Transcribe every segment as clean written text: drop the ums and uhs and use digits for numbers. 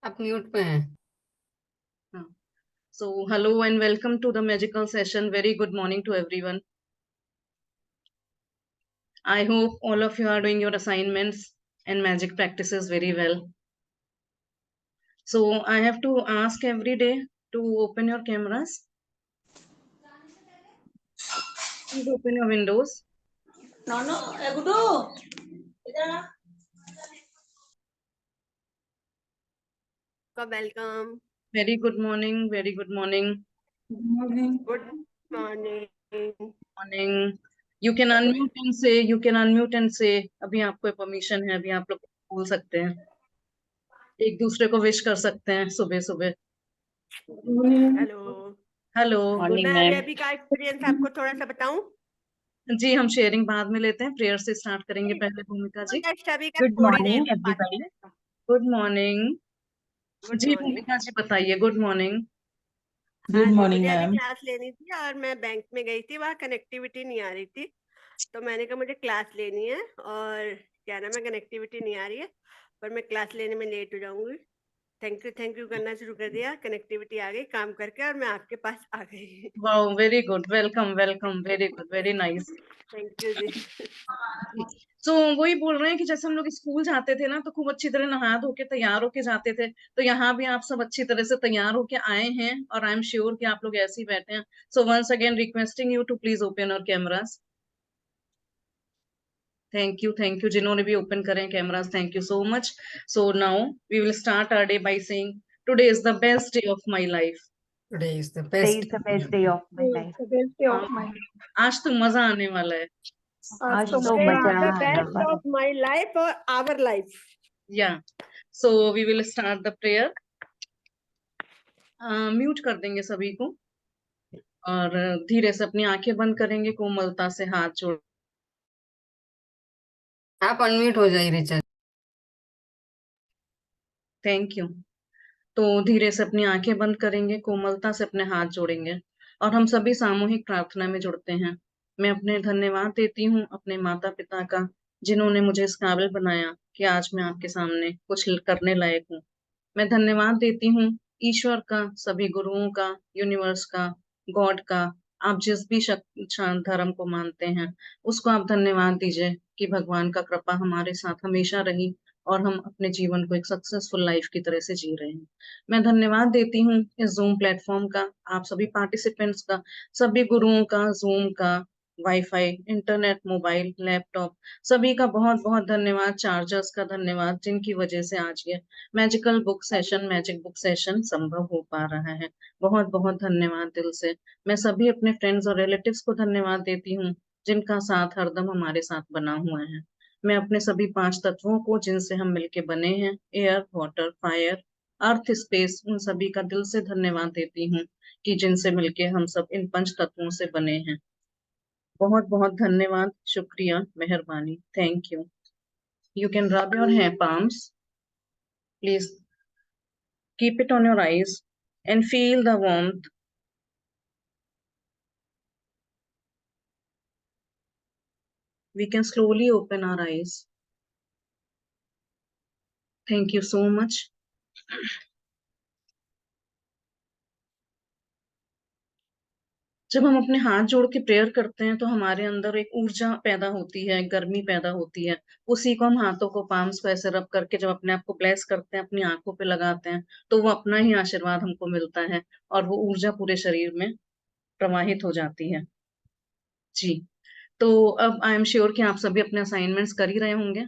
आप म्यूट पे हैं। So, hello and welcome to the magical session. Very good morning to everyone. I hope all of you are doing your assignments and magic practices very well. So, I have to ask every day to open your cameras. Please open your windows. No, Gudu. Welcome. Very good morning. Very good morning. Good morning. Good morning. Morning. You can unmute and say. You can unmute and say. अभी आपको permission है. अभी आप लोग बोल सकते हैं. एक दूसरे को विश कर सकते हैं सुबह सुबह. हेलो. हेलो. मैं अभी का एक्सपीरियंस आपको थोड़ा सा बताऊं. जी हम शेयरिंग बाद में लेते हैं. प्रेयर से स्टार्ट करेंगे पहले भूमिका जी. अभी का Good थोड़ी morning, देर बाद. everybody. Good morning. गुड जी मॉर्निंग. भूमिका जी बताइए. Good morning. Good morning, मुझे अभी ma'am. क्लास लेनी थी और मैं बैंक में गई थी. वहाँ कनेक्टिविटी नहीं आ रही थी, तो मैंने कहा मुझे क्लास लेनी है और क्या नाम है, कनेक्टिविटी नहीं आ रही है, पर मैं क्लास लेने में लेट हो जाऊंगी. थैंक यू करना शुरू कर दिया. कनेक्टिविटी आ गई काम करके और मैं आपके पास आ गई. Wow very good. Welcome welcome. Very good. Very nice. Thank you ji. So वही बोल रहे हैं कि जैसे हम लोग स्कूल जाते थे ना तो खूब अच्छी तरह नहा धो के तैयार होके जाते थे. तो यहाँ भी आप सब अच्छी तरह से तैयार होके आए हैं और आई एम श्योर कि आप लोग ऐसे ही बैठे हैं. So once again requesting you to please open your cameras. Thank you जिन्होंने भी ओपन करें cameras. Thank you so much. So now we will start our day by saying today is the best day of my life. Today is the Today best is the best day of my life. the best day of my life. आज तो मजा आने वाला है. आज तो मजा मजा the आने best वाला. of my life or our life. Yeah. So we will start the prayer. Mute कर देंगे सभी को और धीरे से अपनी आंखें बंद करेंगे. कोमलता से हाथ जोड़. आप अनम्यूट हो जाइए रिचा. Thank you. तो धीरे से अपनी आंखें बंद करेंगे. कोमलता से अपने हाथ जोड़ेंगे और हम सभी सामूहिक प्रार्थना में जुड़ते हैं. मैं अपने धन्यवाद देती हूँ अपने माता पिता का, जिन्होंने मुझे इस काबिल बनाया कि आज मैं आपके सामने कुछ करने लायक हूँ. मैं धन्यवाद देती हूँ ईश्वर का, सभी गुरुओं का, यूनिवर्स का, गॉड का. आप जिस भी धर्म को मानते हैं उसको आप धन्यवाद दीजिए कि भगवान का कृपा हमारे साथ हमेशा रही और हम अपने जीवन को एक सक्सेसफुल लाइफ की तरह से जी रहे हैं. मैं धन्यवाद देती हूँ इस जूम प्लेटफॉर्म का, आप सभी पार्टिसिपेंट्स का, सभी गुरुओं का, जूम का, वाईफाई, इंटरनेट, मोबाइल, लैपटॉप, सभी का बहुत बहुत धन्यवाद. चार्जर्स का धन्यवाद जिनकी वजह से आज ये मैजिक बुक सेशन संभव हो पा रहा है. बहुत बहुत धन्यवाद दिल से. मैं सभी अपने फ्रेंड्स और रिलेटिव्स को धन्यवाद देती हूँ जिनका साथ हरदम हमारे साथ बना हुआ है. मैं अपने सभी 5 तत्वों को जिनसे हम मिलके बने हैं, एयर, वाटर, फायर, अर्थ, स्पेस, उन सभी का दिल से धन्यवाद देती हूँ कि जिनसे मिलके हम सब इन 5 तत्वों से बने हैं. बहुत बहुत धन्यवाद. शुक्रिया. मेहरबानी. Thank you. You can rub your hand palms. Please keep it on your eyes and feel the warmth. We can slowly open our eyes. Thank you so much. जब हम अपने हाथ जोड़ के प्रेयर करते हैं तो हमारे अंदर एक ऊर्जा पैदा होती है, गर्मी पैदा होती है. उसी को हम हाथों को, पाम्स को ऐसे रब करके जब अपने आप को ब्लेस करते हैं, अपनी आंखों पे लगाते हैं, तो वो अपना ही आशीर्वाद हमको मिलता है और वो ऊर्जा पूरे शरीर में प्रवाहित हो जाती है. जी. तो अब आई एम श्योर कि आप सभी अपने असाइनमेंट्स कर ही रहे होंगे.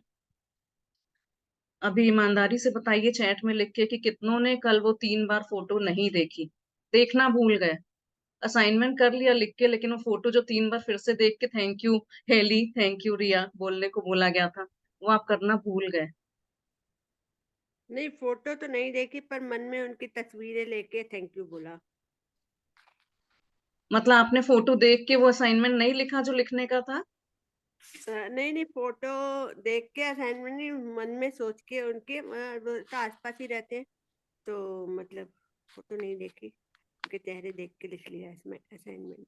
अभी ईमानदारी से बताइए चैट में लिख के कि कितनों ने कल वो 3 बार फोटो नहीं देखी, देखना भूल गए. असाइनमेंट कर लिया लिख के, लेकिन वो फोटो जो 3 बार फिर से देख के thank you Haley, thank you Riya बोलने को बोला गया था, वो आप करना भूल गए. नहीं, फोटो तो नहीं देखी, पर मन में उनकी तस्वीरें लेके थैंक यू बोला. मतलब आपने फोटो देख के वो असाइनमेंट नहीं लिखा जो लिखने का था? नहीं, फोटो देख के असाइनमेंट नहीं, मन में सोच के उनके वो तो आसपास ही रहते हैं, तो मतलब फोटो नहीं देखी, उनके चेहरे देख के लिख लिया इसमें असाइनमेंट.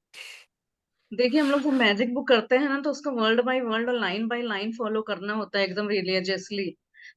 देखिए हम लोग जब मैजिक बुक करते हैं ना तो उसका वर्ड बाय वर्ड और लाइन बाय लाइन फॉलो करना होता है एकदम रिलीजियसली.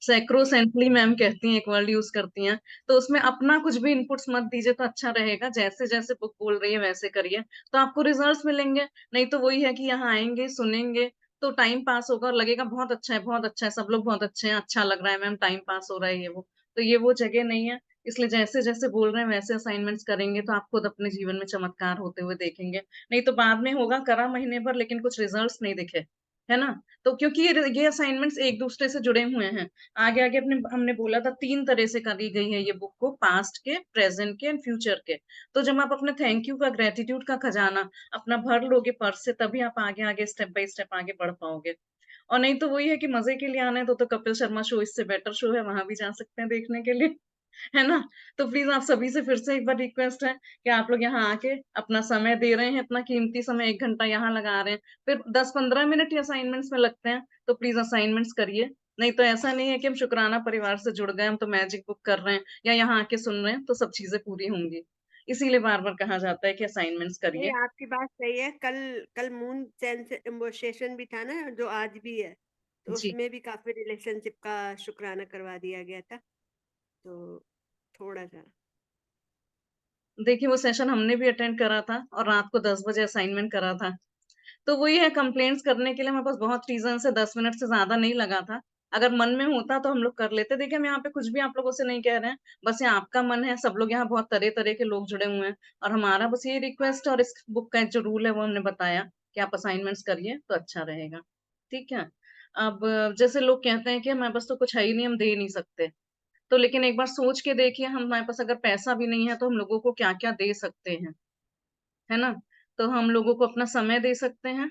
सैक्रोसेंटली मैम कहती हैं, एक वर्ड यूज करती हैं, तो उसमें अपना कुछ भी इनपुट्स मत दीजिए तो अच्छा रहेगा। जैसे जैसे बुक बोल रही है वैसे करिए तो आपको रिजल्ट्स मिलेंगे। नहीं तो वही है कि यहाँ आएंगे सुनेंगे तो टाइम पास होगा और लगेगा बहुत अच्छा है, बहुत अच्छा है, सब लोग बहुत अच्छे हैं, अच्छा लग रहा है मैम, टाइम पास हो रहा है, ये वो। तो ये वो जगह नहीं है। इसलिए जैसे जैसे बोल रहे हैं वैसे असाइनमेंट्स करेंगे तो आप खुद अपने जीवन में चमत्कार होते हुए देखेंगे। नहीं तो बाद में होगा करा महीने भर लेकिन कुछ रिजल्ट्स नहीं दिखे, है ना। तो क्योंकि ये असाइनमेंट्स एक दूसरे से जुड़े हुए हैं। आगे आगे अपने हमने बोला था 3 तरह से करी गई है ये बुक को, पास्ट के, प्रेजेंट के एंड फ्यूचर के। तो जब आप अपने थैंक यू का, ग्रेटिट्यूड का खजाना अपना भर लोगे पर्स से, तभी आप आगे आगे स्टेप बाय स्टेप आगे बढ़ पाओगे। और नहीं तो वही है कि मजे के लिए आना है तो कपिल शर्मा शो इससे बेटर शो है, वहां भी जा सकते हैं देखने के लिए, है ना। तो प्लीज आप सभी से फिर से एक बार रिक्वेस्ट है कि आप लोग यहाँ आके अपना समय दे रहे हैं, इतना कीमती समय 1 घंटा यहाँ लगा रहे हैं, फिर 10-15 मिनट ही असाइनमेंट्स में लगते हैं, तो प्लीज असाइनमेंट्स करिए। नहीं तो ऐसा नहीं है कि हम शुक्राना परिवार से जुड़ गए, हम तो मैजिक बुक कर रहे हैं या यहाँ आके सुन रहे हैं तो सब चीजें पूरी होंगी। इसीलिए बार बार कहा जाता है कि असाइनमेंट्स नहीं, करिए। आपकी बात सही है। कल कल मून सेशन भी था ना, जो आज भी है, तो जी उसमें भी काफी रिलेशनशिप का शुक्राना करवा दिया गया था। तो थोड़ा सा देखिए वो सेशन हमने भी अटेंड करा था और रात को 10 बजे असाइनमेंट करा था। तो वही है, कंप्लेंट्स करने के लिए हमारे पास बहुत रीजन है, 10 मिनट से ज्यादा नहीं लगा था। अगर मन में होता तो हम लोग कर लेते। देखिए हम यहाँ पे कुछ भी आप लोगों से नहीं कह रहे हैं, बस ये आपका मन है। सब लोग यहाँ बहुत तरह तरह के लोग जुड़े हुए हैं और हमारा बस ये रिक्वेस्ट और इस बुक का जो रूल है वो हमने बताया कि आप असाइनमेंट्स करिए तो अच्छा रहेगा। ठीक है। अब जैसे लोग कहते हैं कि हमारे पास तो कुछ है ही नहीं, हम दे नहीं सकते। तो लेकिन एक बार सोच के देखिए, हमारे पास अगर पैसा भी नहीं है तो हम लोगों को क्या क्या दे सकते हैं, है ना। तो हम लोगों को अपना समय दे सकते हैं।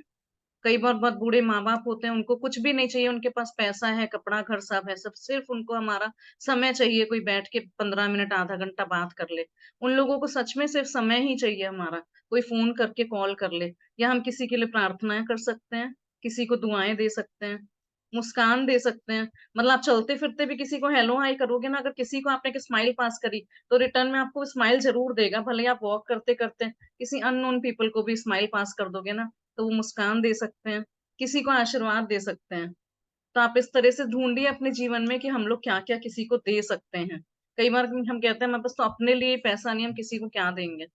कई बार बहुत बूढ़े माँ बाप होते हैं, उनको कुछ भी नहीं चाहिए, उनके पास पैसा है, कपड़ा घर सब है, सब सिर्फ उनको हमारा समय चाहिए। कोई बैठ के 15 मिनट आधा घंटा बात कर ले, उन लोगों को सच में सिर्फ समय ही चाहिए हमारा। कोई फोन करके कॉल कर ले, या हम किसी के लिए प्रार्थनाएं कर सकते हैं, किसी को दुआएं दे सकते हैं, मुस्कान दे सकते हैं। मतलब आप चलते फिरते भी किसी को हेलो हाई करोगे ना, अगर किसी को आपने एक स्माइल पास करी तो रिटर्न में आपको स्माइल जरूर देगा। भले आप वॉक करते करते किसी अननोन पीपल को भी स्माइल पास कर दोगे ना, तो वो मुस्कान दे सकते हैं, किसी को आशीर्वाद दे सकते हैं। तो आप इस तरह से ढूंढिए अपने जीवन में कि हम लोग क्या क्या किसी को दे सकते हैं। कई बार हम कहते हैं हमारे पास तो अपने लिए पैसा नहीं, हम किसी को क्या देंगे।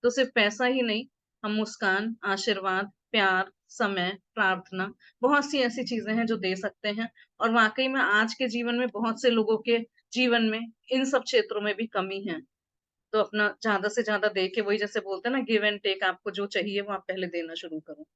तो सिर्फ पैसा ही नहीं, हम मुस्कान, आशीर्वाद, प्यार, समय, प्रार्थना, बहुत सी ऐसी चीजें हैं जो दे सकते हैं। और वाकई में आज के जीवन में बहुत से लोगों के जीवन में इन सब क्षेत्रों में भी कमी है। तो अपना ज्यादा से ज्यादा दे के, वही जैसे बोलते हैं ना, गिव एंड टेक, आपको जो चाहिए वो आप पहले देना शुरू करो।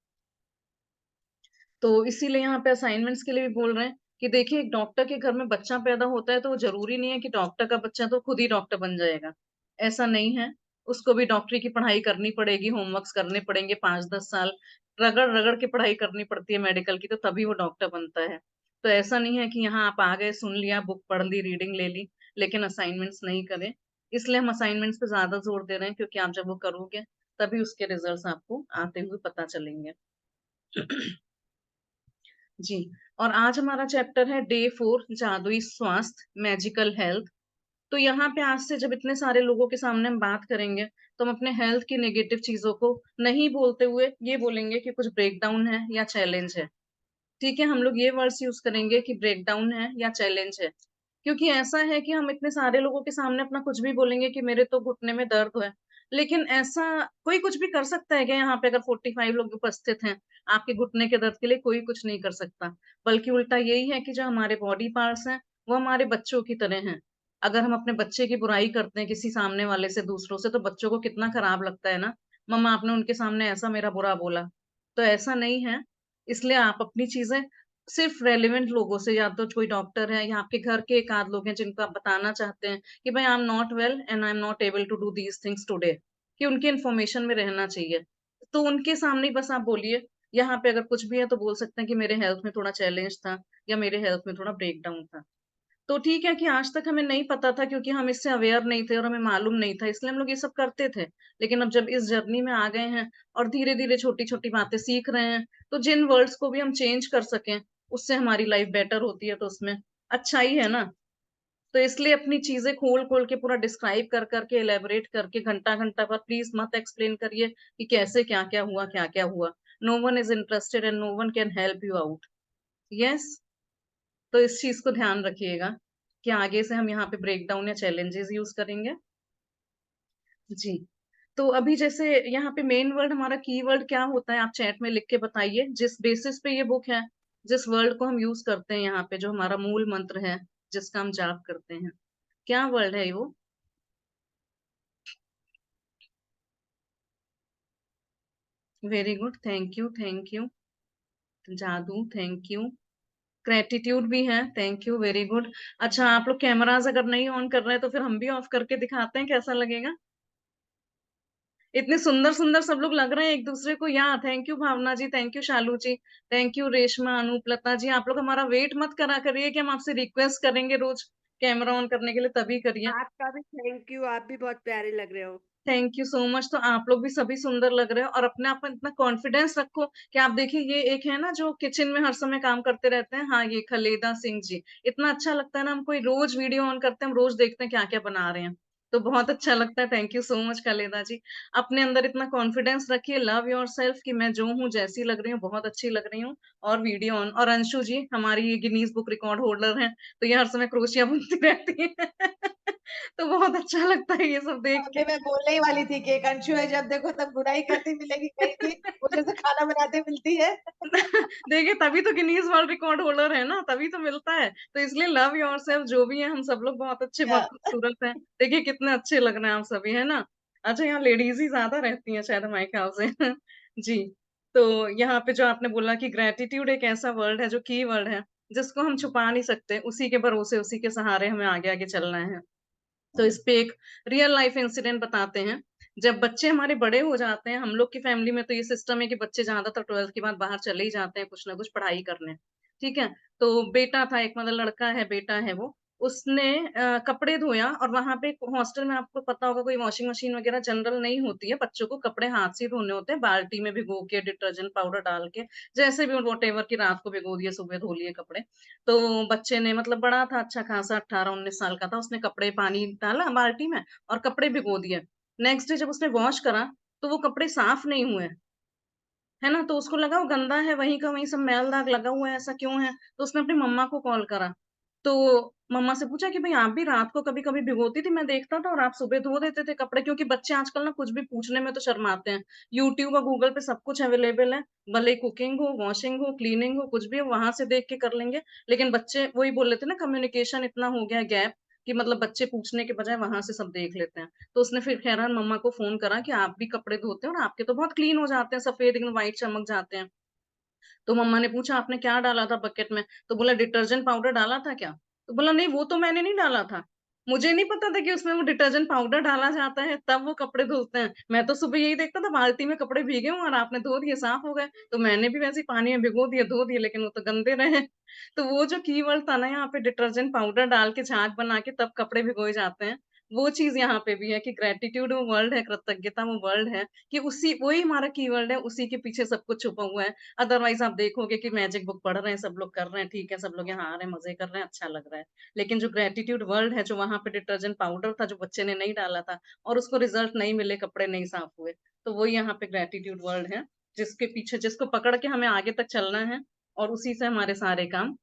तो इसीलिए यहाँ पे असाइनमेंट्स के लिए भी बोल रहे हैं कि देखिए, एक डॉक्टर के घर में बच्चा पैदा होता है तो वो जरूरी नहीं है कि डॉक्टर का बच्चा तो खुद ही डॉक्टर बन जाएगा। ऐसा नहीं है। उसको भी डॉक्टरी की पढ़ाई करनी पड़ेगी, होमवर्क्स करने पड़ेंगे, 5-10 साल रगड़ रगड़ के पढ़ाई करनी पड़ती है मेडिकल की, तो तभी वो डॉक्टर बनता है। तो ऐसा नहीं है कि यहाँ आप आ गए, सुन लिया, बुक पढ़ ली, रीडिंग ले ली, लेकिन असाइनमेंट्स नहीं करें। इसलिए हम असाइनमेंट्स पे ज्यादा जोर दे रहे हैं, क्योंकि आप जब वो करोगे तभी उसके रिजल्ट्स आपको आते हुए पता चलेंगे। जी। और आज हमारा चैप्टर है डे 4, जादुई स्वास्थ्य, मैजिकल हेल्थ। तो यहाँ पे आज से जब इतने सारे लोगों के सामने हम बात करेंगे तो हम अपने हेल्थ की नेगेटिव चीजों को नहीं बोलते हुए ये बोलेंगे कि कुछ ब्रेकडाउन है या चैलेंज है। ठीक है, हम लोग ये वर्ड्स यूज करेंगे कि ब्रेकडाउन है या चैलेंज है। क्योंकि ऐसा है कि हम इतने सारे लोगों के सामने अपना कुछ भी बोलेंगे कि मेरे तो घुटने में दर्द है, लेकिन ऐसा कोई कुछ भी कर सकता है क्या? यहाँ पे अगर 45 लोग उपस्थित हैं, आपके घुटने के दर्द के लिए कोई कुछ नहीं कर सकता। बल्कि उल्टा यही है कि जो हमारे बॉडी पार्ट्स हैं वो हमारे बच्चों की तरह हैं। अगर हम अपने बच्चे की बुराई करते हैं किसी सामने वाले से, दूसरों से, तो बच्चों को कितना खराब लगता है ना, मम्मा आपने उनके सामने ऐसा मेरा बुरा बोला। तो ऐसा नहीं है। इसलिए आप अपनी चीजें सिर्फ रेलिवेंट लोगों से, या तो कोई डॉक्टर है या आपके घर के एक आध लोग हैं जिनको आप बताना चाहते हैं कि भाई I am not well and I am not able to do these things today, कि उनकी इन्फॉर्मेशन में रहना चाहिए, तो उनके सामने ही बस आप बोलिए। यहाँ पे अगर कुछ भी है तो बोल सकते हैं कि मेरे हेल्थ में थोड़ा चैलेंज था या मेरे हेल्थ में थोड़ा ब्रेकडाउन था। तो ठीक है कि आज तक हमें नहीं पता था, क्योंकि हम इससे अवेयर नहीं थे और हमें मालूम नहीं था, इसलिए हम लोग ये सब करते थे। लेकिन अब जब इस जर्नी में आ गए हैं और धीरे धीरे छोटी छोटी बातें सीख रहे हैं, तो जिन वर्ड्स को भी हम चेंज कर सकें उससे हमारी लाइफ बेटर होती है, तो उसमें अच्छा ही है ना। तो इसलिए अपनी चीजें खोल खोल के पूरा डिस्क्राइब कर करके, एलेबोरेट करके, घंटा घंटा पर प्लीज मत एक्सप्लेन करिए कि कैसे क्या क्या हुआ, क्या क्या हुआ। No one is interested and no one can help you out. Yes. तो इस चीज को ध्यान रखिएगा कि आगे से हम यहाँ पे ब्रेक डाउन या चैलेंजेस यूज करेंगे। जी, तो अभी जैसे यहाँ पे मेन वर्ड हमारा कीवर्ड क्या होता है, आप चैट में लिख के बताइए, जिस बेसिस पे ये बुक है, जिस वर्ड को हम यूज करते हैं यहाँ पे, जो हमारा मूल मंत्र है, जिसका हम जाप करते हैं, क्या वर्ड है वो? Very good, thank you, thank you. जादू, थैंक यू। ग्रेटिट्यूड भी है, थैंक यू, वेरी गुड। अच्छा, आप लोग कैमरास अगर नहीं ऑन कर रहे हैं तो फिर हम भी ऑफ करके दिखाते हैं, कैसा लगेगा? इतने सुंदर सुंदर सब लोग लग रहे हैं एक दूसरे को। यहाँ thank you Bhavna ji, thank you Shalu ji, thank you Reshma, Anupalata ji. आप लोग हमारा वेट मत करा करिए कि हम आपसे रिक्वेस्ट करेंगे रोज कैमरा ऑन करने के लिए, तभी करिए। आपका भी थैंक यू, आप भी बहुत प्यारे लग रहे हो। Thank you so much. तो आप लोग भी सभी सुंदर लग रहे हो, और अपने आप में इतना कॉन्फिडेंस रखो कि आप देखिए, ये एक है ना जो किचन में हर समय काम करते रहते हैं, हाँ, ये खलेदा सिंह जी। इतना अच्छा लगता है ना, हम कोई रोज वीडियो ऑन करते हैं, हम रोज देखते हैं क्या क्या बना रहे हैं, तो बहुत अच्छा लगता है। थैंक यू सो मच खलेदा जी। अपने अंदर इतना कॉन्फिडेंस रखिए, लव योर सेल्फ, कि मैं जो हूँ, जैसी लग रही हूँ, बहुत अच्छी लग रही हूँ। और वीडियो ऑन। और अंशु जी हमारी ये गिनीज बुक रिकॉर्ड होल्डर है, तो ये हर समय क्रोशिया बुनती रहती है तो बहुत अच्छा लगता है ये सब देख के। अभी मैं बोलने ही वाली थी कि एक अंशु है, जब देखो तब बुराई करती मिलेगी कहीं भी, मुझे से खाना बनाते मिलती है। देखिए, तभी तो गिनीज वर्ल्ड रिकॉर्ड होल्डर है ना, तभी तो मिलता है। तो इसलिए लव योरसेल्फ, जो भी है, हम सब लोग बहुत अच्छे, बहुत या खूबसूरत हैं। देखिए कितने अच्छे लग रहे हैं आप सभी, है ना? अच्छा, यहाँ लेडीज ही ज्यादा रहती हैं शायद हमारे ख्याल से जी। तो यहाँ पे जो आपने बोला कि ग्रेटिट्यूड एक ऐसा वर्ड है जो की वर्ड है, जिसको हम छुपा नहीं सकते, उसी के भरोसे, उसी के सहारे हमें आगे आगे चलना है। तो इस पे एक रियल लाइफ इंसिडेंट बताते हैं। जब बच्चे हमारे बड़े हो जाते हैं, हम लोग की फैमिली में तो ये सिस्टम है कि बच्चे ज्यादातर 12th के बाद बाहर चले ही जाते हैं कुछ ना कुछ पढ़ाई करने। ठीक है। तो बेटा था एक, मतलब लड़का है, बेटा है वो। उसने कपड़े धोया, और वहां पे हॉस्टल में आपको पता होगा कोई वॉशिंग मशीन वगैरह जनरल नहीं होती है, बच्चों को कपड़े हाथ से धोने होते हैं, बाल्टी में भिगो के, डिटर्जेंट पाउडर डाल के, जैसे भी वोट एवर की, रात को भिगो दिए, सुबह धो लिए कपड़े। तो बच्चे ने, मतलब बड़ा था अच्छा खासा, 18-19 साल का था, उसने कपड़े, पानी डाला बाल्टी में और कपड़े भिगो दिए। नेक्स्ट डे जब उसने वॉश करा, तो वो कपड़े साफ नहीं हुए, है ना? तो उसको लगा वो गंदा है, वहीं का वहीं सब मैल दाग लगा हुआ है, ऐसा क्यों है? तो उसने अपनी मम्मा को कॉल करा। तो मम्मा से पूछा कि भाई, आप भी रात को कभी कभी भिगोती थी, मैं देखता था, और आप सुबह धो देते थे कपड़े, क्योंकि बच्चे आजकल ना कुछ भी पूछने में तो शर्माते हैं। यूट्यूब और गूगल पे सब कुछ अवेलेबल है, भले कुकिंग हो, वॉशिंग हो, क्लीनिंग हो, कुछ भी हो, वहां से देख के कर लेंगे। लेकिन बच्चे वही बोल लेते ना, कम्युनिकेशन इतना हो गया गैप, कि मतलब बच्चे पूछने के बजाय वहां से सब देख लेते हैं। तो उसने फिर खैरान मम्मा को फोन करा कि आप भी कपड़े धोते हैं, और आपके तो बहुत क्लीन हो जाते हैं, सफेद एकदम व्हाइट चमक जाते हैं। तो मम्मा ने पूछा, आपने क्या डाला था बकेट में? तो बोला, डिटर्जेंट पाउडर डाला था क्या? तो बोला, नहीं, वो तो मैंने नहीं डाला था, मुझे नहीं पता था कि उसमें वो डिटर्जेंट पाउडर डाला जाता है, तब वो कपड़े धुलते हैं। मैं तो सुबह यही देखता था, बाल्टी में कपड़े भीगे हुए और आपने धो दिए, साफ हो गए, तो मैंने भी वैसे ही पानी में भिगो दिए, धो दिए, लेकिन वो तो गंदे रहे तो वो जो कीवर्ड था ना यहाँ पे, डिटर्जेंट पाउडर डाल के झाग बना के तब कपड़े भिगोए जाते हैं, वो चीज यहाँ पे भी है कि ग्रेटिट्यूड वो वर्ल्ड है, कृतज्ञता वो वर्ल्ड है, कि उसी, वही हमारा कीवर्ड है, उसी के पीछे सब कुछ छुपा हुआ है। अदरवाइज आप देखोगे कि मैजिक बुक पढ़ रहे हैं, सब लोग कर रहे हैं, ठीक है, सब लोग यहाँ आ रहे हैं, मजे कर रहे हैं, अच्छा लग रहा है। लेकिन जो ग्रेटिट्यूड वर्ल्ड है, जो वहां पे डिटर्जेंट पाउडर था, जो बच्चे ने नहीं डाला था, और उसको रिजल्ट नहीं मिले, कपड़े नहीं साफ हुए, तो वो यहाँ पे ग्रेटिट्यूड वर्ल्ड है, जिसके पीछे, जिसको पकड़ के हमें आगे तक चलना है, और उसी से हमारे सारे काम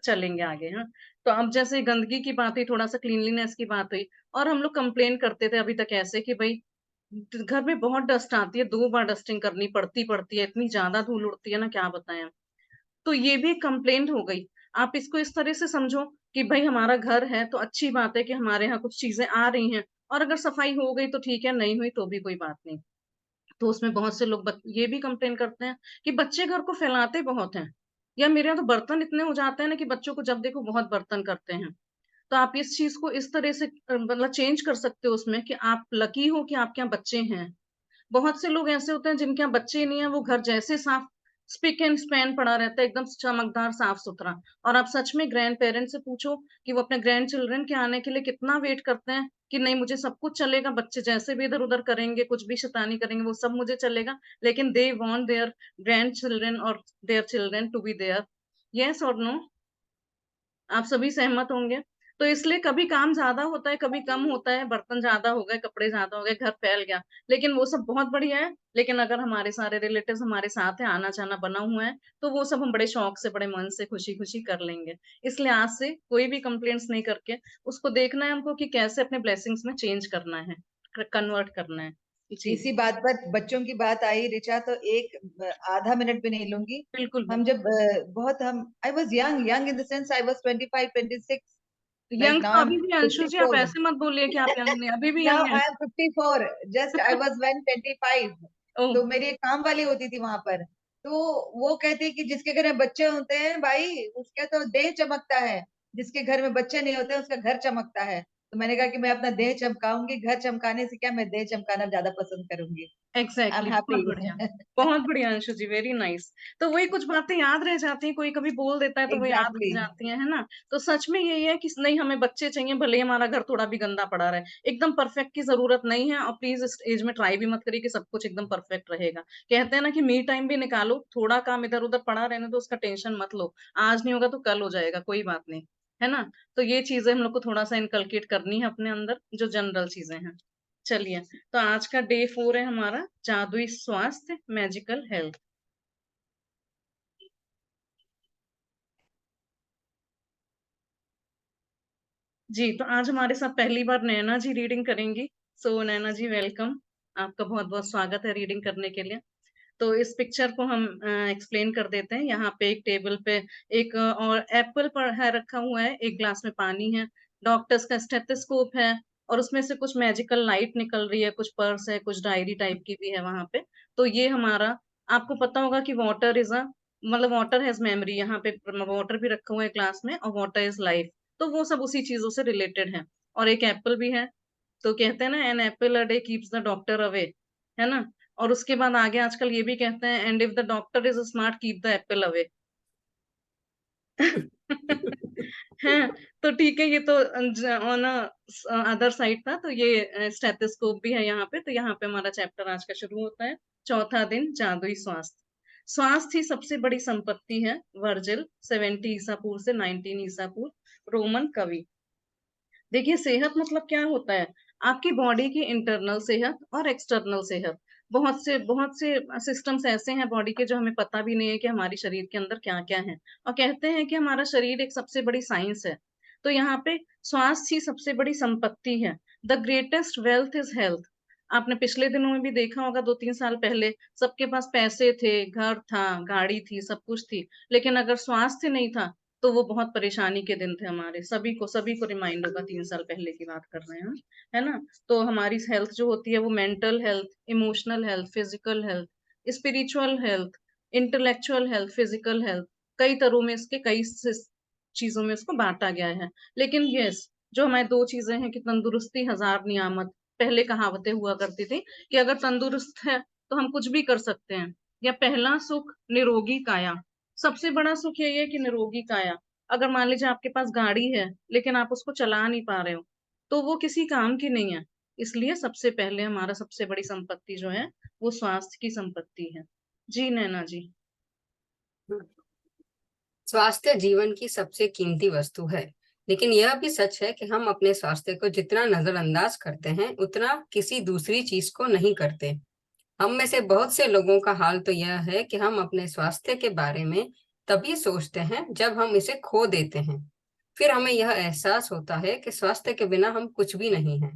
चलेंगे आगे। हाँ। तो अब जैसे गंदगी की बात हुई, थोड़ा सा क्लीनलीनेस की बात हुई, और हम लोग कंप्लेन करते थे अभी तक ऐसे कि भाई, घर में बहुत डस्ट आती है, 2 बार डस्टिंग करनी पड़ती है, इतनी ज्यादा धूल उड़ती है ना, क्या बताएं। तो ये भी एक कंप्लेंट हो गई। आप इसको इस तरह से समझो कि भाई, हमारा घर है तो अच्छी बात है कि हमारे यहाँ कुछ चीजें आ रही हैं, और अगर सफाई हो गई तो ठीक है, नहीं हुई तो भी कोई बात नहीं। तो उसमें बहुत से लोग ये भी कंप्लेन करते हैं कि बच्चे घर को फैलाते बहुत हैं, या मेरे यहाँ तो बर्तन इतने हो जाते हैं ना कि बच्चों को जब देखो बहुत बर्तन करते हैं। तो आप इस चीज को इस तरह से मतलब चेंज कर सकते हो उसमें, कि आप लकी हो कि आपके यहाँ बच्चे हैं। बहुत से लोग ऐसे होते हैं जिनके यहाँ बच्चे नहीं है, वो घर जैसे साफ, स्पिक एंड स्पैन पड़ा रहता है, एकदम चमकदार, साफ सुथरा। और आप सच में ग्रैंड पेरेंट्स से पूछो कि वो अपने ग्रैंड चिल्ड्रन के आने के लिए कितना वेट करते हैं, कि नहीं, मुझे सब कुछ चलेगा, बच्चे जैसे भी इधर उधर करेंगे, कुछ भी शैतानी करेंगे, वो सब मुझे चलेगा, लेकिन they want their grandchildren और their children to be there. Yes और नो? आप सभी सहमत होंगे। तो इसलिए कभी काम ज्यादा होता है, कभी कम होता है, बर्तन ज्यादा हो गए, कपड़े ज्यादा हो गए, घर फैल गया, लेकिन वो सब बहुत बढ़िया है। लेकिन अगर हमारे सारे रिलेटिव्स हमारे साथ है, आना जाना बना हुआ है, तो वो सब हम बड़े शौक से, बड़े मन से, खुशी खुशी कर लेंगे। इसलिए आज से कोई भी कंप्लेंट्स नहीं करके उसको देखना है हमको कि कैसे अपने ब्लेसिंग्स में चेंज करना है, कन्वर्ट करना है। जी इसी बात पर बच्चों की बात आई ऋचा, तो एक आधा मिनट भी नहीं लूंगी। बिल्कुल हम बिल्कुल। जब बहुत हम I was young, young in the sense I was 25 26। Right young now तो आई एम अभी भी अंशु जी, आप 54। ऐसे मत बोलिए कि आप यंग नहीं, अभी भी नाउ यंग है। I am 54। Just I was when 25। ओह। तो मेरी एक काम वाली होती थी वहां पर, तो वो कहती कि जिसके घर में बच्चे होते हैं भाई, उसके तो देह चमकता है, जिसके घर में बच्चे नहीं होते उसका घर चमकता है। तो मैंने कहा कि मैं अपना देह चमकाऊंगी, घर चमकाने से क्या, मैं देह चमकाना ज्यादा पसंद करूंगी। आई एम एग्जैक्टली, बहुत बढ़िया। हैप्पी। बहुत बढ़िया अंशु जी, वेरी नाइस। तो वही कुछ बातें याद रह जाती हैं, कोई कभी बोल देता है तो वो याद रह एग्जैक्टली। जाती है ना। तो सच में यही है कि नहीं, हमें बच्चे चाहिए, भले ही हमारा घर थोड़ा भी गंदा पड़ा रहे, एकदम परफेक्ट की जरूरत नहीं है। और प्लीज इस एज में ट्राई भी मत करिए कि सब कुछ एकदम परफेक्ट रहेगा। कहते हैं ना कि मी टाइम भी निकालो, थोड़ा काम इधर उधर पड़ा रहने तो उसका टेंशन मत लो, आज नहीं होगा तो कल हो जाएगा, कोई बात नहीं, है ना। तो ये चीजें हम लोग को थोड़ा सा इनकलकेट करनी है अपने अंदर, जो जनरल चीजें हैं। चलिए, तो आज का डे 4 है हमारा, जादुई स्वास्थ्य, मैजिकल हेल्थ। जी, तो आज हमारे साथ पहली बार नैना जी रीडिंग करेंगी। सो नैना जी, वेलकम, आपका बहुत बहुत स्वागत है रीडिंग करने के लिए। तो इस पिक्चर को हम एक्सप्लेन कर देते हैं। यहाँ पे एक टेबल पे एक और एप्पल पर है रखा हुआ है, एक ग्लास में पानी है, डॉक्टर्स का स्टेथोस्कोप है, और उसमें से कुछ मैजिकल लाइट निकल रही है, कुछ पर्स है, कुछ डायरी टाइप की भी है वहां पे। तो ये हमारा, आपको पता होगा कि वाटर इज अ, मतलब वाटर हैज मेमोरी, यहाँ पे वाटर भी रखा हुआ है ग्लास में, और वाटर इज लाइफ। तो वो सब उसी चीजों से रिलेटेड है। और एक एप्पल भी है। तो कहते हैं ना, an apple a day keeps the doctor away, है ना। और उसके बाद आगे आजकल ये भी कहते हैं, and if the doctor is smart keep the Apple away. है। तो ठीक है, ये तो ऑन अदर साइड था। तो ये स्टेथोस्कोप भी है यहाँ पे। तो यहाँ पे हमारा चैप्टर आज का शुरू होता है। चौथा दिन, जादुई स्वास्थ्य। स्वास्थ्य ही सबसे बड़ी संपत्ति है। वर्जिल, 70 ईसा पूर्व से 19 ईसा पूर्व, रोमन कवि। देखिए, सेहत मतलब क्या होता है? आपकी बॉडी की इंटरनल सेहत और एक्सटर्नल सेहत। बहुत से सिस्टम्स ऐसे हैं बॉडी के जो हमें पता भी नहीं है कि हमारे शरीर के अंदर क्या क्या है। और कहते हैं कि हमारा शरीर एक सबसे बड़ी साइंस है। तो यहाँ पे स्वास्थ्य ही सबसे बड़ी संपत्ति है। The greatest wealth is health. आपने पिछले दिनों में भी देखा होगा, 2-3 साल पहले सबके पास पैसे थे, घर था, गाड़ी थी, सब कुछ थी, लेकिन अगर स्वास्थ्य नहीं था तो वो बहुत परेशानी के दिन थे हमारे। सभी को रिमाइंड होगा, 3 साल पहले की बात कर रहे हैं हम, है ना। तो हमारी हेल्थ जो होती है वो mental health, emotional health, physical health, spiritual health, intellectual health, physical health, कई तरह में इसके कई चीजों में इसको बांटा गया है। लेकिन यस, जो हमारी दो चीजें हैं कि तंदुरुस्ती हजार नियामत। पहले कहावतें हुआ करती थी कि अगर तंदुरुस्त है तो हम कुछ भी कर सकते हैं। या पहला सुख, निरोगी काया। सबसे बड़ा सुख यही है कि निरोगी काया। अगर मान लीजिए आपके पास गाड़ी है लेकिन आप उसको चला नहीं पा रहे हो, तो वो किसी काम की नहीं है। इसलिए सबसे पहले हमारा सबसे बड़ी संपत्ति जो है वो स्वास्थ्य की संपत्ति है। जी नैना जी। स्वास्थ्य जीवन की सबसे कीमती वस्तु है। लेकिन यह भी सच है कि हम अपने स्वास्थ्य को जितना नजरअंदाज करते हैं, उतना किसी दूसरी चीज को नहीं करते। हम में से बहुत से लोगों का हाल तो यह है कि हम अपने स्वास्थ्य के बारे में तभी सोचते हैं जब हम इसे खो देते हैं। फिर हमें यह एहसास होता है कि स्वास्थ्य के बिना हम कुछ भी नहीं हैं।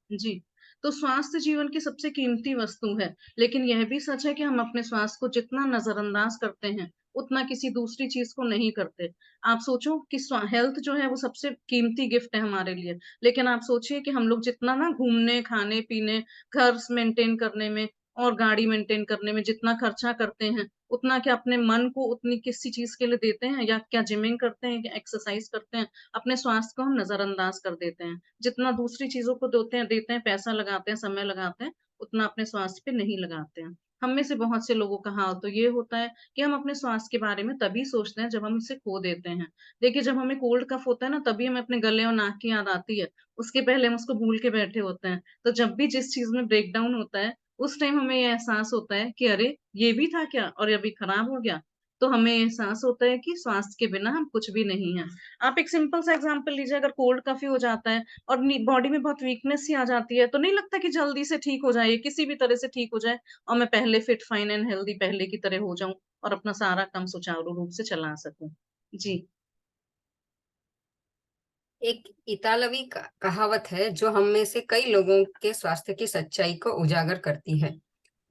जी, तो स्वास्थ्य जीवन की सबसे कीमती वस्तु है। लेकिन यह भी सच है कि हम अपने स्वास्थ्य को जितना नजरअंदाज करते हैं, उतना किसी दूसरी चीज को नहीं करते। आप सोचो कि हेल्थ जो है वो सबसे कीमती गिफ्ट है हमारे लिए। लेकिन आप सोचिए कि हम लोग जितना ना घूमने, खाने पीने, घर मेंटेन करने में और गाड़ी मेंटेन करने में जितना खर्चा करते हैं, उतना क्या अपने मन को उतनी किसी चीज के लिए देते हैं? या क्या जिमिंग करते हैं, क्या एक्सरसाइज करते हैं? अपने स्वास्थ्य को हम नजरअंदाज कर देते हैं। जितना दूसरी चीजों को देते हैं, पैसा लगाते हैं, समय लगाते हैं, उतना अपने स्वास्थ्य पे नहीं लगाते हैं। हम में से बहुत से लोगों का हाल तो ये होता है कि हम अपने स्वास्थ्य के बारे में तभी सोचते हैं जब हम इसे खो देते हैं। देखिए, जब हमें कोल्ड कफ होता है ना, तभी हमें अपने गले और नाक की याद आती है। उसके पहले हम उसको भूल के बैठे होते हैं। तो जब भी जिस चीज में ब्रेक डाउन होता है, उस टाइम हमें ये एहसास होता है कि अरे, ये भी था क्या, और ये अभी खराब हो गया। तो हमें एहसास होता है कि स्वास्थ्य के बिना हम कुछ भी नहीं है। आप एक सिंपल सा एग्जांपल लीजिए, अगर कोल्ड काफी हो जाता है और बॉडी में बहुत वीकनेस सी आ जाती है, तो नहीं लगता कि जल्दी से ठीक हो जाए, किसी भी तरह से ठीक हो जाए और मैं पहले फिट फाइन एंड हेल्दी पहले की तरह हो जाऊं और अपना सारा काम सुचारू रूप से चला सकूं। जी। एक इतालवी कहावत है जो हम में से कई लोगों के स्वास्थ्य की सच्चाई को उजागर करती है।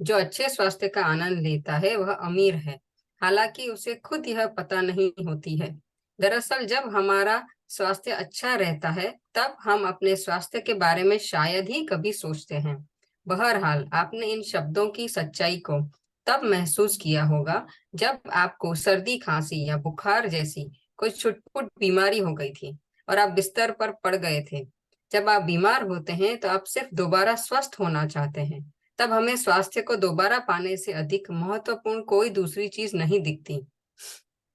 जो अच्छे स्वास्थ्य का आनंद लेता है वह अमीर है, हालांकि उसे खुद यह पता नहीं होती है। दरअसल जब हमारा स्वास्थ्य अच्छा रहता है तब हम अपने स्वास्थ्य के बारे में शायद ही कभी सोचते हैं। बहरहाल आपने इन शब्दों की सच्चाई को तब महसूस किया होगा जब आपको सर्दी, खांसी या बुखार जैसी कोई छुटपुट बीमारी हो गई थी और आप बिस्तर पर पड़ गए थे। जब आप बीमार होते हैं तो आप सिर्फ दोबारा स्वस्थ होना चाहते हैं। तब हमें स्वास्थ्य को दोबारा पाने से अधिक महत्वपूर्ण कोई दूसरी चीज नहीं दिखती।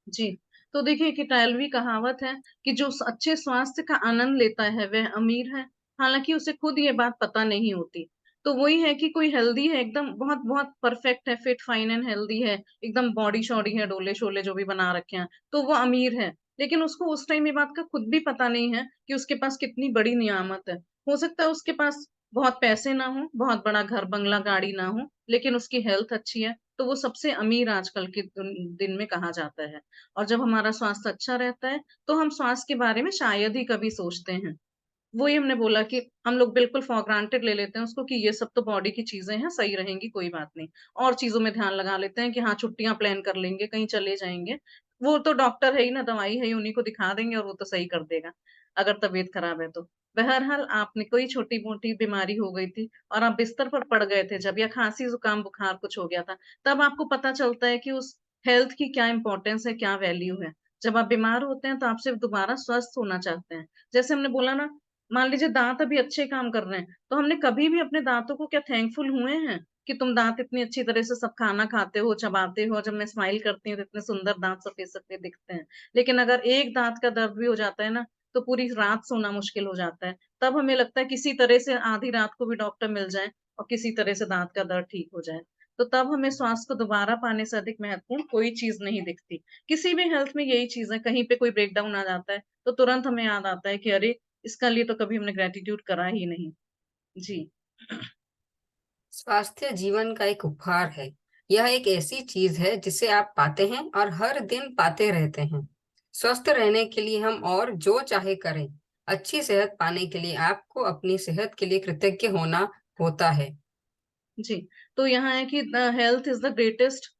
जी। तो देखिए, एक इतालवी कहावत है कि जो अच्छे स्वास्थ्य का आनंद लेता है वह अमीर है, हालांकि उसे खुद ये बात पता नहीं होती। तो वही है कि कोई हेल्दी है, एकदम बहुत बहुत परफेक्ट है, फिट फाइन एंड हेल्दी है, एकदम बॉडी शॉडी है, डोले शोले जो भी बना रखे हैं, तो वो अमीर है। लेकिन उसको उस टाइम ये बात का खुद भी पता नहीं है कि उसके पास कितनी बड़ी नियामत है। हो सकता है उसके पास बहुत पैसे ना हो, बहुत बड़ा घर बंगला गाड़ी ना हो, लेकिन उसकी हेल्थ अच्छी है, तो वो सबसे अमीर आजकल के दिन में कहा जाता है। और जब हमारा स्वास्थ्य अच्छा रहता है तो हम स्वास्थ्य के बारे में शायद ही कभी सोचते हैं। वही हमने बोला कि हम लोग बिल्कुल फॉर ग्रांटेड ले लेते हैं उसको कि ये सब तो बॉडी की चीजें हैं, सही रहेंगी, कोई बात नहीं। और चीजों में ध्यान लगा लेते हैं कि हाँ, छुट्टियां प्लान कर लेंगे, कहीं चले जाएंगे, वो तो डॉक्टर है ही ना, दवाई है ही, उन्हीं को दिखा देंगे और वो तो सही कर देगा अगर तबीयत खराब है तो। बहरहाल आपने कोई छोटी मोटी बीमारी हो गई थी और आप बिस्तर पर पड़ गए थे जब, या खांसी जुकाम बुखार कुछ हो गया था, तब आपको पता चलता है कि उस हेल्थ की क्या इंपॉर्टेंस है, क्या वैल्यू है। जब आप बीमार होते हैं तो आप सिर्फ दोबारा स्वस्थ होना चाहते हैं। जैसे हमने बोला ना, मान लीजिए दांत अभी अच्छे काम कर रहे हैं, तो हमने कभी भी अपने दांतों को क्या थैंकफुल हुए हैं कि तुम दांत इतनी अच्छी तरह से सब खाना खाते हो, चबाते हो, जब मैं स्माइल करती हूँ तो इतने सुंदर दांत सफेद सफेद दिखते हैं। लेकिन अगर एक दांत का दर्द भी हो जाता है ना, तो पूरी रात सोना मुश्किल हो जाता है। तब हमें लगता है किसी तरह से आधी रात को भी डॉक्टर मिल जाए और किसी तरह से दांत का दर्द ठीक हो जाए। तो तब हमें स्वास्थ्य को दोबारा पाने से अधिक महत्वपूर्ण कोई चीज नहीं दिखती। किसी भी हेल्थ में यही चीज है, कहीं पे कोई ब्रेकडाउन आ जाता है तो तुरंत हमें याद आता है कि अरे, इसका लिए तो कभी हमने ग्रेटिट्यूड करा ही नहीं। जी। स्वास्थ्य जीवन का एक उपहार है। यह एक ऐसी चीज है जिसे आप पाते हैं और हर दिन पाते रहते हैं। स्वस्थ रहने के लिए हम और जो चाहे करें, अच्छी सेहत पाने के लिए आपको अपनी सेहत के लिए कृतज्ञ होना होता है। जी। तो यहाँ है कि health is the greatest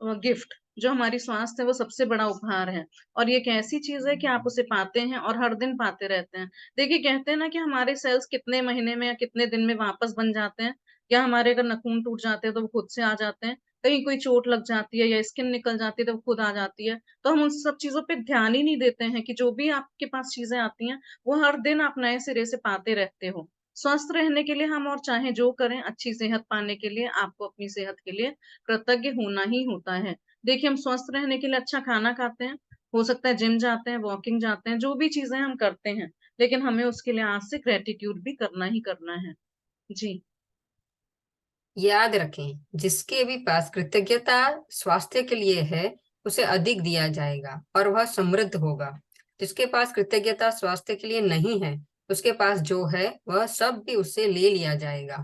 gift. जो हमारी स्वास्थ्य है वो सबसे बड़ा उपहार है। और ये एक ऐसी चीज है कि आप उसे पाते हैं और हर दिन पाते रहते हैं। देखिए, कहते हैं ना कि हमारे सेल्स कितने महीने में या कितने दिन में वापस बन जाते हैं, या हमारे अगर नाखून टूट जाते हैं तो वो खुद से आ जाते हैं, कहीं कोई चोट लग जाती है या स्किन निकल जाती है तो वो खुद आ जाती है। तो हम उन सब चीजों पे ध्यान ही नहीं देते हैं कि जो भी आपके पास चीजें आती हैं वो हर दिन आप नए सिरे से पाते रहते हो। स्वस्थ रहने के लिए हम और चाहे जो करें, अच्छी सेहत पाने के लिए आपको अपनी सेहत के लिए कृतज्ञ होना ही होता है। देखिए, हम स्वस्थ रहने के लिए अच्छा खाना खाते हैं, हो सकता है जिम जाते हैं, वॉकिंग जाते हैं, जो भी चीजें हम करते हैं, लेकिन हमें उसके लिए आज से ग्रेटिट्यूड भी करना ही करना है। जी। याद रखें, जिसके भी पास कृतज्ञता स्वास्थ्य के लिए है, उसे अधिक दिया जाएगा और वह समृद्ध होगा। जिसके पास कृतज्ञता स्वास्थ्य के लिए नहीं है, उसके पास जो है वह सब भी उससे ले लिया जाएगा।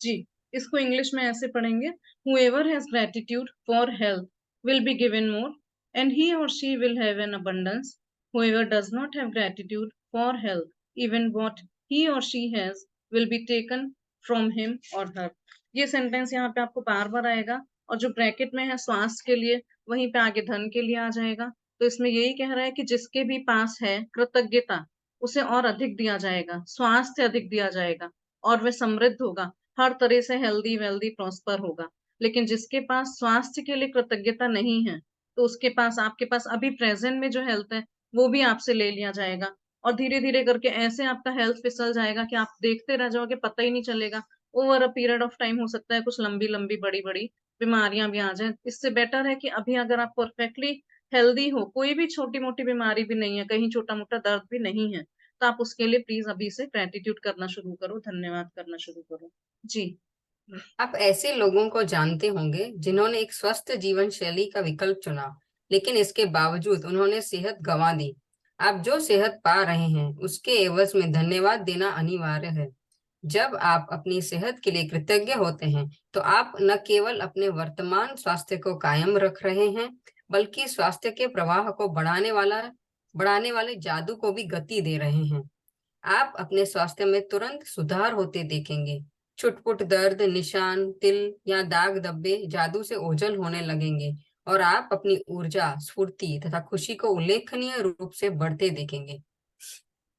जी। इसको इंग्लिश में ऐसे पढ़ेंगे, whoever has gratitude for health will be given more and he or she will have an abundance. Whoever does not have gratitude for health, even what he or she has will be taken from him or her. ये sentence यहाँ पे आपको बार बार आएगा, और जो bracket में है स्वास्थ्य के लिए, वहीं पे आगे धन के लिए आ जाएगा। तो इसमें यही कह रहा है कि जिसके भी पास है कृतज्ञता, उसे और अधिक दिया जाएगा, स्वास्थ्य अधिक दिया जाएगा और वह समृद्ध होगा, हर तरह से हेल्दी वेल्दी प्रॉस्पर होगा। लेकिन जिसके पास स्वास्थ्य के लिए कृतज्ञता नहीं है, तो उसके पास, आपके पास अभी प्रेजेंट में जो हेल्थ है वो भी आपसे ले लिया जाएगा, और धीरे धीरे करके ऐसे आपका हेल्थ फिसल जाएगा कि आप देखते रह जाओगे, पता ही नहीं चलेगा। Over a period of time हो सकता है कुछ लंबी लंबी बड़ी बड़ी बीमारियां भी आ जाए। इससे बेटर है कि अभी अगर आप परफेक्टली हेल्दी हो, कोई भी छोटी मोटी बीमारी भी नहीं है, कहीं छोटा मोटा दर्द भी नहीं है, तो आप उसके लिए प्लीज अभी से ग्रेटिट्यूड करना शुरू करो, धन्यवाद करना शुरू करो। जी। आप ऐसे लोगों को जानते होंगे जिन्होंने एक स्वस्थ जीवन शैली का विकल्प चुना, लेकिन इसके बावजूद उन्होंने सेहत गंवा दी। आप जो सेहत पा रहे हैं उसके एवज में धन्यवाद देना अनिवार्य है। जब आप अपनी सेहत के लिए कृतज्ञ होते हैं तो आप न केवल अपने वर्तमान स्वास्थ्य को कायम रख रहे हैं, बल्कि स्वास्थ्य के प्रवाह को बढ़ाने वाले जादू को भी गति दे रहे हैं। आप अपने स्वास्थ्य में तुरंत सुधार होते देखेंगे। छुटपुट दर्द, निशान, तिल या दाग धब्बे जादू से ओझल होने लगेंगे और आप अपनी ऊर्जा, स्फूर्ति तथा खुशी को उल्लेखनीय रूप से बढ़ते देखेंगे।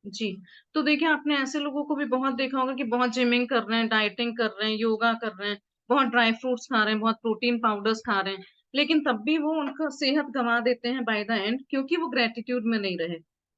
जी। तो देखिए, आपने ऐसे लोगों को भी बहुत देखा होगा कि बहुत जिमिंग कर रहे हैं, डाइटिंग कर रहे हैं, योगा कर रहे हैं, बहुत ड्राई फ्रूट्स खा रहे हैं, बहुत प्रोटीन पाउडर्स खा रहे हैं, लेकिन तब भी वो उनका सेहत गंवा देते हैं बाय द एंड, क्योंकि वो ग्रेटिट्यूड में नहीं रहे।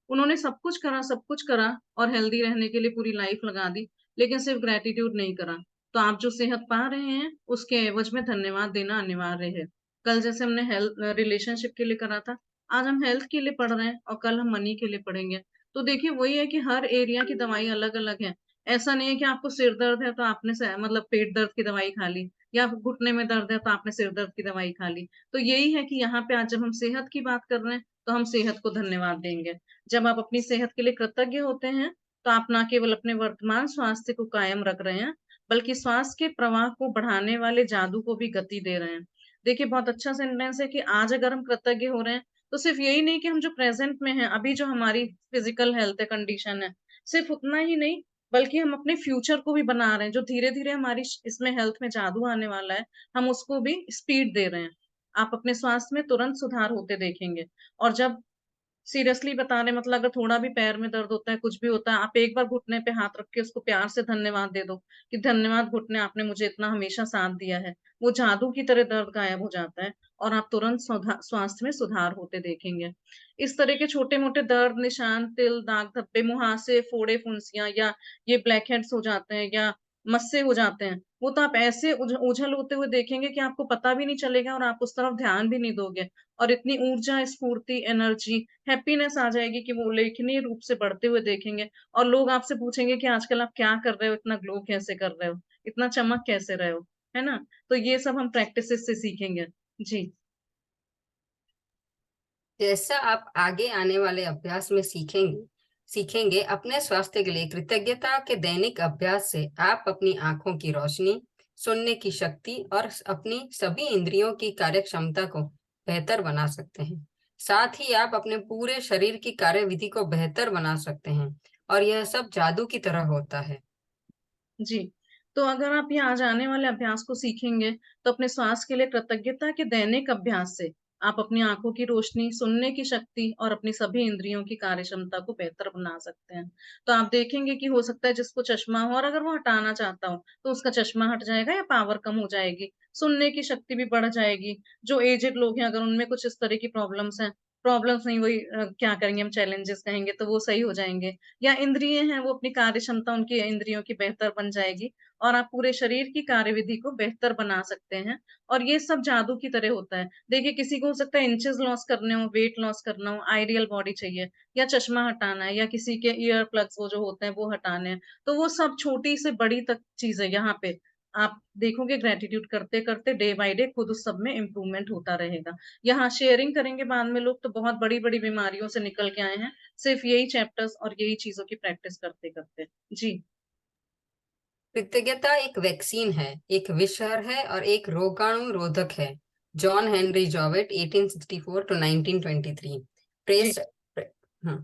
उन्होंने सब कुछ करा और हेल्दी रहने के लिए पूरी लाइफ लगा दी, लेकिन सिर्फ ग्रेटिट्यूड नहीं करा। तो आप जो सेहत पा रहे हैं उसके एवज में धन्यवाद देना अनिवार्य है। कल जैसे हमने हेल्थ रिलेशनशिप के लिए करा था, आज हम हेल्थ के लिए पढ़ रहे हैं और कल हम मनी के लिए पढ़ेंगे। तो देखिए, वही है कि हर एरिया की दवाई अलग अलग है। ऐसा नहीं है कि आपको सिर दर्द है तो आपने मतलब पेट दर्द की दवाई खा ली, या घुटने में दर्द है तो आपने सिर दर्द की दवाई खा ली। तो यही है कि यहाँ पे आज जब हम सेहत की बात कर रहे हैं तो हम सेहत को धन्यवाद देंगे। जब आप अपनी सेहत के लिए कृतज्ञ होते हैं तो आप ना केवल अपने वर्तमान स्वास्थ्य को कायम रख रहे हैं, बल्कि स्वास्थ्य के प्रवाह को बढ़ाने वाले जादू को भी गति दे रहे हैं। देखिए, बहुत अच्छा सेंटेंस है कि आज अगर हम कृतज्ञ हो रहे हैं तो सिर्फ यही नहीं कि हम जो प्रेजेंट में हैं, अभी जो हमारी फिजिकल हेल्थ है, कंडीशन है, सिर्फ उतना ही नहीं, बल्कि हम अपने फ्यूचर को भी बना रहे हैं। जो धीरे धीरे हमारी इसमें हेल्थ में जादू आने वाला है, हम उसको भी स्पीड दे रहे हैं। आप अपने स्वास्थ्य में तुरंत सुधार होते देखेंगे। और जब सीरियसली बता रहे, मतलब अगर थोड़ा भी पैर में दर्द होता है, कुछ भी होता है, आप एक बार घुटने पे हाथ रख के उसको प्यार से धन्यवाद दे दो कि धन्यवाद घुटने, आपने मुझे इतना हमेशा साथ दिया है। वो जादू की तरह दर्द गायब हो जाता है और आप तुरंत स्वास्थ्य में सुधार होते देखेंगे। इस तरह के छोटे मोटे दर्द, निशान, तिल, दाग धब्बे, मुहासे, फोड़े, फुंसियां, या ये ब्लैक हेड्स हो जाते हैं, या मस्से हो जाते हैं, वो तो आप ऐसे उछल होते हुए देखेंगे कि आपको पता भी नहीं चलेगा और आप उस तरफ ध्यान भी नहीं दोगे। और इतनी ऊर्जा, स्फूर्ति, एनर्जी, हैप्पीनेस आ जाएगी कि वो उल्लेखनीय रूप से बढ़ते हुए देखेंगे। और लोग आपसे पूछेंगे कि आजकल आप क्या कर रहे हो, इतना ग्लो कैसे कर रहे हो, इतना चमक कैसे रहे हो, है ना? तो ये सब हम प्रैक्टिसेस से सीखेंगे। जी। जैसा आप आगे आने वाले अभ्यास में सीखेंगे अपने स्वास्थ्य के लिए कृतज्ञता के दैनिक अभ्यास से आप अपनी आंखों की रोशनी, सुनने की शक्ति और अपनी सभी इंद्रियों की कार्यक्षमता को बेहतर बना सकते हैं। साथ ही आप अपने पूरे शरीर की कार्यविधि को बेहतर बना सकते हैं और यह सब जादू की तरह होता है। जी। तो अगर आप ये आज आने वाले अभ्यास को सीखेंगे तो अपने स्वास्थ्य के लिए कृतज्ञता के दैनिक अभ्यास से आप अपनी आंखों की रोशनी, सुनने की शक्ति और अपनी सभी इंद्रियों की कार्यक्षमता को बेहतर बना सकते हैं। तो आप देखेंगे कि हो सकता है जिसको चश्मा हो और अगर वो हटाना चाहता हो तो उसका चश्मा हट जाएगा या पावर कम हो जाएगी, सुनने की शक्ति भी बढ़ जाएगी। जो एजेड लोग हैं, अगर उनमें कुछ इस तरह की प्रॉब्लम्स नहीं, वही क्या करेंगे हम, चैलेंजेस कहेंगे, तो वो सही हो जाएंगे। या इंद्रिय हैं, वो अपनी कार्य क्षमता उनकी इंद्रियों की बेहतर बन जाएगी और आप पूरे शरीर की कार्यविधि को बेहतर बना सकते हैं। और ये सब जादू की तरह होता है। देखिए, किसी को हो सकता है इंचेस लॉस करने हो, वेट लॉस करना हो, आइडियल बॉडी चाहिए, या चश्मा हटाना है, या किसी के ईयर प्लग्स वो जो होते हैं वो हटाने हैं। तो वो सब छोटी से बड़ी तक चीज है। यहाँ पे आप देखोगे ग्रेटिट्यूड करते करते डे बाय डे खुद उस सब में इम्प्रूवमेंट होता रहेगा। यहाँ शेयरिंग करेंगे बाद में लोग, तो बहुत बड़ी बड़ी बीमारियों से निकल के आए हैं, सिर्फ यही चैप्टर्स और यही चीजों की प्रैक्टिस करते करते। जी। कृतज्ञता एक वैक्सीन है, एक विषहर है और एक रोगाणु रोधक है। John Henry Jowett 1864 to 1923। जी। प्रेस हाँ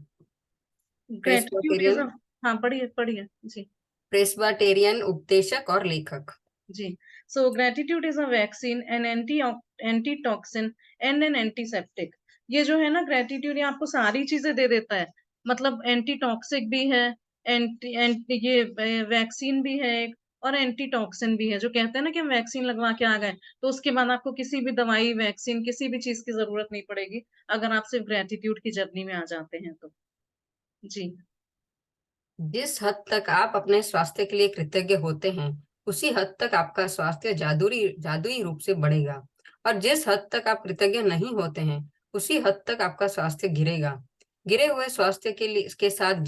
ग्रेटिट्यूड इज प्रेस्बिटेरियन अ, हाँ, पढ़िए पढ़िए जी। प्रेस्बिटेरियन उपदेशक और लेखक। जी। So gratitude is a vaccine, an antitoxin and an antiseptic. ये जो है ना, ग्रेटिट्यूड, ये आपको सारी चीजें दे देता है। मतलब एंटी टॉक्सिक भी है, एंटी एंटी ये वैक्सीन भी है एक, और एंटी टॉक्सिन भी है। जो कहते हैं ना कि हम वैक्सीन लगवा के आ गए तो उसके बाद आपको किसी भी दवाई, वैक्सीन, किसी भी चीज की जरूरत नहीं पड़ेगी, अगर आप सिर्फ ग्रेटिट्यूड की जर्नी में आ जाते हैं तो। जी। जिस हद तक आप अपने स्वास्थ्य के लिए कृतज्ञ होते हैं, उसी हद तक आपका स्वास्थ्य जादुई रूप से बढ़ेगा। और जिस हद तक आप कृतज्ञ नहीं होते हैं, उसी हद तक आपका स्वास्थ्य गिरेगा। गिरे हुए स्वास्थ्य के साथ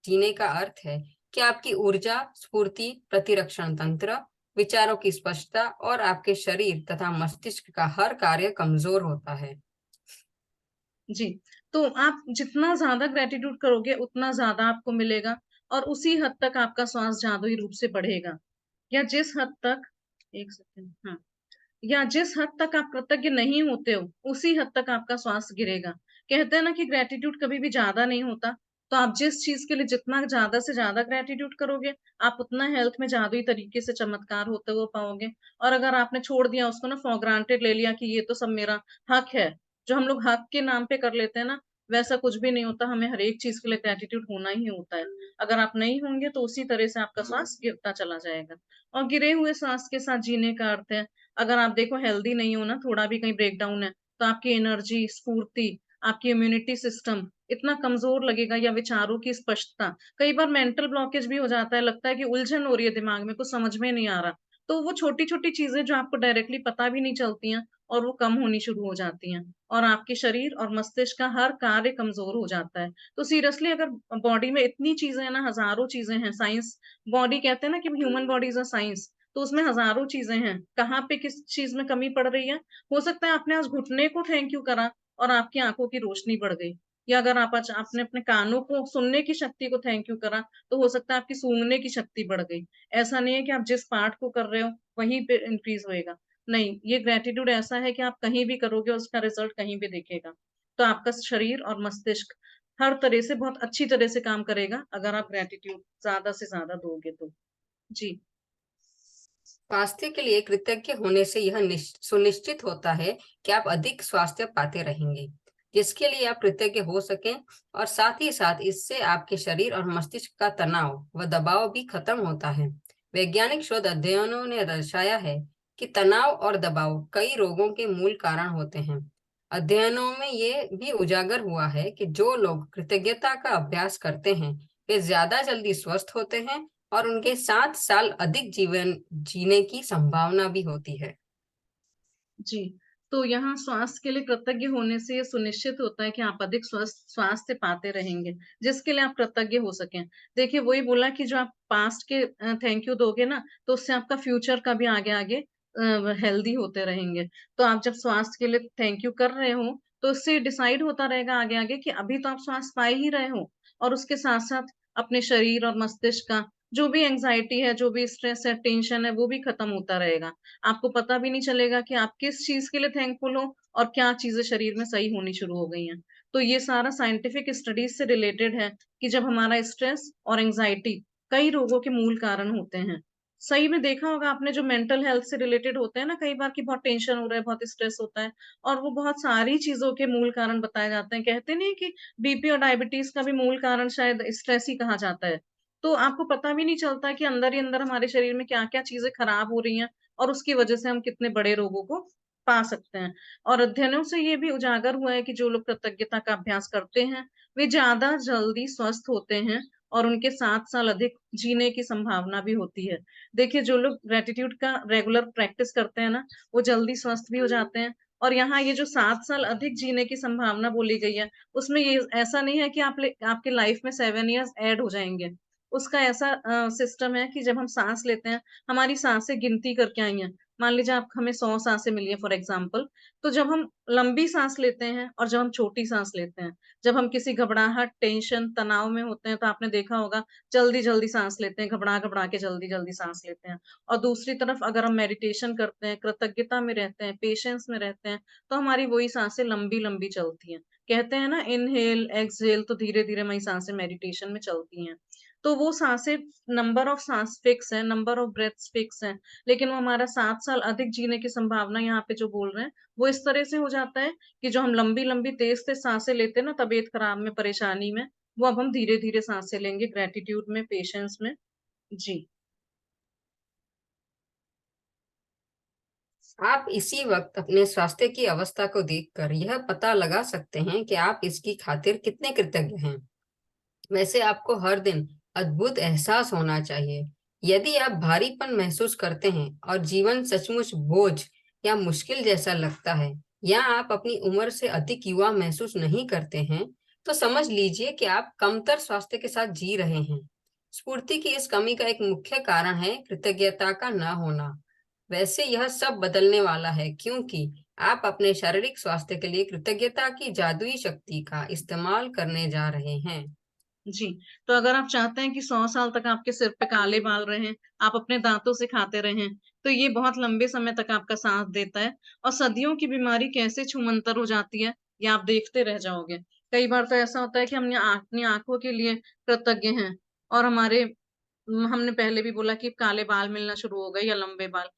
जीने का अर्थ है कि आपकी ऊर्जा, स्फूर्ति, प्रतिरक्षण तंत्र, विचारों की स्पष्टता और आपके शरीर तथा मस्तिष्क का हर कार्य कमजोर होता है। जी, तो आप जितना ज्यादा ग्रेटिट्यूड करोगे उतना ज्यादा आपको मिलेगा, और उसी हद तक आपका श्वास जादुई रूप से बढ़ेगा। या जिस हद तक, एक सेकंड, हाँ, या जिस हद तक आप कृतज्ञ नहीं होते हो उसी हद तक आपका श्वास गिरेगा। कहते हैं ना कि ग्रेटिट्यूड कभी भी ज्यादा नहीं होता। तो आप जिस चीज के लिए जितना ज्यादा से ज्यादा ग्रेटिट्यूड करोगे, आप उतना हेल्थ में जादुई तरीके से चमत्कार होते हुए पाओगे। और अगर आपने छोड़ दिया उसको ना, फॉर ग्रांटेड ले लिया कि ये तो सब मेरा हक है, जो हम लोग हक के नाम पे कर लेते हैं ना, वैसा कुछ भी नहीं होता। हमें हर एक चीज के लिए ग्रेटिट्यूड होना ही होता है। अगर आप नहीं होंगे तो उसी तरह से आपका श्वास गिरता चला जाएगा। और गिरे हुए सांस के साथ जीने का अर्थ है, अगर आप देखो हेल्दी नहीं हो ना, थोड़ा भी कहीं ब्रेकडाउन है, तो आपकी एनर्जी, स्फूर्ति, आपकी इम्यूनिटी सिस्टम इतना कमजोर लगेगा, या विचारों की स्पष्टता, कई बार मेंटल ब्लॉकेज भी हो जाता है, लगता है कि उलझन हो रही है दिमाग में, कुछ समझ में नहीं आ रहा। तो वो छोटी छोटी चीजें जो आपको डायरेक्टली पता भी नहीं चलती हैं, और वो कम होनी शुरू हो जाती हैं, और आपके शरीर और मस्तिष्क का हर कार्य कमजोर हो जाता है। तो सीरियसली, अगर बॉडी में इतनी चीजें हैं ना, हजारों चीजें हैं, साइंस, बॉडी कहते हैं ना कि human body is a science, तो उसमें हजारों चीजें हैं, कहाँ पे किस चीज में कमी पड़ रही है। हो सकता है आपने आज घुटने को थैंक यू करा और आपकी आंखों की रोशनी बढ़ गई, या अगर आप आज आपने अपने कानों को सुनने की शक्ति को थैंक यू करा, तो हो सकता है आपकी सूंघने की शक्ति बढ़ गई। ऐसा नहीं है कि आप जिस पार्ट को कर रहे हो वहीं पे इंक्रीज होएगा। नहीं, ये ग्रेटिट्यूड ऐसा है कि आप कहीं भी करोगे और उसका रिजल्ट कहीं भी दिखेगा। तो आपका शरीर और मस्तिष्क हर तरह से बहुत अच्छी तरह से काम करेगा अगर आप ग्रेटिट्यूड ज्यादा से ज्यादा दोगे तो। जी। स्वास्थ्य के लिए कृतज्ञ होने से यह सुनिश्चित होता है कि आप अधिक स्वास्थ्य पाते रहेंगे, जिसके लिए आप कृतज्ञ हो सकें, और साथ ही साथ इससे आपके शरीर और मस्तिष्क का तनाव व दबाव भी खत्म होता है। वैज्ञानिक शोध अध्ययनों ने दर्शाया है कि तनाव और दबाव कई रोगों के मूल कारण होते हैं। अध्ययनों में ये भी उजागर हुआ है कि जो लोग कृतज्ञता का अभ्यास करते हैं, वे ज्यादा जल्दी स्वस्थ होते हैं और उनके 7 साल अधिक जीवन जीने की संभावना भी होती है। जी, तो यहाँ स्वास्थ्य के लिए कृतज्ञ होने से ये सुनिश्चित होता है कि आप अधिक स्वस्थ स्वास्थ्य पाते रहेंगे, जिसके लिए आप कृतज्ञ हो सकें। देखिए, वही बोला कि जो आप पास्ट के थैंक यू दोगे ना, तो उससे आपका फ्यूचर का भी आगे आगे हेल्दी होते रहेंगे। तो आप जब स्वास्थ्य के लिए थैंक यू कर रहे हो, तो उससे डिसाइड होता रहेगा आगे आगे कि अभी तो आप स्वास्थ्य पा ही रहे हो, और उसके साथ साथ अपने शरीर और मस्तिष्क का जो भी एंग्जाइटी है, जो भी स्ट्रेस है, टेंशन है, वो भी खत्म होता रहेगा। आपको पता भी नहीं चलेगा कि आप किस चीज के लिए थैंकफुल हो और क्या चीजें शरीर में सही होनी शुरू हो गई हैं। तो ये सारा साइंटिफिक स्टडीज से रिलेटेड है कि जब हमारा स्ट्रेस और एंजाइटी कई रोगों के मूल कारण होते हैं। सही में देखा होगा आपने, जो मेंटल हेल्थ से रिलेटेड होते हैं ना, कई बार की बहुत टेंशन हो रहा है, बहुत स्ट्रेस होता है, और वो बहुत सारी चीजों के मूल कारण बताए जाते हैं। कहते नहीं कि बीपी और डायबिटीज का भी मूल कारण शायद स्ट्रेस ही कहा जाता है। तो आपको पता भी नहीं चलता कि अंदर ही अंदर हमारे शरीर में क्या क्या चीजें खराब हो रही हैं, और उसकी वजह से हम कितने बड़े रोगों को पा सकते हैं। और अध्ययनों से ये भी उजागर हुआ है कि जो लोग कृतज्ञता का अभ्यास करते हैं, वे ज्यादा जल्दी स्वस्थ होते हैं, और उनके 7 साल अधिक जीने की संभावना भी होती है। देखिए, जो लोग ग्रेटिट्यूड का रेगुलर प्रैक्टिस करते हैं ना, वो जल्दी स्वस्थ भी हो जाते हैं। और यहाँ ये जो 7 साल अधिक जीने की संभावना बोली गई है, उसमें ये ऐसा नहीं है कि आपके लाइफ में 7 इयर्स ऐड हो जाएंगे। उसका ऐसा सिस्टम है कि जब हम सांस लेते हैं, हमारी सांसें गिनती करके आई हैं। मान लीजिए आप हमें 100 सांसें मिली है फॉर एग्जाम्पल, तो जब हम लंबी सांस लेते हैं और जब हम छोटी सांस लेते हैं, जब हम किसी घबराहट, टेंशन, तनाव में होते हैं, तो आपने देखा होगा जल्दी जल्दी सांस लेते हैं, घबरा घबरा के जल्दी जल्दी सांस लेते हैं। और दूसरी तरफ अगर हम मेडिटेशन करते हैं, कृतज्ञता में रहते हैं, पेशेंस में रहते हैं, तो हमारी वही सांसें लंबी लंबी चलती हैं। कहते हैं ना, इनहेल एक्सहेल, तो धीरे धीरे हमारी सांसें मेडिटेशन में चलती हैं। तो वो सांसें, नंबर ऑफ सांस फिक्स है, नंबर ऑफ ब्रेथ्स फिक्स है, लेकिन वो हमारा 7 साल अधिक जीने की संभावना यहाँ पे जो बोल रहे हैं, वो इस तरह से हो जाता है कि जो हम लंबी लंबी तेज तेज सांसें लेते हैं ना, तबीयत खराब में, परेशानी में, वो अब हम धीरे धीरे सांसें लेंगे ग्रेटिट्यूड में, पेशेंस में। जी। आप इसी वक्त अपने स्वास्थ्य की अवस्था को देखकर यह पता लगा सकते हैं कि आप इसकी खातिर कितने कृतज्ञ हैं। वैसे आपको हर दिन अद्भुत एहसास होना चाहिए। यदि आप भारीपन महसूस करते हैं और जीवन सचमुच बोझ या मुश्किल जैसा लगता है, या आप अपनी उम्र से अधिक युवा महसूस नहीं करते हैं, तो समझ लीजिए कि आप कमतर स्वास्थ्य के साथ जी रहे हैं। स्फूर्ति की इस कमी का एक मुख्य कारण है कृतज्ञता का न होना। वैसे यह सब बदलने वाला है, क्योंकि आप अपने शारीरिक स्वास्थ्य के लिए कृतज्ञता की जादुई शक्ति का इस्तेमाल करने जा रहे हैं। जी, तो अगर आप चाहते हैं कि 100 साल तक आपके सिर पे काले बाल रहें, आप अपने दाँतों से खाते रहें, तो ये बहुत लंबे समय तक आपका साथ देता है और सदियों की बीमारी कैसे छूमंतर हो जाती है, ये आप देखते रह जाओगे। कई बार तो ऐसा होता है कि हमने अपनी आँखों के लिए कृतज्ञ हैं और हमने पहले भी बोला कि काले बाल मिलना शुरू हो गए या लंबे बाल।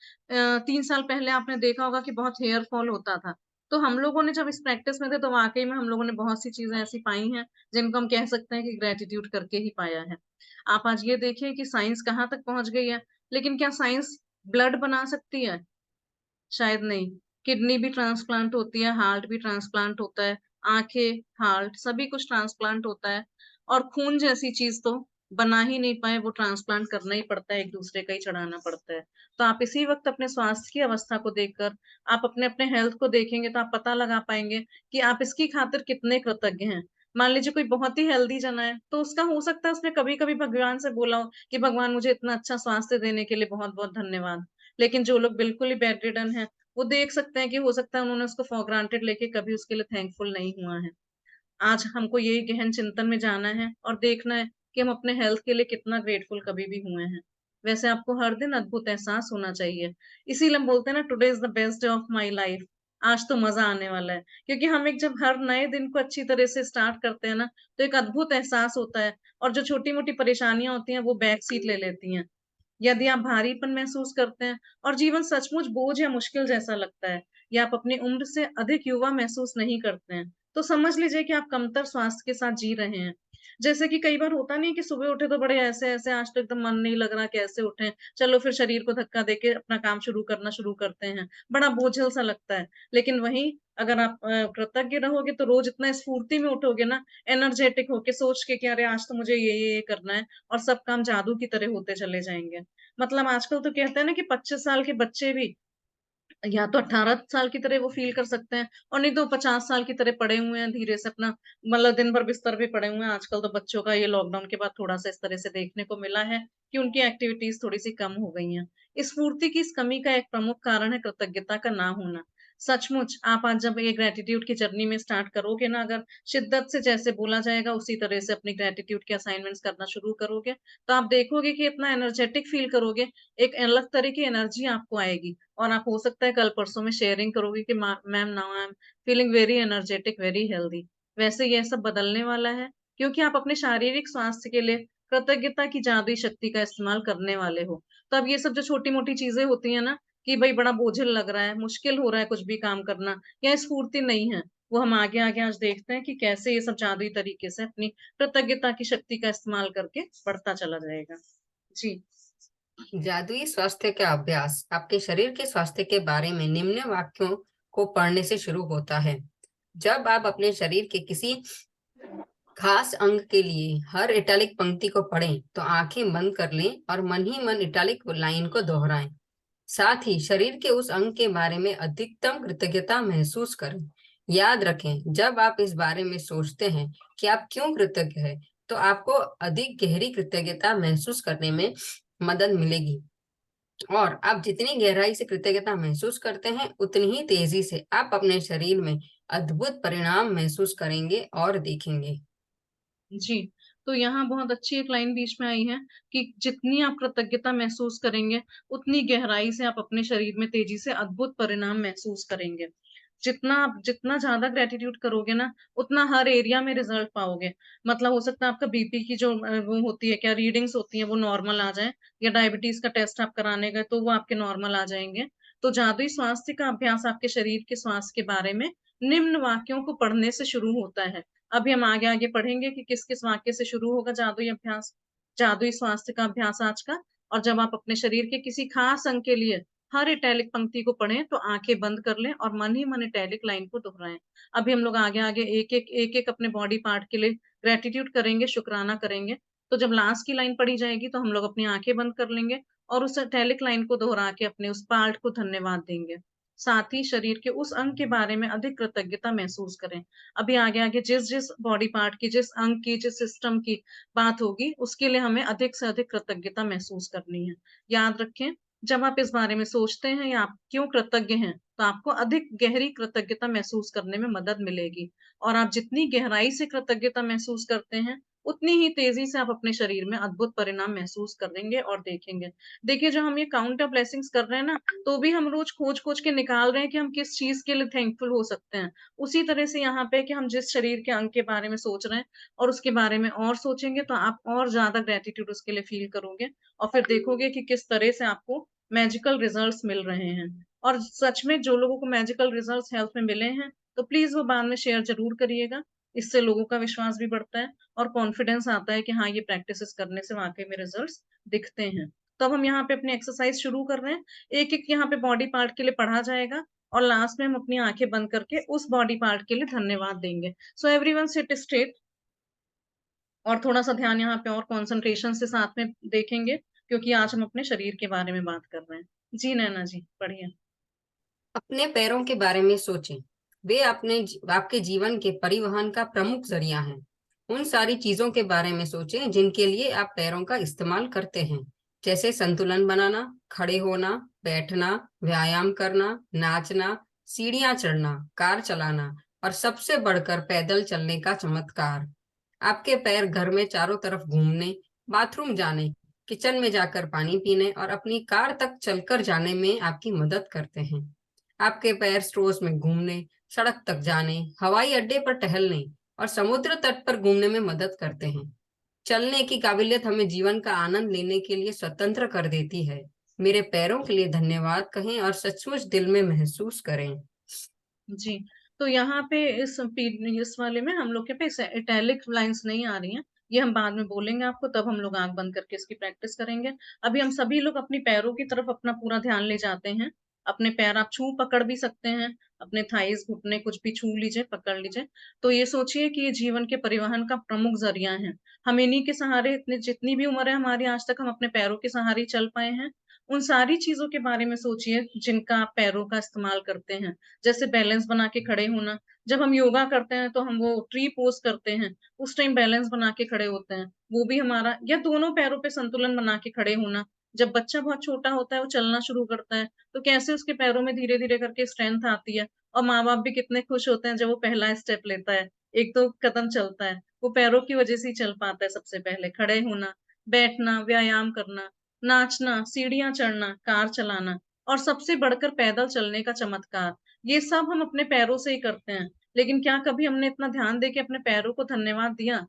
3 साल पहले आपने देखा होगा कि बहुत हेयर फॉल होता था। तो हम लोगों ने जब इस प्रैक्टिस में थे तो वाक़ई में हम लोगों ने बहुत सी चीज़ें ऐसी पाई हैं, जिनको हम कह सकते हैं कि ग्रैटिट्यूड करके ही पाया है। आप आज ये देखिए कि साइंस कहाँ तक पहुँच गई है, लेकिन क्या साइंस ब्लड बना सकती है? शायद नहीं। किडनी भी ट्रांसप्लांट होती है, हार्ट भी ट्रांसप्लांट होता है, आँखें, हार्ट सभी कुछ ट्रांसप्लांट होता है और खून जैसी चीज़ तो बना ही नहीं पाए, वो ट्रांसप्लांट करना ही पड़ता है, एक-दूसरे का ही चढ़ाना पड़ता है। तो आप इसी वक़्त अपने स्वास्थ्य की अवस्था को देखकर, आप अपने-अपने हेल्थ को देखेंगे तो आप पता लगा पाएँगे कि आप इसकी खातिर कितने कृतज्ञ हैं। मान लीजिए कोई बहुत ही हेल्दी जना है, तो उसका हो सकता है उसने कभी-कभी भगवान से बोला हो कि भगवान मुझे इतना अच्छा स्वास्थ्य देने के लिए बहुत-बहुत धन्यवाद। लेकिन जो लोग बिल्कुल ही बेड रिडन हैं, वो देख सकते हैं कि हो सकता है उन्होंने उसको फॉर ग्रांटेड लेके कभी उसके लिए थैंकफुल नहीं हुआ है। आज हमको यही गहन चिंतन में जाना है और देखना है कि हम अपने हेल्थ के लिए कितना ग्रेटफुल कभी भी हुए हैं। वैसे आपको हर दिन अद्भुत एहसास होना चाहिए। इसीलिए हम बोलते हैं ना today is the best day of my life. आज तो मज़ा आने वाला है। क्योंकि हम एक जब हर नए दिन को अच्छी तरह से स्टार्ट करते हैं ना, तो एक अद्भुत एहसास होता है और जो छोटी-मोटी परेशानियाँ होती हैं, वो बैक सीट ले लेती हैं। यदि आप भारीपन महसूस करते हैं और जीवन सचमुच बोझ या मुश्किल जैसा लगता है या आप अपनी उम्र से अधिक युवा महसूस नहीं करते हैं, तो समझ लीजिए कि आप कमतर स्वास्थ्य के साथ जी रहे हैं। जैसे कि कई बार होता नहीं है कि सुबह उठे तो बड़े ऐसे-ऐसे आज तो एकदम मन नहीं लग रहा कैसे उठें, चलो फिर शरीर को धक्का देके अपना काम शुरू करना शुरू करते हैं। बड़ा बोझिल-सा लगता है। लेकिन वहीं अगर आप कृतज्ञ रहोगे तो रोज़ इतना स्फूर्ति में उठोगे ना, एनर्जेटिक होके सोच के कि अरे आज तो मुझे ये करना है और सब काम जादू की तरह होते चले जाएँगे। मतलब आजकल तो कहते हैं ना कि 25 साल के बच्चे भी या तो 18 साल की तरह वो फ़ील कर सकते हैं और नहीं तो 50 साल की तरह पड़े हुए हैं धीरे से अपना मतलब दिन भर बिस्तर पे पड़े हुए हैं। आजकल तो बच्चों का ये लॉकडाउन के बाद थोड़ा-सा इस तरह से देखने को मिला है कि उनकी एक्टिविटीज़ थोड़ी-सी कम हो गई हैं। स्फूर्ति की इस कमी का एक प्रमुख कारण है कृतज्ञता का ना होना। सचमुच आप आज जब ये ग्रैटिट्यूड की जर्नी में स्टार्ट करोगे ना अगर शिद्दत से जैसे बोला जाएगा उसी तरह से अपनी ग्रैटिट्यूड के असाइनमेंट्स करना शुरू करोगे, तो आप देखोगे कि इतना एनर्जेटिक फ़ील करोगे, एक अलग तरह की एनर्जी आपको आएगी। और आप हो सकता है कल परसों में शेयरिंग करोगे कि ma'am now I am feeling very energetic, very healthy. वैसे ये सब बदलने वाला है क्योंकि आप अपने शारीरिक स्वास्थ्य के लिए कृतज्ञता की जादुई शक्ति का इस्तेमाल करने वाले हो। तो अब ये सब जो छोटी-मोटी चीज़ें होती हैं ना कि भई बड़ा बोझिल लग रहा है, मुश्किल हो रहा है कुछ भी काम करना या स्फूर्ति नहीं है, वो हम आगे-आगे आज देखते हैं कि कैसे ये सब जादुई तरीके से अपनी कृतज्ञता की शक्ति का इस्तेमाल करके बढ़ता चला जाएगा। जी। जादुई स्वास्थ्य का अभ्यास आपके शरीर के स्वास्थ्य के बारे में निम्न वाक्यों को पढ़ने से शुरू होता है। जब आप अपने शरीर के किसी खास अंग के लिए हर इटैलिक पंक्ति को पढ़ें, तो आंखें बंद कर लें और मन ही मन इटैलिक लाइन को दोहराएं। साथ ही शरीर के उस अंग के बारे में अधिकतम कृतज्ञता महसूस करें। याद रखें, जब आप इस बारे में सोचते हैं कि आप क्यों कृतज्ञ हैं, तो आपको अधिक गहरी कृतज्ञता महसूस करने में मदद मिलेगी। और आप जितनी गहराई से कृतज्ञता महसूस करते हैं, उतनी ही तेजी से आप अपने शरीर में अद्भुत परिणाम महसूस करेंगे और देखेंगे। जी, तो यहाँ बहुत अच्छी एक लाइन बीच में आई है कि जितनी आप कृतज्ञता महसूस करेंगे, उतनी गहराई से आप अपने शरीर में तेज़ी से अद्भुत परिणाम महसूस करेंगे। जितना ज़्यादा ग्रैटिट्यूड करोगे ना, उतना हर एरिया में रिज़ल्ट पाओगे। मतलब हो सकता है आपका बीपी की जो वो होती है क्या रीडिंग्स होती हैं, वो नॉर्मल आ जाएँ या डायबिटीज़ का टेस्ट आप कराने गए, तो वो आपके नॉर्मल आ जाएँगे। तो जादुई स्वास्थ्य का अभ्यास आपके शरीर के स्वास्थ्य के बारे में निम्न वाक्यों को पढ़ने से शुरू होता है। अभी हम आगे-आगे पढ़ेंगे कि किस-किस वाक्य से शुरू होगा जादुई अभ्यास, जादुई स्वास्थ्य का अभ्यास आज का। और जब आप अपने शरीर के किसी खास अंग के लिए हर इटैलिक पंक्ति को पढ़ें, तो आँखें बंद कर लें और मन ही मन इटैलिक लाइन को दोहराएँ। अभी हम लोग आगे-आगे एक-एक अपने बॉडी पार्ट के लिए ग्रैटिट्यूड करेंगे, शुकराना करेंगे। तो जब लास्ट की लाइन पढ़ी जाएगी, तो हम लोग अपनी आँखें बंद कर लेंगे और उस इटैलिक लाइन को दोहरा के अपने उस पार्ट को धन्यवाद देंगे। साथ ही शरीर के उस अंग के बारे में अधिक कृतज्ञता महसूस करें। अभी आगे-आगे जिस-जिस बॉडी पार्ट की, जिस अंग की, जिस सिस्टम की बात होगी, उसके लिए हमें अधिक से अधिक कृतज्ञता महसूस करनी है। याद रखें, जब आप इस बारे में सोचते हैं या आप क्यों कृतज्ञ हैं, तो आपको अधिक गहरी कृतज्ञता महसूस करने में मदद मिलेगी। और आप जितनी गहराई से कृतज्ञता महसूस करते हैं, उतनी ही तेजी से आप अपने शरीर में अद्भुत परिणाम महसूस करेंगे और देखेंगे। देखिए, जब हम ये काउंट ऑफ ब्लेसिंग्स कर रहे हैं ना, तो भी हम रोज खोज-खोज के निकाल रहे हैं कि हम किस चीज़ के लिए थैंकफुल हो सकते हैं। उसी तरह से यहाँ पे कि हम जिस शरीर के अंग के बारे में सोच रहे हैं और उसके बारे में और सोचेंगे, तो आप और ज़्यादा ग्रैटिट्यूड उसके लिए फ़ील करोगे और फिर देखोगे कि किस तरह से आपको मैजिकल रिजल्ट्स मिल रहे हैं। और सच में जो लोगों को मैजिकल रिजल्ट्स हेल्थ में मिले हैं, तो प्लीज़ वो बाद में शेयर ज़रूर करिएगा। इससे लोगों का विश्वास भी बढ़ता है और कॉन्फिडेंस आता है कि हाँ, ये प्रैक्टिसेस करने से वाक़ई में रिजल्ट्स दिखते हैं। तो अब हम यहाँ पे अपनी एक्सरसाइज शुरू कर रहे हैं। एक-एक यहाँ पे बॉडी पार्ट के लिए पढ़ा जाएगा और लास्ट में हम अपनी आँखें बंद करके उस बॉडी पार्ट के लिए धन्यवाद देंगे। सो एवरीवन सिट स्ट्रेट और थोड़ा-सा ध्यान यहाँ पे और कंसंट्रेशन से साथ में देखेंगे, क्योंकि आज हम अपने शरीर के बारे में बात कर रहे हैं। जी, नैना जी, पढ़िए। अपने पैरों के बारे में सोचें। वे आपके जीवन के परिवहन का प्रमुख जरिया हैं। उन सारी चीजों के बारे में सोचें जिनके लिए आप पैरों का इस्तेमाल करते हैं, जैसे संतुलन बनाना, खड़े होना, बैठना, व्यायाम करना, नाचना, सीढ़ियां चढ़ना, कार चलाना और सबसे बढ़कर पैदल चलने का चमत्कार। आपके पैर घर में चारों तरफ घूमने, बाथरूम जाने, किचन में जाकर पानी पीने और अपनी कार तक चलकर जाने में आपकी मदद करते हैं। आपके पैर स्ट्रोस में घूमने, सड़क तक जाने, हवाई अड्डे पर टहलने और समुद्र तट पर घूमने में मदद करते हैं। चलने की काबिलियत हमें जीवन का आनंद लेने के लिए स्वतंत्र कर देती है। मेरे पैरों के लिए धन्यवाद कहें और सचमुच दिल में महसूस करें। जी, तो यहाँ पे इस वाले में हम लोग के पास इटैलिक लाइन्स नहीं आ रही हैं। ये हम बाद में बोलेंगे आपको, तब हम लोग आँख बंद करके इसकी प्रैक्टिस करेंगे। अभी हम सभी लोग अपनी पैरों की तरफ अपना पूरा ध्यान ले जाते हैं। अपने पैर आप छू पकड़ भी सकते हैं, अपने थाइज़, घुटने कुछ भी छू लीजिए, पकड़ लीजिए। तो ये सोचिए कि ये जीवन के परिवहन का प्रमुख ज़रिया है। हम इन्हीं के सहारे इतनी जितनी भी उम्र है हमारी, आज तक हम अपने पैरों के सहारे ही चल पाए हैं। उन सारी चीज़ों के बारे में सोचिए जिनका आप पैरों का इस्तेमाल करते हैं। जैसे बैलेंस बना के खड़े होना। जब हम योगा करते हैं तो हम वो ट्री पोज़ करते हैं, उस टाइम बैलेंस बना के खड़े होते हैं। वो भी हमारा, या दोनों पैरों पे संतुलन बना के खड़े होना। जब बच्चा बहुत छोटा होता है, वो चलना शुरू करता है, तो कैसे उसके पैरों में धीरे-धीरे करके स्ट्रेंथ आती है और माँ-बाप भी कितने खुश होते हैं जब वो पहला स्टेप लेता है, 1-2 कदम चलता है। वो पैरों की वज़ह से ही चल पाता है सबसे पहले। खड़े होना, बैठना, व्यायाम करना, नाचना, सीढ़ियाँ चढ़ना, कार चलाना और सबसे बढ़कर पैदल चलने का चमत्कार। ये सब हम अपने पैरों से ही करते हैं। लेकिन क्या कभी हमने इतना ध्यान देके अपने पैरों को धन्यवाद दिया?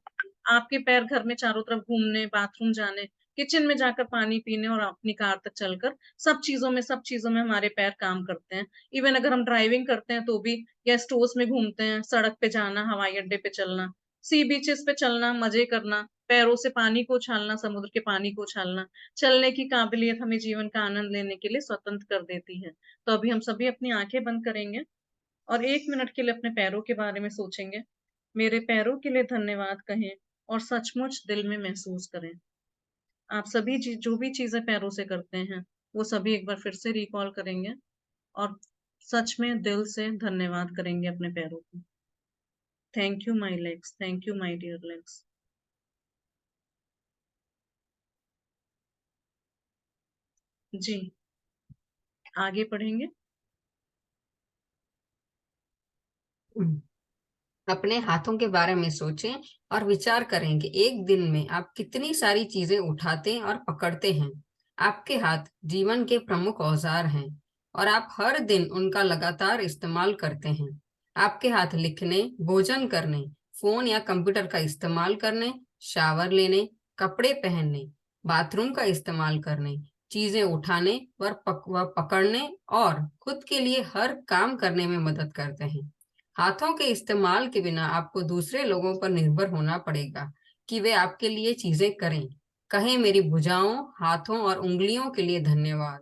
आपके पैर घर में चारों तरफ घूमने, बाथरूम जाने, किचन में जाकर पानी पीने और अपनी कार तक चलकर, सब चीज़ों में हमारे पैर काम करते हैं। इवन अगर हम ड्राइविंग करते हैं तो भी, या स्टोर्स में घूमते हैं, सड़क पे जाना, हवाई अड्डे पे चलना, सी बीचेस पे चलना, मज़े करना, पैरों से पानी को उछालना, समुद्र के पानी को उछालना, चलने की काबिलियत हमें जीवन का आनंद लेने के लिए स्वतंत्र कर देती है। तो अभी हम सभी अपनी आँखें बंद करेंगे और 1 मिनट के लिए अपने पैरों के बारे में सोचेंगे। मेरे पैरों के लिए धन्यवाद कहें और सचमुच दिल में महसूस करें। आप सभी जो भी चीज़ें पैरों से करते हैं, वो सभी एक बार फिर से रिकॉल करेंगे और सच में दिल से धन्यवाद करेंगे अपने पैरों को। Thank you my legs, thank you my dear legs. जी, आगे पढ़ेंगे। अपने हाथों के बारे में सोचें और विचार करें कि एक दिन में आप कितनी सारी चीजें उठाते और पकड़ते हैं। आपके हाथ जीवन के प्रमुख औजार हैं और आप हर दिन उनका लगातार इस्तेमाल करते हैं। आपके हाथ लिखने, भोजन करने, फोन या कंप्यूटर का इस्तेमाल करने, शावर लेने, कपड़े पहनने, बाथरूम का इस्तेमाल करने, चीजें उठाने व पकड़ने और खुद के लिए हर काम करने में मदद करते हैं। हाथों के इस्तेमाल के बिना आपको दूसरे लोगों पर निर्भर होना पड़ेगा कि वे आपके लिए चीजें करें। कहें, मेरी भुजाओं, हाथों और उंगलियों के लिए धन्यवाद।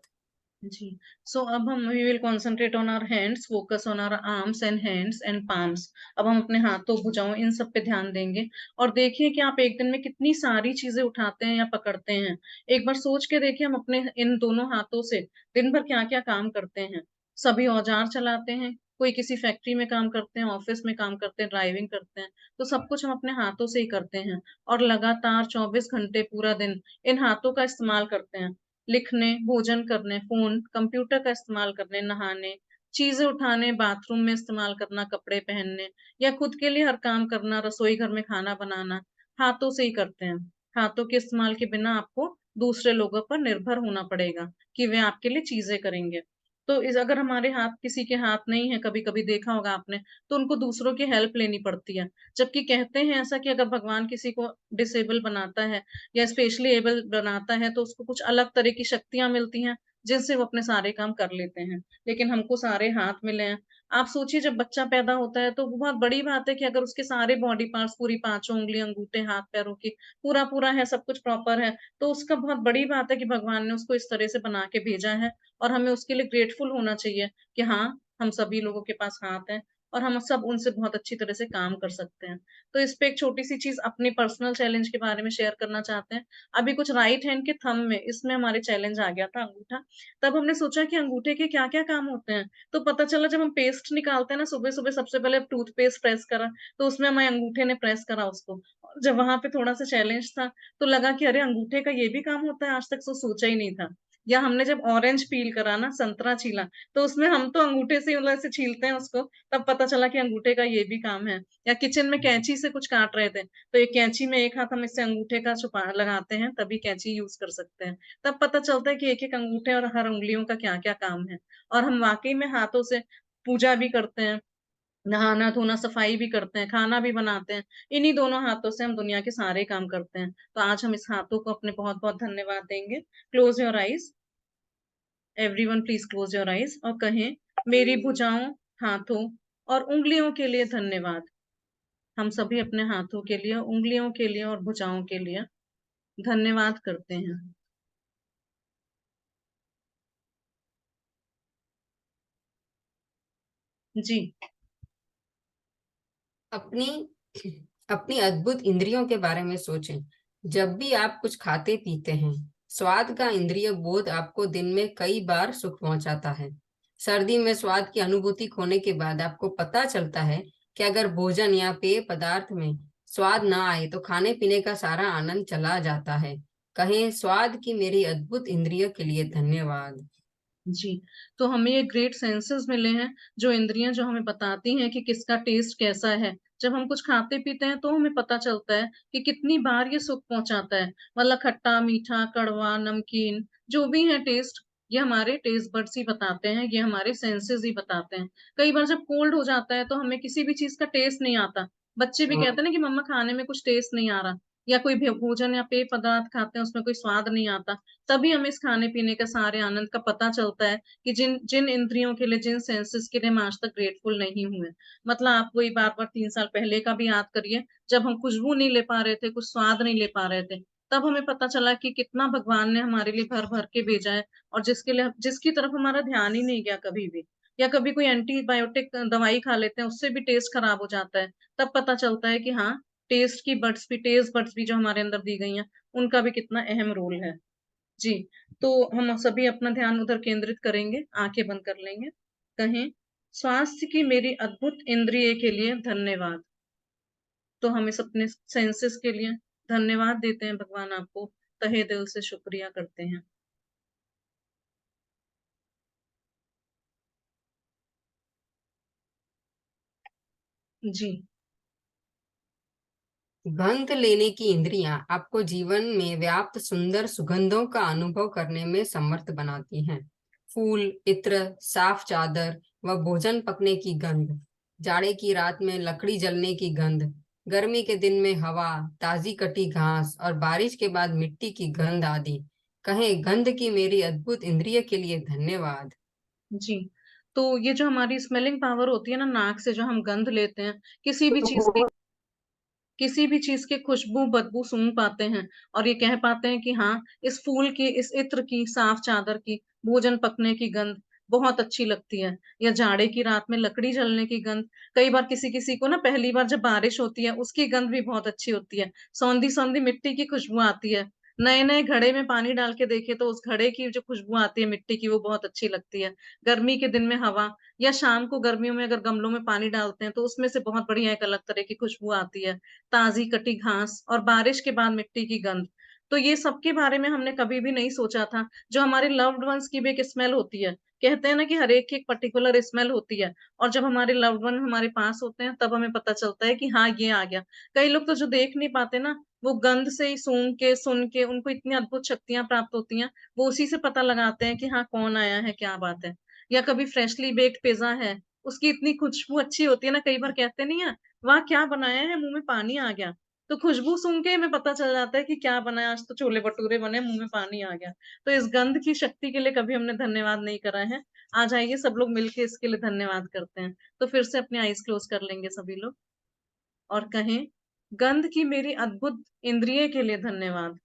जी, सो अब हम we will concentrate on our hands, focus on our arms and hands and palms. अब हम अपने हाथों, भुजाओं, इन सब पे ध्यान देंगे और देखिए कि आप एक दिन में कितनी सारी चीजें उठाते हैं या पकड़ते हैं। एक बार सोच के देखिए हम अपने इन दोनों हाथों से दिन भर क्या-क्या काम करते हैं। सभी औजार चलाते हैं, कोई किसी फैक्ट्री में काम करते हैं, ऑफिस में काम करते हैं, ड्राइविंग करते हैं, तो सब कुछ हम अपने हाथों से ही करते हैं और लगातार 24 घंटे पूरा दिन इन हाथों का इस्तेमाल करते हैं। लिखने, भोजन करने, फोन, कंप्यूटर का इस्तेमाल करने, नहाने, चीजें उठाने, बाथरूम में इस्तेमाल करना, कपड़े पहनने या खुद के लिए हर काम करना, रसोई घर में खाना बनाना हाथों से ही करते हैं। हाथों के इस्तेमाल के बिना आपको दूसरे लोगों पर निर्भर होना पड़ेगा कि वे आपके लिए चीजें करेंगे। तो इस अगर हमारे हाथ, किसी के हाथ नहीं है, कभी कभी देखा होगा आपने, तो उनको दूसरों की हेल्प लेनी पड़ती है। जबकि कहते हैं ऐसा कि अगर भगवान किसी को डिसेबल बनाता है या स्पेशली एबल बनाता है तो उसको कुछ अलग तरह की शक्तियां मिलती हैं जिनसे वो अपने सारे काम कर लेते हैं। लेकिन हमको सारे हाथ मिले हैं। आप सोचिए, जब बच्चा पैदा होता है तो वो बहुत बड़ी बात है कि अगर उसके सारे बॉडी पार्ट्स, पूरी पांचों उंगली, अंगूठे, हाथ पैरों की पूरा पूरा है, सब कुछ प्रॉपर है, तो उसका बहुत बड़ी बात है कि भगवान ने उसको इस तरह से बना के भेजा है। और हमें उसके लिए ग्रेटफुल होना चाहिए कि हाँ, हम सभी लोगों के पास हाथ है और हम सब उनसे बहुत अच्छी तरह से काम कर सकते हैं। तो इस पे एक छोटी सी चीज, अपनी पर्सनल चैलेंज के बारे में शेयर करना चाहते हैं। अभी कुछ राइट हैंड के थंब में, इसमें हमारे चैलेंज आ गया था अंगूठा। तब हमने सोचा कि अंगूठे के क्या क्या काम होते हैं। तो पता चला, जब हम पेस्ट निकालते हैं ना सुबह सुबह, सबसे पहले टूथपेस्ट प्रेस करा तो उसमें हमारे अंगूठे ने प्रेस करा उसको। और जब वहां पे थोड़ा सा चैलेंज था तो लगा कि अरे, अंगूठे का ये भी काम होता है, आज तक तो सोचा ही नहीं था। या हमने जब ऑरेंज पील करा ना, संतरा छीला, तो उसमें हम तो अंगूठे से मतलब ऐसे छीलते हैं उसको, तब पता चला कि अंगूठे का ये भी काम है। या किचन में कैंची से कुछ काट रहे थे तो एक कैंची में एक हाथ हम इससे अंगूठे का छुपा लगाते हैं, तभी कैंची यूज कर सकते हैं। तब पता चलता है कि एक एक अंगूठे और हर उंगलियों का क्या क्या काम है। और हम वाकई में हाथों से पूजा भी करते हैं, नहाना धोना सफाई भी करते हैं, खाना भी बनाते हैं। इन्हीं दोनों हाथों से हम दुनिया के सारे काम करते हैं। तो आज हम इस हाथों को अपने बहुत बहुत धन्यवाद देंगे। Close your eyes, everyone please close your eyes और कहें, मेरी भुजाओं, हाथों और उंगलियों के लिए धन्यवाद। हम सभी अपने हाथों के लिए, उंगलियों के लिए और भुजाओं के लिए धन्यवाद करते हैं। जी। अपनी अपनी अद्भुत इंद्रियों के बारे में सोचें। जब भी आप कुछ खाते पीते हैं, स्वाद का इंद्रिय बोध आपको दिन में कई बार सुख पहुंचाता है। सर्दी में स्वाद की अनुभूति खोने के बाद आपको पता चलता है कि अगर भोजन या पेय पदार्थ में स्वाद ना आए तो खाने पीने का सारा आनंद चला जाता है। कहें, स्वाद की मेरी अद्भुत इंद्रियों के लिए धन्यवाद। जी। तो हमें ये ग्रेट सेंसेस मिले हैं, जो इंद्रियां जो हमें बताती हैं कि किसका टेस्ट कैसा है। जब हम कुछ खाते पीते हैं तो हमें पता चलता है कि कितनी बार ये सुख पहुंचाता है। मतलब खट्टा, मीठा, कड़वा, नमकीन, जो भी है टेस्ट, ये हमारे टेस्ट बड्स ही बताते हैं, ये हमारे सेंसेस ही बताते हैं। कई बार जब कोल्ड हो जाता है तो हमें किसी भी चीज का टेस्ट नहीं आता। बच्चे भी कहते हैं ना कि मम्मा खाने में कुछ टेस्ट नहीं आ रहा, या कोई भी भोजन या पेय पदार्थ खाते हैं उसमें कोई स्वाद नहीं आता। तभी हमें इस खाने पीने के सारे आनंद का पता चलता है कि जिन जिन इंद्रियों के लिए, जिन सेंसेस के लिए हम आज तक ग्रेटफुल नहीं हुए। मतलब आप वही बार बार 3 साल पहले का भी याद करिए, जब हम खुशबू नहीं ले पा रहे थे, कुछ स्वाद नहीं ले पा रहे थे, तब हमें पता चला कि कितना भगवान ने हमारे लिए भर भर के भेजा है। और जिसके लिए, जिसकी तरफ हमारा ध्यान ही नहीं गया कभी भी। या कभी कोई एंटीबायोटिक दवाई खा लेते हैं, उससे भी टेस्ट खराब हो जाता है। तब पता चलता है कि हाँ, टेस्ट बड्स भी जो हमारे अंदर दी गई हैं, उनका भी कितना अहम रोल है। जी। तो हम सभी अपना ध्यान उधर केंद्रित करेंगे, आंखें बंद कर लेंगे। कहें, स्वास्थ्य की मेरी अद्भुत इंद्रिय के लिए धन्यवाद। तो हम इस अपने सेंसेस के लिए धन्यवाद देते हैं, भगवान आपको तहे दिल से शुक्रिया करते हैं। जी। गंध लेने की इंद्रियां आपको जीवन में व्याप्त सुंदर सुगंधों का अनुभव करने में समर्थ बनाती हैं। फूल, इत्र, साफ चादर व भोजन पकने की गंध, जाड़े की रात में लकड़ी जलने की गंध, गर्मी के दिन में हवा, ताजी कटी घास और बारिश के बाद मिट्टी की गंध आदि। कहें, गंध की मेरी अद्भुत इंद्रिय के लिए धन्यवाद। जी। तो ये जो हमारी स्मेलिंग पावर होती है ना, नाक से जो हम गंध लेते हैं, किसी भी चीज की खुशबू बदबू सूंघ पाते हैं और ये कह पाते हैं कि हाँ, इस फूल की, इस इत्र की, साफ चादर की, भोजन पकने की गंध बहुत अच्छी लगती है। या जाड़े की रात में लकड़ी जलने की गंध। कई बार किसी किसी को ना, पहली बार जब बारिश होती है उसकी गंध भी बहुत अच्छी होती है। सौंधी सौंधी मिट्टी की खुशबू आती है। नए नए घड़े में पानी डाल के देखे तो उस घड़े की जो खुशबू आती है मिट्टी की, वो बहुत अच्छी लगती है। गर्मी के दिन में हवा, या शाम को गर्मियों में अगर गमलों में पानी डालते हैं तो उसमें से बहुत बढ़िया एक अलग तरह की खुशबू आती है। ताजी कटी घास और बारिश के बाद मिट्टी की गंध। तो ये सबके बारे में हमने कभी भी नहीं सोचा था। जो हमारे लव्ड वंस की भी एक स्मेल होती है, कहते हैं ना कि हर एक की एक पर्टिकुलर स्मेल होती है, और जब हमारे लव्ड वन हमारे पास होते हैं तब हमें पता चलता है कि हाँ ये आ गया। कई लोग तो जो देख नहीं पाते ना, वो गंध से ही सूंघ के सुन के उनको इतनी अद्भुत शक्तियां प्राप्त होती हैं, वो उसी से पता लगाते हैं कि हाँ कौन आया है, क्या बात है। या कभी फ्रेशली बेक्ड पिज्जा है, उसकी इतनी खुशबू अच्छी होती है ना, कई बार कहते नहीं है वाह क्या बनाया है, मुंह में पानी आ गया। तो खुशबू सूंघ के हमें पता चल जाता है कि क्या बनाया, आज तो छोले भटूरे बने, मुंह में पानी आ गया। तो इस गंध की शक्ति के लिए कभी हमने धन्यवाद नहीं करा है। आज आइए सब लोग मिलके इसके लिए धन्यवाद करते हैं। तो फिर से अपनी आईज क्लोज कर लेंगे सभी लोग और कहें, गंध की मेरी अद्भुत इंद्रिय के लिए धन्यवाद।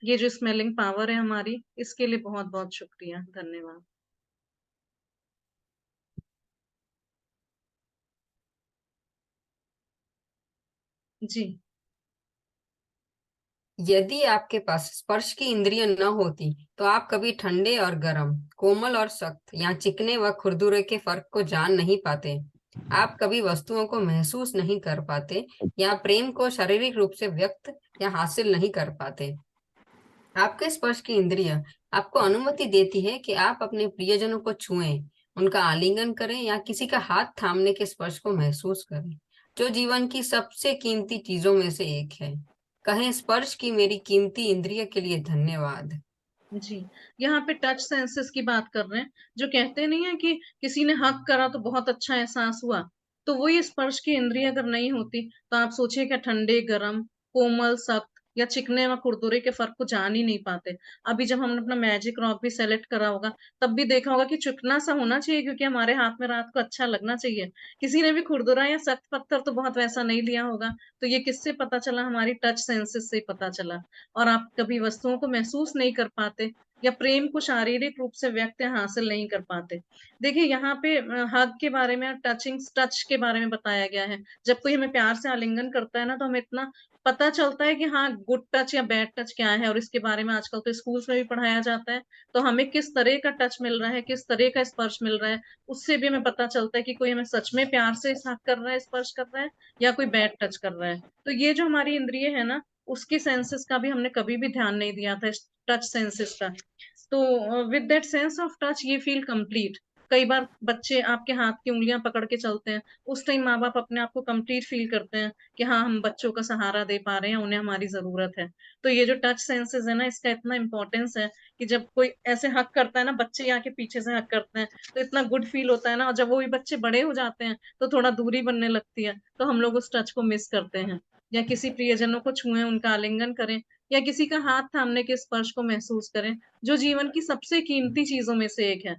ये जो स्मेलिंग पावर है हमारी, इसके लिए बहुत बहुत शुक्रिया, धन्यवाद। जी। यदि आपके पास स्पर्श की इंद्रिय न होती तो आप कभी ठंडे और गर्म, कोमल और सख्त या चिकने व खुरदुरे के फर्क को जान नहीं पाते। आप कभी वस्तुओं को महसूस नहीं कर पाते या प्रेम को शारीरिक रूप से व्यक्त या हासिल नहीं कर पाते। आपके स्पर्श की इंद्रिय आपको अनुमति देती है कि आप अपने प्रियजनों को छुएं, उनका आलिंगन करें या किसी का हाथ थामने के स्पर्श को महसूस करें, जो जीवन की सबसे कीमती चीजों में से एक है। कहें, स्पर्श की मेरी कीमती इंद्रिय के लिए धन्यवाद। जी। यहाँ पे टच सेंसेस की बात कर रहे हैं। जो कहते नहीं है कि किसी ने हक करा तो बहुत अच्छा एहसास हुआ, तो वो ये स्पर्श की इंद्रिय अगर नहीं होती तो आप सोचिए क्या ठंडे गरम, कोमल सख्त या चिकने व कुरकुरे के फर्क को जान ही नहीं पाते। अभी जब हमने अपना मैजिक रॉक भी सेलेक्ट करा होगा, तब भी देखा होगा कि चिकना सा होना चाहिए, क्योंकि हमारे हाथ में रात को अच्छा लगना चाहिए। किसी ने भी खुरदुरा या सख्त पत्थर तो बहुत वैसा नहीं लिया होगा। तो ये किससे पता चला? हमारी टच सेंसेस से ही पता चला। और आप कभी वस्तुओं को महसूस नहीं कर पाते या प्रेम को शारीरिक रूप से व्यक्त या हासिल नहीं कर पाते। देखिए यहाँ पे हग के बारे में, टचिंग टच के बारे में बताया गया है। जब कोई हमें प्यार से आलिंगन करता है ना, तो हमें इतना पता चलता है कि हाँ गुड टच या बैड टच क्या है, और इसके बारे में आजकल तो स्कूल्स में भी पढ़ाया जाता है। तो हमें किस तरह का टच मिल रहा है, किस तरह का स्पर्श मिल रहा है, उससे भी हमें पता चलता है कि कोई हमें सच में प्यार से हग कर रहा है, स्पर्श कर रहा है, या कोई बैड टच कर रहा है। तो ये जो हमारी इंद्रिय है ना, उसकी सेंसेस का भी हमने कभी भी ध्यान नहीं दिया था, टच सेंसेस का। तो with that sense of touch ये फील कंप्लीट। कई बार बच्चे आपके हाथ की उंगलियां पकड़ के चलते हैं, उस टाइम माँ बाप अपने आप को कंप्लीट फील करते हैं कि हाँ हम बच्चों का सहारा दे पा रहे हैं, उन्हें हमारी जरूरत है। तो ये जो टच सेंसेस है ना, इसका इतना इंपॉर्टेंस है कि जब कोई ऐसे हक करता है ना, बच्चे आके पीछे से हक करते हैं, तो इतना गुड फील होता है ना। और जब वो भी बच्चे बड़े हो जाते हैं तो थोड़ा दूरी बनने लगती है, तो हम लोग उस टच को मिस करते हैं। या किसी प्रियजनों को छुएं, उनका आलिंगन करें, या किसी का हाथ थामने के स्पर्श को महसूस करें, जो जीवन की सबसे कीमती चीजों में से एक है।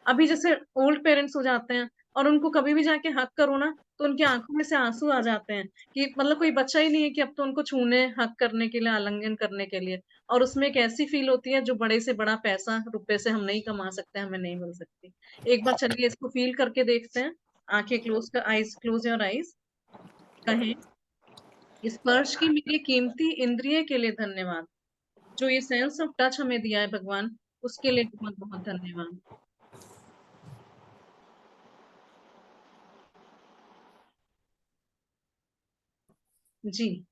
अभी जैसे ओल्ड पेरेंट्स हो जाते हैं और उनको कभी भी जाके हक करो ना, तो उनकी आंखों में से आंसू आ जाते हैं कि मतलब कोई बच्चा ही नहीं है कि अब तो उनको छूने, हक करने के लिए, आलिंगन करने के लिए। और उसमें एक ऐसी फील होती है जो बड़े से बड़ा पैसा रुपए से हम नहीं कमा सकते, हमें नहीं मिल सकती। एक बार चलिए इसको फील करके देखते हैं। आंखें क्लोज कर, आईज क्लोज योर आईज। कहें, स्पर्श की मेरी कीमती इंद्रिय के लिए धन्यवाद। जो ये सेंस ऑफ टच हमें दिया है भगवान, उसके लिए बहुत बहुत धन्यवाद। जी।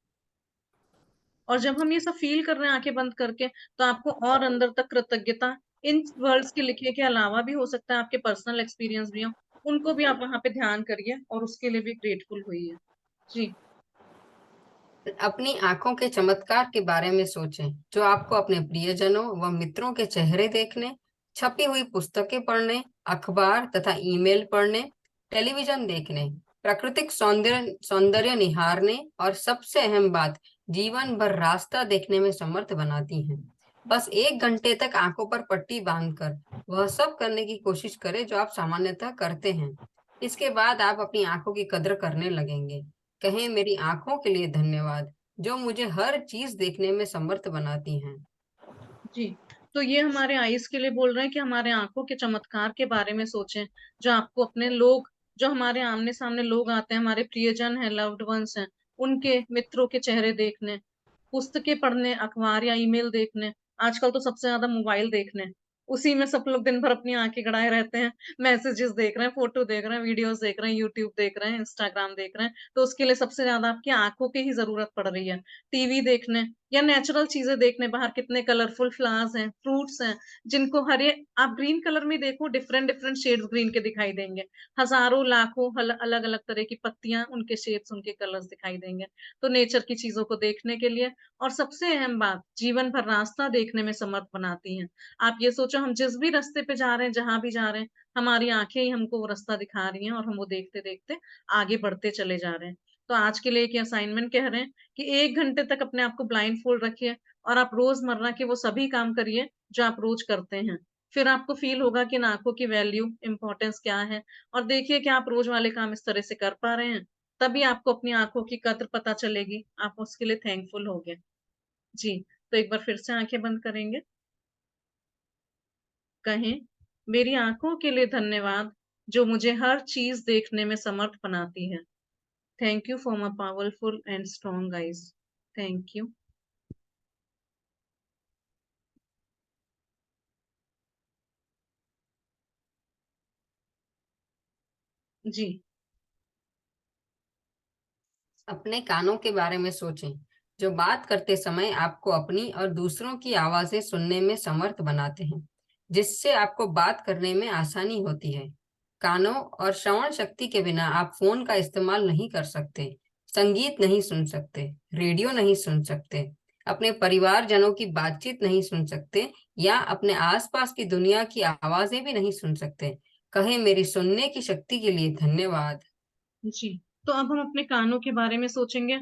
और जब हम ये सब फील कर रहे हैं आंखें बंद करके, तो आपको और अंदर तक कृतज्ञता इन वर्ड्स के लिखे के अलावा भी हो सकता है, आपके पर्सनल एक्सपीरियंस भी हो, उनको भी आप वहां पे ध्यान करिए और उसके लिए भी ग्रेटफुल होइए। जी। अपनी आंखों के चमत्कार के बारे में सोचें, जो आपको अपने प्रियजनों व मित्रों के चेहरे देखने, छपी हुई पुस्तकें पढ़ने, अखबार तथा ईमेल पढ़ने, टेलीविजन देखने, प्राकृतिक सौंदर्य सौंदर्य निहारने और सबसे अहम बात, जीवन भर रास्ता देखने में समर्थ बनाती हैं। बस 1 घंटे तक आंखों पर पट्टी बांधकर वह सब करने की कोशिश करें जो आप सामान्यतः करते हैं। इसके बाद आप अपनी आंखों की कद्र करने लगेंगे। कहें, मेरी आंखों के लिए धन्यवाद, जो मुझे हर चीज देखने में समर्थ बनाती हैं। जी। तो ये हमारे आईज के लिए बोल रहे हैं कि हमारे आंखों के चमत्कार के बारे में सोचें, जो आपको अपने लोग, जो हमारे आमने सामने लोग आते हैं, हमारे प्रियजन हैं, लव्ड वंस हैं, उनके मित्रों के चेहरे देखने, पुस्तकें पढ़ने, अखबार या ईमेल देखने, आजकल तो सबसे ज्यादा मोबाइल देखने, उसी में सब लोग दिन भर अपनी आंखें गड़ाए रहते हैं, मैसेजेस देख रहे हैं, फोटो देख रहे हैं, वीडियोस देख रहे हैं, यूट्यूब देख रहे हैं, इंस्टाग्राम देख रहे हैं। तो उसके लिए सबसे ज्यादा आपकी आंखों की ही जरूरत पड़ रही है। टीवी देखने, या नेचुरल चीजें देखने, बाहर कितने कलरफुल फ्लावर्स हैं, फ्रूट्स हैं, जिनको हरे, आप ग्रीन कलर में देखो, डिफरेंट डिफरेंट शेड्स ग्रीन के दिखाई देंगे, हजारों लाखों अलग अलग तरह की पत्तियां, उनके शेड्स, उनके कलर्स दिखाई देंगे। तो नेचर की चीजों को देखने के लिए, और सबसे अहम बात, जीवन भर रास्ता देखने में समर्थ बनाती हैं। आप ये सोचो, हम जिस भी रास्ते पे जा रहे हैं, जहां भी जा रहे हैं, हमारी आंखें ही हमको वो रास्ता दिखा रही हैं, और हम वो देखते देखते आगे बढ़ते चले जा रहे हैं। तो आज के लिए एक असाइनमेंट कह रहे हैं कि 1 घंटे तक अपने आप को ब्लाइंड फोल्ड रखिए, और आप रोजमर्रा के वो सभी काम करिए जो आप रोज करते हैं। फिर आपको फील होगा कि इन आंखों की वैल्यू, इंपॉर्टेंस क्या है, और देखिए कि आप रोज वाले काम इस तरह से कर पा रहे हैं। तभी आपको अपनी आंखों की कद्र पता चलेगी, आप उसके लिए थैंकफुल होगे। जी, तो एक बार फिर से आंखें बंद करेंगे, कहें, मेरी आंखों के लिए धन्यवाद जो मुझे हर चीज देखने में समर्थ बनाती है। Thank you for my powerful and strong eyes. Thank you. जी। अपने कानों के बारे में सोचें, जो बात करते समय आपको अपनी और दूसरों की आवाजें सुनने में समर्थ बनाते हैं, जिससे आपको बात करने में आसानी होती है। कानों और श्रवण शक्ति के बिना आप फोन का इस्तेमाल नहीं कर सकते, संगीत नहीं सुन सकते, रेडियो नहीं सुन सकते, अपने परिवारजनों की बातचीत नहीं सुन सकते, या अपने आसपास की दुनिया की आवाजें भी नहीं सुन सकते। कहें, मेरी सुनने की शक्ति के लिए धन्यवाद। जी, तो अब हम अपने कानों के बारे में सोचेंगे,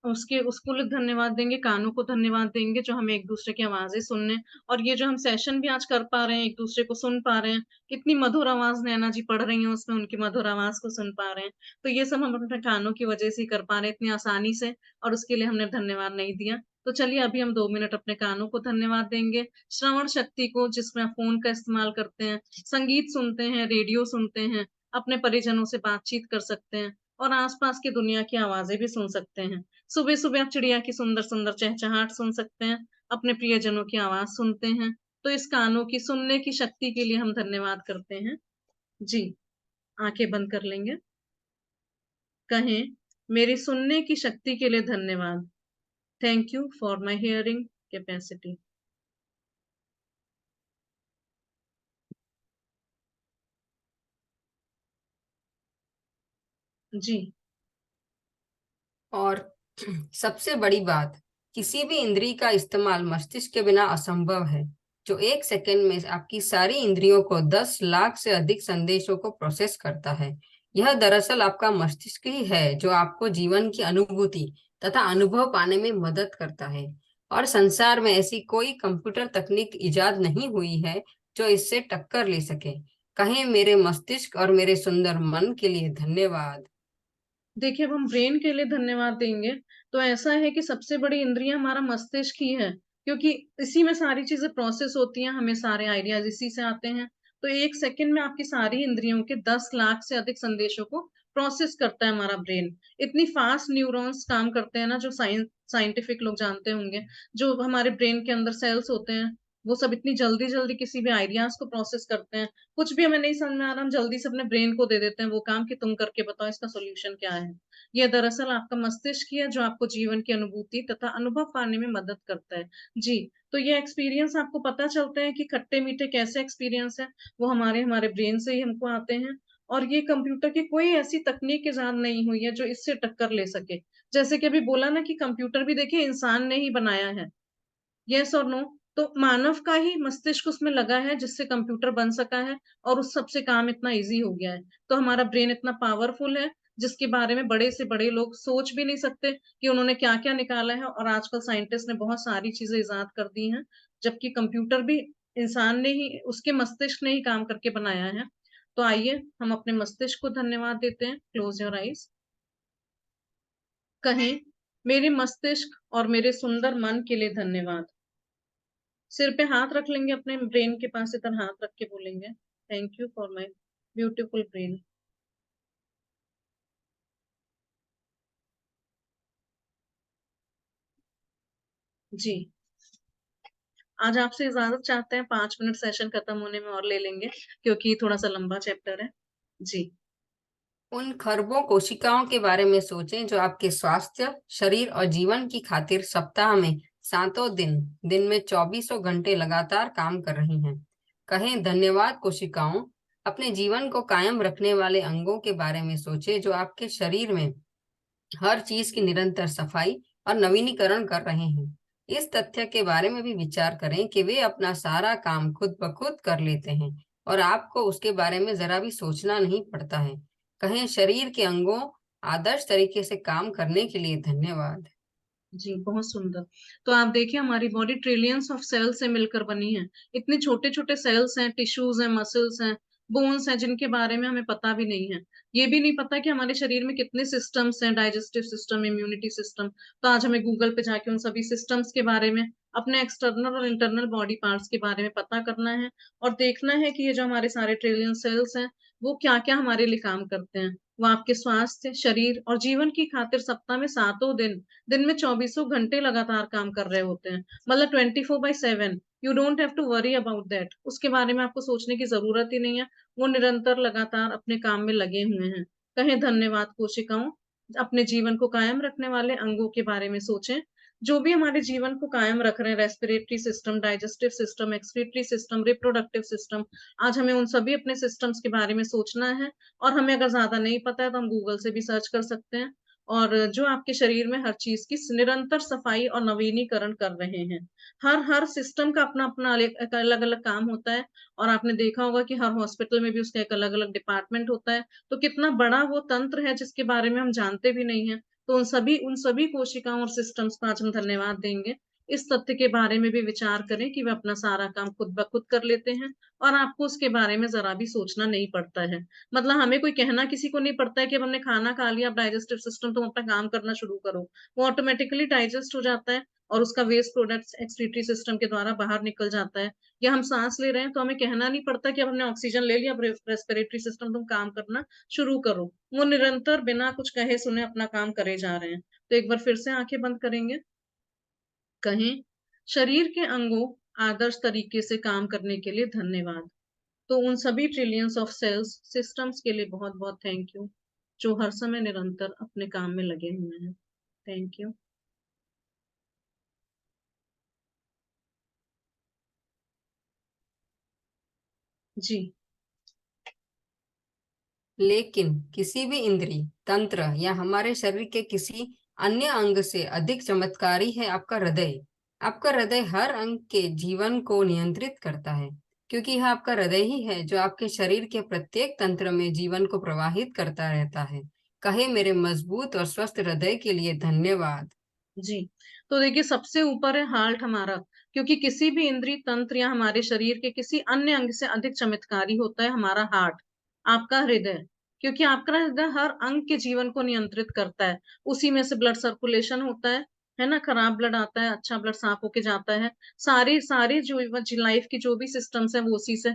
उसको धन्यवाद देंगे, कानों को धन्यवाद देंगे जो हमें एक दूसरे की आवाजें सुनने, और ये जो हम सेशन भी आज कर पा रहे हैं, एक दूसरे को सुन पा रहे हैं, कितनी मधुर आवाज नैना जी पढ़ रही हैं, उसमें उनकी मधुर आवाज को सुन पा रहे हैं। तो ये सब हम अपने कानों की वजह से ही कर पा रहे हैं इतनी आसानी से, और उसके लिए हमने धन्यवाद नहीं दिया। तो चलिए अभी हम 2 मिनट अपने कानों को धन्यवाद देंगे, श्रवण शक्ति को जिसमें आप फोन का इस्तेमाल करते हैं, संगीत सुनते हैं, रेडियो सुनते हैं, अपने परिजनों से बातचीत कर सकते हैं, और आसपास की दुनिया की आवाजें भी सुन सकते हैं। सुबह सुबह आप चिड़िया की सुंदर सुंदर चहचहाट सुन सकते हैं, अपने प्रियजनों की आवाज सुनते हैं। तो इस कानों की सुनने की शक्ति के लिए हम धन्यवाद करते हैं। जी, आंखें बंद कर लेंगे, कहें, मेरी सुनने की शक्ति के लिए धन्यवाद। Thank you for my hearing capacity. जी। और सबसे बड़ी बात, किसी भी इंद्री का इस्तेमाल मस्तिष्क के बिना असंभव है, जो 1 सेकंड में आपकी सारी इंद्रियों को 10 लाख से अधिक संदेशों को प्रोसेस करता है। यह दरअसल आपका मस्तिष्क ही है जो आपको जीवन की अनुभूति तथा अनुभव पाने में मदद करता है। और संसार में ऐसी कोई कंप्यूटर तकनीक इजाद नहीं हुई है जो इससे टक्कर ले सके। कहें, मेरे मस्तिष्क और मेरे सुंदर मन के लिए धन्यवाद। देखिए, अब हम ब्रेन के लिए धन्यवाद देंगे। तो ऐसा है कि सबसे बड़ी इंद्रिय हमारा मस्तिष्क ही है, क्योंकि इसी में सारी चीजें प्रोसेस होती हैं, हमें सारे आइडियाज इसी से आते हैं। तो 1 सेकंड में आपकी सारी इंद्रियों के 10 लाख से अधिक संदेशों को प्रोसेस करता है हमारा ब्रेन। इतनी फास्ट न्यूरॉन्स काम करते हैं ना, जो साइंटिफिक लोग जानते होंगे, जो हमारे ब्रेन के अंदर सेल्स होते हैं, वो सब इतनी जल्दी जल्दी किसी भी आइडियाज को प्रोसेस करते हैं। कुछ भी हमें नहीं समझ में आ रहा, हम जल्दी से अपने ब्रेन को दे देते हैं वो काम कि तुम करके बताओ इसका सोल्यूशन क्या है। यह दरअसल आपका मस्तिष्क ही है जो आपको जीवन की अनुभूति तथा अनुभव पाने में मदद करता है। जी, तो ये एक्सपीरियंस आपको पता चलते हैं कि खट्टे मीठे कैसे एक्सपीरियंस है, वो हमारे हमारे ब्रेन से ही हमको आते हैं। और ये कंप्यूटर की कोई ऐसी तकनीक इजाद नहीं हुई है जो इससे टक्कर ले सके। जैसे कि अभी बोला ना कि कंप्यूटर भी देखिए इंसान ने ही बनाया है, यस और नो। तो मानव का ही मस्तिष्क उसमें लगा है जिससे कंप्यूटर बन सका है, और उस सबसे काम इतना इजी हो गया है। तो हमारा ब्रेन इतना पावरफुल है जिसके बारे में बड़े से बड़े लोग सोच भी नहीं सकते कि उन्होंने क्या क्या निकाला है। और आजकल साइंटिस्ट ने बहुत सारी चीजें इजाद कर दी हैं, जबकि कंप्यूटर भी इंसान ने ही, उसके मस्तिष्क ने ही काम करके बनाया है। तो आइए हम अपने मस्तिष्क को धन्यवाद देते हैं। क्लोज योर आईज, कहें, मेरे मस्तिष्क और मेरे सुंदर मन के लिए धन्यवाद। सिर पे हाथ रख लेंगे, अपने ब्रेन के पास इधर हाथ रख के बोलेंगे, thank you for my beautiful brain. जी, आज आपसे इजाजत चाहते हैं, 5 मिनट सेशन खत्म होने में और ले लेंगे, क्योंकि थोड़ा सा लंबा चैप्टर है। जी। उन खरबों कोशिकाओं के बारे में सोचें जो आपके स्वास्थ्य, शरीर और जीवन की खातिर सप्ताह में सातों दिन में 24 घंटे लगातार काम कर रही हैं। कहें धन्यवाद कोशिकाओं। अपने जीवन को कायम रखने वाले अंगों के बारे में सोचें जो आपके शरीर में हर चीज की निरंतर सफाई और नवीनीकरण कर रहे हैं। इस तथ्य के बारे में भी विचार करें कि वे अपना सारा काम खुद ब खुद कर लेते हैं और आपको उसके बारे में जरा भी सोचना नहीं पड़ता है। कहें शरीर के अंगों आदर्श तरीके से काम करने के लिए धन्यवाद। जी, बहुत सुंदर। तो आप देखिए हमारी बॉडी ट्रिलियंस ऑफ सेल से मिलकर बनी है। इतने छोटे छोटे सेल्स हैं, टिश्यूज हैं, मसल्स हैं, बोन्स हैं, जिनके बारे में हमें पता भी नहीं है। ये भी नहीं पता कि हमारे शरीर में कितने सिस्टम्स हैं, डाइजेस्टिव सिस्टम, इम्यूनिटी सिस्टम। तो आज हमें गूगल पे जाके उन सभी सिस्टम्स के बारे में, अपने एक्सटर्नल और इंटरनल बॉडी पार्ट्स के बारे में पता करना है और देखना है कि ये जो हमारे सारे ट्रिलियन सेल्स हैं, वो क्या क्या हमारे लिए काम करते हैं। वो आपके स्वास्थ्य, शरीर और जीवन की खातिर सप्ताह में सातों दिन में 24 घंटे लगातार काम कर रहे होते हैं। मतलब 24/7। You don't have to worry about that. उसके बारे में आपको सोचने की जरूरत ही नहीं है। वो निरंतर लगातार अपने काम में लगे हुए हैं। कहें धन्यवाद कोशिकाओं। अपने जीवन को कायम रखने वाले अंगों के बारे में सोचें जो भी हमारे जीवन को कायम रख रहे हैं। Respiratory system, digestive system, excretory system, reproductive system. आज हमें उन सभी अपने सिस्टम्स के बारे में सोचना है और हमें अगर ज्यादा नहीं पता है तो हम गूगल से भी सर्च कर सकते हैं। और जो आपके शरीर में हर चीज की निरंतर सफाई और नवीनीकरण कर रहे हैं। हर हर सिस्टम का अपना अपना अलग अलग काम होता है। और आपने देखा होगा कि हर हॉस्पिटल में भी उसका एक अलग अलग डिपार्टमेंट होता है। तो कितना बड़ा वो तंत्र है जिसके बारे में हम जानते भी नहीं है। तो उन सभी कोशिकाओं और सिस्टम्स को आज हम धन्यवाद देंगे। इस तथ्य के बारे में भी विचार करें कि वे अपना सारा काम खुद ब खुद कर लेते हैं और आपको उसके बारे में जरा भी सोचना नहीं पड़ता है। मतलब हमें कोई कहना किसी को नहीं पड़ता है कि अब हमने खाना खा लिया, अब डाइजेस्टिव सिस्टम तुम अपना काम करना शुरू करो। वो ऑटोमेटिकली डाइजेस्ट हो जाता है और उसका वेस्ट प्रोडक्ट्स एक्सक्रीटरी सिस्टम के द्वारा बाहर निकल जाता है। या हम सांस ले रहे हैं तो हमें कहना नहीं पड़ता कि अब हमने ऑक्सीजन ले लिया, अब रेस्पिरेटरी सिस्टम तुम काम करना शुरू करो। वो निरंतर बिना कुछ कहे सुने अपना काम करे जा रहे हैं। तो एक बार फिर से आंखें बंद करेंगे। कहें शरीर के अंगों आदर्श तरीके से काम करने के लिए धन्यवाद। तो उन सभी ट्रिलियंस ऑफ सेल्स सिस्टम्स के लिए बहुत बहुत थैंक यू जो हर समय निरंतर अपने काम में लगे हुए हैं। Thank you. जी। लेकिन किसी भी इंद्रिय, तंत्र या हमारे शरीर के किसी अन्य अंग से अधिक चमत्कारी है आपका हृदय। आपका हृदय हर अंग के जीवन को नियंत्रित करता है, क्योंकि यह आपका हृदय ही है जो आपके शरीर के प्रत्येक तंत्र में जीवन को प्रवाहित करता रहता है। कहे मेरे मजबूत और स्वस्थ हृदय के लिए धन्यवाद। जी। तो देखिए सबसे ऊपर है हार्ट हमारा, क्योंकि किसी भी इंद्रिय तंत्र या हमारे शरीर के किसी अन्य अंग से अधिक चमत्कारी होता है हमारा हार्ट, आपका हृदय। क्योंकि आपका हृदय हर अंग के जीवन को नियंत्रित करता है। उसी में से ब्लड सर्कुलेशन होता है ना। खराब ब्लड आता है, अच्छा ब्लड साफ होके जाता है। सारी सारी जो लाइफ की जो भी सिस्टम्स है वो उसी से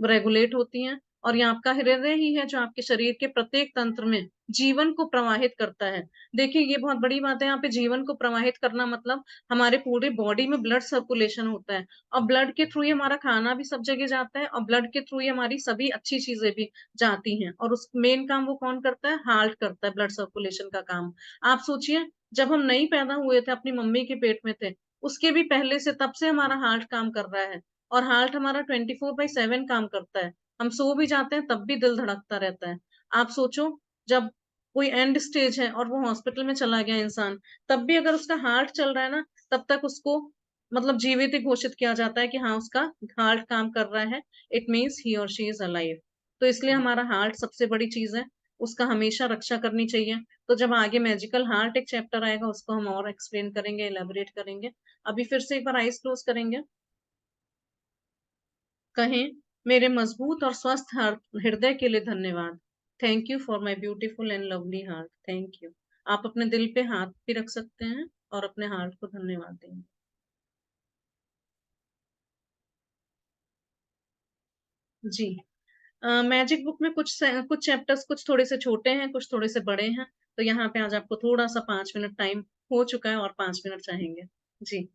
रेगुलेट होती हैं। और ये आपका हृदय ही है जो आपके शरीर के प्रत्येक तंत्र में जीवन को प्रवाहित करता है। देखिए ये बहुत बड़ी बात है। यहाँ पे जीवन को प्रवाहित करना मतलब हमारे पूरे बॉडी में ब्लड सर्कुलेशन होता है और ब्लड के थ्रू ही हमारा खाना भी सब जगह जाता है और ब्लड के थ्रू ही हमारी सभी अच्छी चीजें भी जाती हैं। और उस मेन काम वो कौन करता है? हार्ट करता है ब्लड सर्कुलेशन का काम। आप सोचिए जब हम नहीं पैदा हुए थे, अपनी मम्मी के पेट में थे, उसके भी पहले से तब से हमारा हार्ट काम कर रहा है। और हार्ट हमारा 24/7 काम करता है। हम सो भी जाते हैं तब भी दिल धड़कता रहता है। आप सोचो जब कोई एंड स्टेज है और वो हॉस्पिटल में चला गया इंसान, तब भी अगर उसका हार्ट चल रहा है ना, तब तक उसको मतलब जीवित ही घोषित किया जाता है कि हाँ उसका हार्ट काम कर रहा है। इट मीन्स ही और शी इज अलाइव। तो इसलिए हमारा हार्ट सबसे बड़ी चीज है, उसका हमेशा रक्षा करनी चाहिए। तो जब आगे मैजिकल हार्ट एक चैप्टर आएगा उसको हम और एक्सप्लेन करेंगे, एलेबोरेट करेंगे। अभी फिर से एक बार आइज क्लोज करेंगे। कहें मेरे मजबूत और स्वस्थ हृदय के लिए धन्यवाद। Thank you for my beautiful and lovely heart. Thank you. आप अपने दिल पे हाथ भी रख सकते हैं और अपने हार्ट को धन्यवाद देंगे। जी। मैजिक बुक में कुछ चैप्टर्स कुछ थोड़े से छोटे हैं, कुछ थोड़े से बड़े हैं। तो यहाँ पे आज आपको थोड़ा सा 5 मिनट टाइम हो चुका है और 5 मिनट चाहेंगे। जी।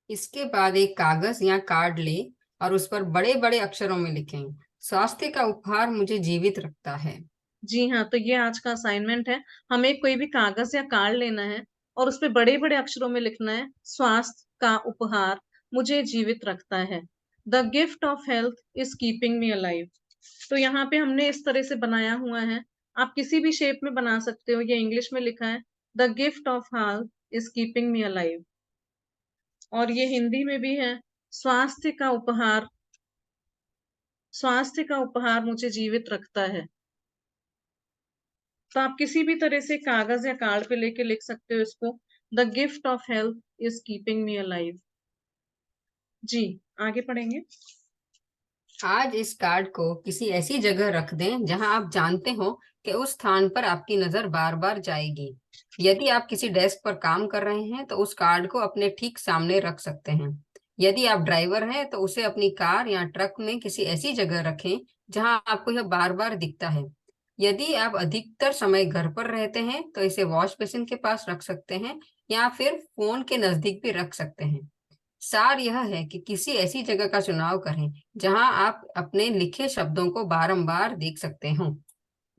इसके बाद एक कागज या कार्ड ले और उस पर बड़े बड़े अक्षरों में लिखें, स्वास्थ्य का उपहार मुझे जीवित रखता है। जी हाँ, तो ये आज का असाइनमेंट है। हमें कोई भी कागज या कार्ड लेना है और उस पे बड़े बड़े अक्षरों में लिखना है, स्वास्थ्य का उपहार मुझे जीवित रखता है। The gift of health is keeping me alive. तो यहाँ पे हमने इस तरह से बनाया हुआ है। आप किसी भी शेप में बना सकते हो। ये इंग्लिश में लिखा है, the gift of health is keeping me alive. और ये हिंदी में भी है, स्वास्थ्य का उपहार, स्वास्थ्य का उपहार मुझे जीवित रखता है। तो आप किसी भी तरह से कागज या कार्ड पे लेके लिख सकते हो इसको, the gift of health is keeping me alive. जी, आगे पढ़ेंगे। आज इस कार्ड को किसी ऐसी जगह रख दें जहां आप जानते हो कि उस स्थान पर आपकी नजर बार बार जाएगी। यदि आप किसी डेस्क पर काम कर रहे हैं तो उस कार्ड को अपने ठीक सामने रख सकते हैं। यदि आप ड्राइवर हैं तो उसे अपनी कार या ट्रक में किसी ऐसी जगह रखें जहां आपको यह बार बार दिखता है। यदि आप अधिकतर समय घर पर रहते हैं तो इसे वॉश बेसिन के पास रख सकते हैं या फिर फोन के नजदीक भी रख सकते हैं। सार यह है कि किसी ऐसी जगह का चुनाव करें जहां आप अपने लिखे शब्दों को बारंबार देख सकते हो।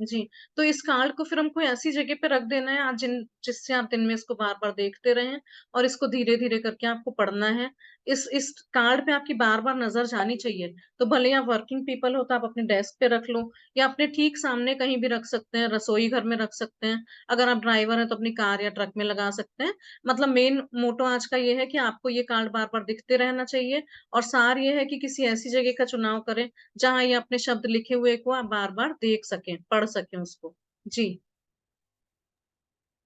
जी, तो इस कार्ड को फिर हमको ऐसी जगह पे रख देना है आज जिससे आप दिन में इसको बार बार देखते रहें और इसको धीरे धीरे करके आपको पढ़ना है। इस कार्ड पे आपकी बार बार नजर जानी चाहिए। तो भले आप वर्किंग पीपल हो तो आप अपने डेस्क पे रख लो या अपने ठीक सामने कहीं भी रख सकते हैं, रसोई घर में रख सकते हैं। अगर आप ड्राइवर हैं तो अपनी कार या ट्रक में लगा सकते हैं। मतलब मेन मोटो आज का ये है कि आपको ये कार्ड बार बार दिखते रहना चाहिए। और सार ये है कि किसी ऐसी जगह का चुनाव करें जहां ये अपने शब्द लिखे हुए को आप बार बार देख सकें, पढ़ सकें उसको। जी।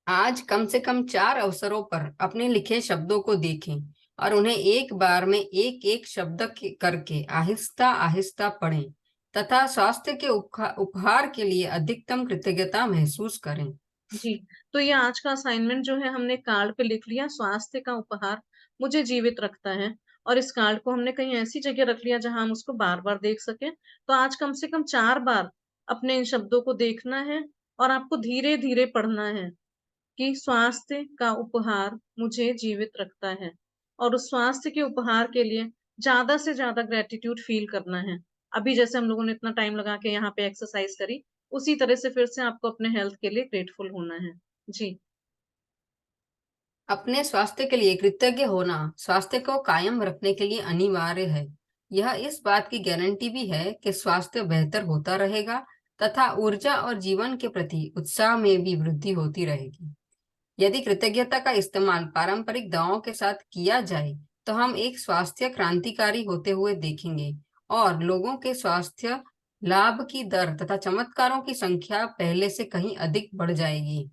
आज कम से कम 4 अवसरों पर अपने लिखे शब्दों को देखें और उन्हें एक बार में एक एक शब्द करके आहिस्ता आहिस्ता पढ़ें तथा स्वास्थ्य के उपहार के लिए अधिकतम कृतज्ञता महसूस करें। जी, तो ये आज का असाइनमेंट जो है हमने कार्ड पे लिख लिया, स्वास्थ्य का उपहार मुझे जीवित रखता है। और इस कार्ड को हमने कहीं ऐसी जगह रख लिया जहां हम उसको बार बार देख सकें। तो आज कम से कम 4 बार अपने इन शब्दों को देखना है और आपको धीरे धीरे पढ़ना है कि स्वास्थ्य का उपहार मुझे जीवित रखता है। और उस स्वास्थ्य के उपहार के लिए ज्यादा से ज्यादा ग्रेटिट्यूड फील करना है। अभी जैसे हम लोगों ने इतना टाइम लगा के यहाँ पे एक्सरसाइज करी, उसी तरह से फिर से आपको अपने हेल्थ के लिए ग्रेटफुल होना है। जी। अपने स्वास्थ्य के लिए कृतज्ञ होना स्वास्थ्य को कायम रखने के लिए अनिवार्य है। यह इस बात की गारंटी भी है कि स्वास्थ्य बेहतर होता रहेगा तथा ऊर्जा और जीवन के प्रति उत्साह में भी वृद्धि होती रहेगी। यदि कृतज्ञता का इस्तेमाल पारंपरिक दवाओं के साथ किया जाए तो हम एक स्वास्थ्य क्रांतिकारी होते हुए देखेंगे और लोगों के स्वास्थ्य लाभ की दर तथा चमत्कारों की संख्या पहले से कहीं अधिक बढ़ जाएगी।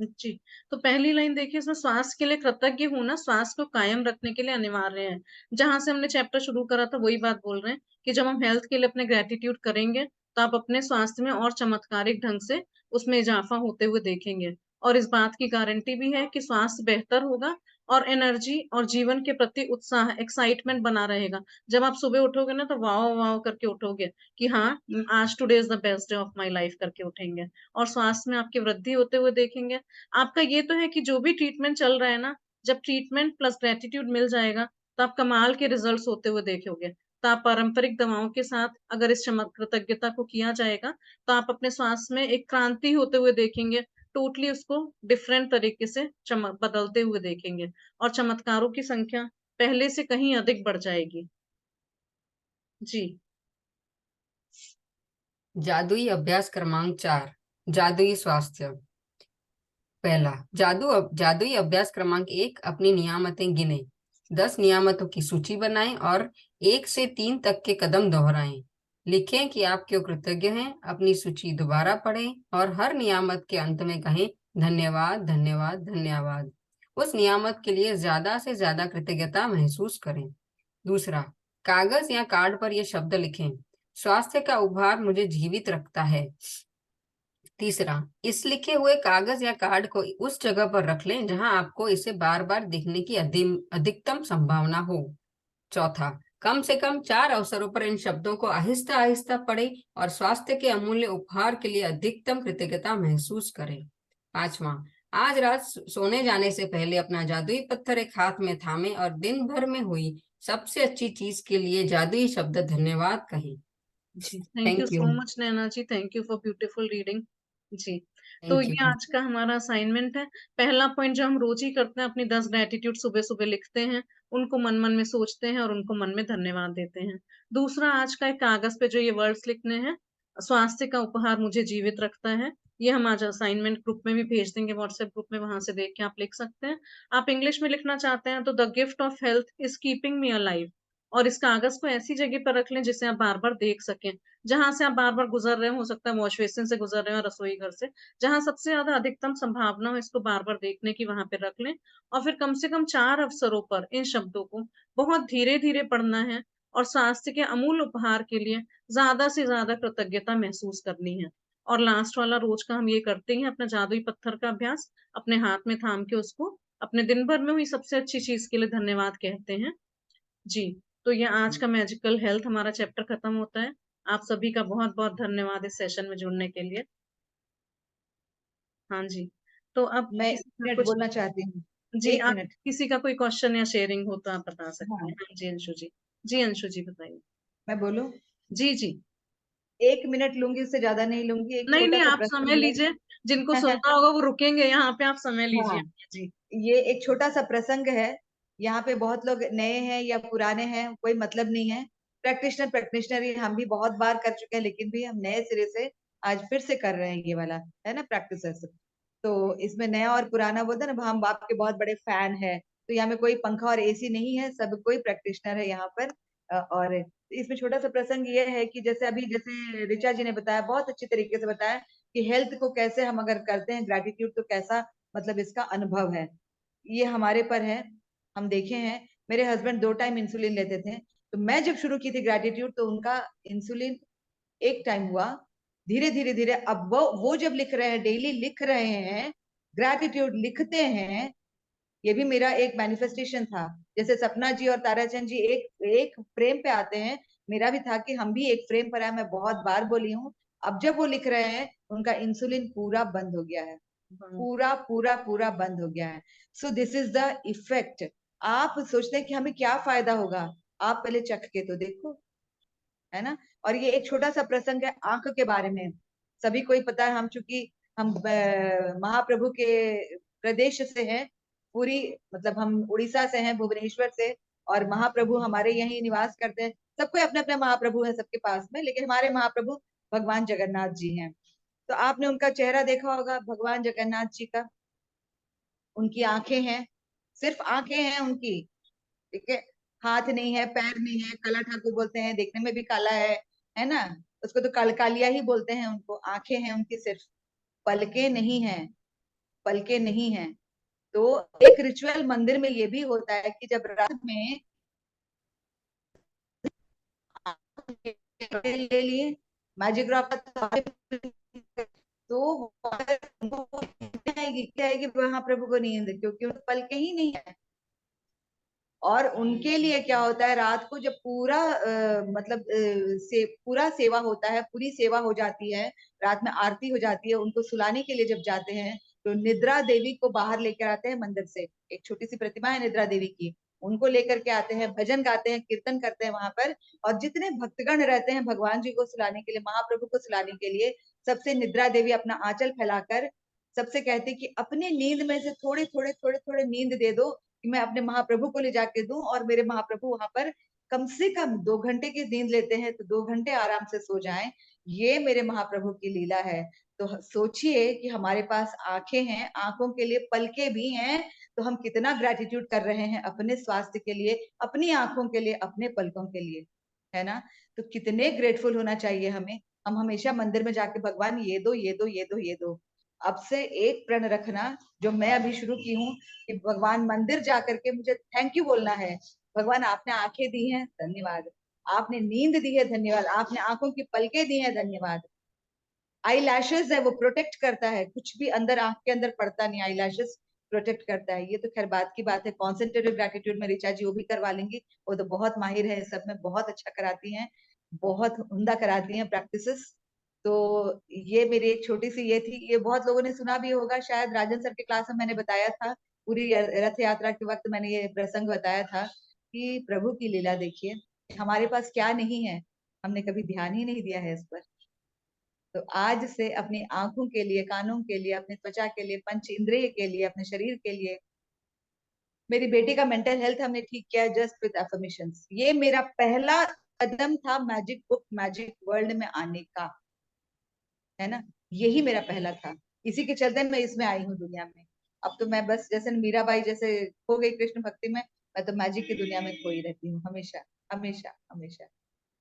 जी, तो पहली लाइन देखिए, इसमें स्वास्थ्य के लिए कृतज्ञ होना स्वास्थ्य को कायम रखने के लिए अनिवार्य है। जहां से हमने चैप्टर शुरू करा था वही बात बोल रहे हैं कि जब हम हेल्थ के लिए अपने ग्रेटिट्यूड करेंगे तो आप अपने स्वास्थ्य में और चमत्कारिक ढंग से उसमें इजाफा होते हुए देखेंगे। और इस बात की गारंटी भी है कि स्वास्थ्य बेहतर होगा और एनर्जी और जीवन के प्रति उत्साह, एक्साइटमेंट बना रहेगा। जब आप सुबह उठोगे ना तो वाओ वाओ करके उठोगे कि हाँ, आज today is the best day of my life करके उठेंगे। और स्वास्थ्य में आपकी वृद्धि होते हुए देखेंगे। आपका ये तो है कि जो भी ट्रीटमेंट चल रहा है ना, जब ट्रीटमेंट प्लस ग्रेटिट्यूड मिल जाएगा तो आप कमाल के रिजल्ट्स होते हुए देखोगे। तो आप पारंपरिक दवाओं के साथ अगर इस कृतज्ञता को किया जाएगा तो आप अपने स्वास्थ्य में एक क्रांति होते हुए देखेंगे। टोटली उसको डिफरेंट तरीके से चमक बदलते हुए देखेंगे और चमत्कारों की संख्या पहले से कहीं अधिक बढ़ जाएगी। जी। जादुई अभ्यास क्रमांक 4, जादुई स्वास्थ्य। पहला, जादुई अभ्यास क्रमांक 1, अपनी नियामतें गिने। 10 नियामतों की सूची बनाएं और 1 से 3 तक के कदम दोहराएं। लिखें कि आप क्यों कृतज्ञ हैं, अपनी सूची दोबारा पढ़ें और हर नियामत के अंत में कहें धन्यवाद धन्यवाद धन्यवाद। उस नियामत के लिए ज्यादा से ज्यादा कृतज्ञता महसूस करें। दूसरा, कागज या कार्ड पर ये शब्द लिखें, स्वास्थ्य का उपहार मुझे जीवित रखता है। तीसरा, इस लिखे हुए कागज या कार्ड को उस जगह पर रख लें जहां आपको इसे बार बार देखने की अधिकतम संभावना हो। चौथा, कम से कम 4 अवसरों पर इन शब्दों को आहिस्ता आहिस्ता पढ़ें और स्वास्थ्य के अमूल्य उपहार के लिए अधिकतम कृतज्ञता महसूस करें। पांचवा, आज रात सोने जाने से पहले अपना जादुई पत्थर एक हाथ में थामे और दिन भर में हुई सबसे अच्छी चीज के लिए जादुई शब्द धन्यवाद कहें। जी, thank you thank you. So much Naina ji, thank you for beautiful reading. जी, तो थैंक ये यू। आज का हमारा असाइनमेंट है। पहला पॉइंट जो हम रोज ही करते हैं, अपनी 10 ग्रैटिट्यूड सुबह-सुबह लिखते हैं, उनको मन-मन में सोचते हैं और उनको मन में धन्यवाद देते हैं। दूसरा, आज का एक कागज पे जो ये वर्ड्स लिखने हैं, स्वास्थ्य का उपहार मुझे जीवित रखता है। ये हम आज असाइनमेंट ग्रुप में भी भेज देंगे, व्हाट्सएप ग्रुप में, वहां से देख के आप लिख सकते हैं। आप इंग्लिश में लिखना चाहते हैं तो the gift of health is keeping me alive, और इस कागज को ऐसी जगह पर रख लें जिसे आप बार-बार देख सकें। जहाँ से आप बार-बार गुज़र रहे हो सकता है वॉश बेसिन से गुज़र रहे हो, रसोई घर से, जहाँ सबसे ज़्यादा अधिकतम संभावना हो इसको बार-बार देखने की, वहाँ पे रख लें। और फिर कम से कम 4 अवसरों पर इन शब्दों को बहुत धीरे-धीरे पढ़ना है और स्वास्थ्य के अमूल्य उपहार के लिए ज़्यादा से ज़्यादा कृतज्ञता महसूस करनी है। और लास्ट वाला रोज़ का हम ये करते ही हैं, अपना जादुई पत्थर का अभ्यास, अपने हाथ में थाम के उसको अपने दिन भर में हुई सबसे अच्छी चीज़ के लिए धन्यवाद कहते हैं। जी, तो ये आज का मैजिकल हेल्थ हमारा चैप्टर खत्म होता है। आप सभी का बहुत-बहुत धन्यवाद इस सेशन में जुड़ने के लिए। हाँ जी, तो अब मैं किसी 1 का मिनट कुछ, बोलना चाहती हूँ। जी, 1 आप मिनट। किसी का कोई क्वेश्चन या शेयरिंग हो तो आप बता सकते हाँ, हैं। हाँ जी, अंशु जी। जी, अंशु जी बताइए। मैं बोलूँ? जी, जी। 1 मिनट लूँगी, उससे ज़्यादा नहीं लूँगी। एक नहीं, नहीं, छोटा-सा आप समय प्रसंग लीजिए, जिनको है। सुनना होगा वो रुकेंगे, यहाँ पे आप समय लीजिए। हाँ, जी, ये एक छोटा-सा प्रसंग है। यहाँ पे बहुत लोग नए हैं या पुराने हैं, कोई मतलब नहीं है। प्रैक्टिशनर ही हम भी बहुत बार कर चुके हैं, लेकिन भी हम नए सिरे से आज फिर से कर रहे हैं ये वाला, है ना प्रैक्टिसेस। तो इसमें नया और पुराना बोलते हैं ना, हम आपके बहुत बड़े फैन हैं। तो यहाँ में कोई पंखा और एसी नहीं है, सब कोई प्रैक्टिशनर है यहाँ पर। और इसमें छोटा-सा प्रसंग ये है कि जैसे ऋचा जी ने बताया, बहुत अच्छी तरीके से बताया कि हेल्थ को कैसे हम अगर करते हैं ग्रैटिट्यूड, तो कैसा मतलब इसका अनुभव है। ये हमारे पर है। हम देखे हैं, मेरे हस्बैंड 2 टाइम इंसुलिन लेते थे। तो मैं जब शुरू की थी ग्रैटिट्यूड, तो उनका इंसुलिन 1 टाइम हुआ। धीरे-धीरे अब वो जब लिख रहे हैं, डेली लिख रहे हैं, ग्रैटिट्यूड लिखते हैं, ये भी मेरा एक मैनिफेस्टेशन था। जैसे सपना जी और ताराचंद जी एक एक फ्रेम पे आते हैं, मेरा भी था कि हम भी एक फ्रेम पर आए। मैं बहुत बार बोली हूँ। अब जब वो लिख रहे हैं, उनका इंसुलिन पूरा बंद हो गया है। हाँ, पूरा बंद हो गया है। So this is the effect. आप सोचते हैं कि हमें क्या फायदा होगा, आप पहले चख के तो देखो, है ना। और ये एक छोटा सा प्रसंग है आंख के बारे में। सभी को ही पता है, हम चूंकि हम महाप्रभु के प्रदेश से हैं, पूरी मतलब हम उड़ीसा से हैं, भुवनेश्वर से। और महाप्रभु हमारे यहीं निवास करते हैं। सबको अपने अपने महाप्रभु है सबके पास में, लेकिन हमारे महाप्रभु भगवान जगन्नाथ जी हैं। तो आपने उनका चेहरा देखा होगा, भगवान जगन्नाथ जी का। उनकी आंखें हैं, सिर्फ आंखें हैं उनकी, ठीक है। हाथ नहीं है, पैर नहीं है, काला ठाकुर बोलते हैं, देखने में भी काला है ना। उसको तो कालिया ही बोलते हैं उनको। आंखें हैं उनकी सिर्फ, पलके नहीं है, पलके नहीं है। तो एक रिचुअल मंदिर में ये भी होता है कि जब रात में ले लिए मैजिक ड्रॉप का, तो आएगी क्या आएगी महाप्रभु को नींद, क्योंकि उन पलके ही नहीं है। और उनके लिए क्या होता है, रात को जब पूरा मतलब पूरा सेवा होता है, पूरी सेवा हो जाती है, रात में आरती हो जाती है, उनको सुलाने के लिए जब जाते हैं, तो निद्रा देवी को बाहर लेकर आते हैं मंदिर से। एक छोटी सी प्रतिमा है निद्रा देवी की, उनको लेकर के आते हैं, भजन गाते हैं, कीर्तन करते हैं वहां पर। और जितने भक्तगण रहते हैं भगवान जी को सुलाने के लिए, महाप्रभु को सुलाने के लिए, सबसे निद्रा देवी अपना आंचल फैलाकर सबसे कहते हैं कि अपने नींद में से थोड़े थोड़े थोड़े थोड़े नींद दे दो, कि मैं अपने महाप्रभु को ले जाके दूं। और मेरे महाप्रभु वहां पर कम से कम 2 घंटे की नींद लेते हैं, तो 2 घंटे आराम से सो जाएं। ये मेरे महाप्रभु की लीला है। तो सोचिए कि हमारे पास आंखें हैं, आंखों के लिए पलके भी हैं, तो हम कितना ग्रेटिट्यूड कर रहे हैं अपने स्वास्थ्य के लिए, अपनी आंखों के लिए, अपने पलकों के लिए, है ना। तो कितने ग्रेटफुल होना चाहिए हमें। हम हमेशा मंदिर में जाके भगवान ये दो ये दो ये दो ये दो। अब से एक प्रण रखना, जो मैं अभी शुरू की हूँ, कि भगवान मंदिर जाकर के मुझे थैंक यू बोलना है। भगवान आपने आंखें दी हैं, धन्यवाद। आपने नींद दी है, धन्यवाद। आपने आंखों की पलकें दी हैं, धन्यवाद। आई लैशेज है, वो प्रोटेक्ट करता है, कुछ भी अंदर आंख के अंदर पड़ता नहीं, आई लैशेज प्रोटेक्ट करता है। ये तो खैर बात की बात है। कॉन्सेंट्रेटिव ग्रेटिट्यूड में ऋचा जी वो भी करवा लेंगी, वो तो बहुत माहिर है इस सब में, बहुत अच्छा कराती हैं, बहुत उम्दा कराती हैं प्रैक्टिसेस। तो ये मेरी एक छोटी सी ये थी। ये बहुत लोगों ने सुना भी होगा, शायद राजन सर के क्लास में मैंने बताया था, पूरी रथ यात्रा के वक्त मैंने ये प्रसंग बताया था कि प्रभु की लीला देखिए, हमारे पास क्या नहीं है। हमने कभी ध्यान ही नहीं दिया है इस पर। तो आज से अपनी आंखों के लिए, कानों के लिए, अपनी त्वचा के लिए, पंच इंद्रिय के लिए, अपने शरीर के लिए, मेरी बेटी का मेंटल हेल्थ हमने ठीक किया जस्ट विद अफर्मेशंस। ये मेरा पहला कदम था मैजिक बुक, मैजिक वर्ल्ड में आने का, है ना। यही मेरा पहला था, इसी के चलते मैं इसमें आई हूँ दुनिया में। अब तो मैं बस जैसे मीराबाई जैसे खो गई कृष्ण भक्ति में, मैं तो मैजिक की दुनिया में खोई रहती हूँ हमेशा हमेशा हमेशा।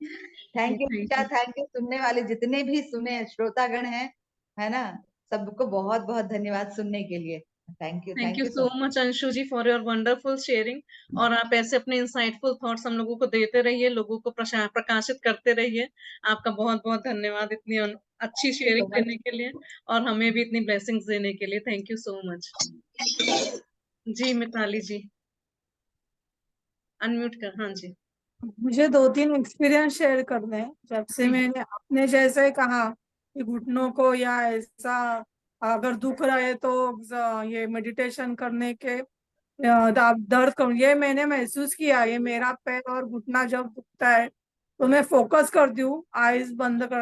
थैंक यू थैंक बेटा, यू। Thank you. सुनने वाले जितने भी सुने श्रोतागण हैं, है ना, सबको बहुत बहुत धन्यवाद सुनने के लिए। Thank thank you you so so much. Much Anshu ji for your wonderful sharing. और आप ऐसे अपने इंसाइटफुल थॉट्स हम लोगों को देते रहिए, लोगों को प्रकाशित करते रहिए। आपका बहुत बहुत धन्यवाद इतनी अच्छी शेयरिंग सो मच। करने के लिए और हमें भी इतनी ब्लेसिंग्स देने के लिए। Thank you so much. Ji Mitali ji unmute कर। हाँ जी। मुझे 2-3 एक्सपीरियंस शेयर करने हैं। जब से मैंने अपने जैसे कहा कि घुटनों को या ऐसा अगर दुख रहे तो ये मेडिटेशन करने के दर्द कम, ये मैंने महसूस किया। ये मेरा पैर और घुटना जब दुखता है तो मैं फोकस करती हूँ, आईज बंद कर,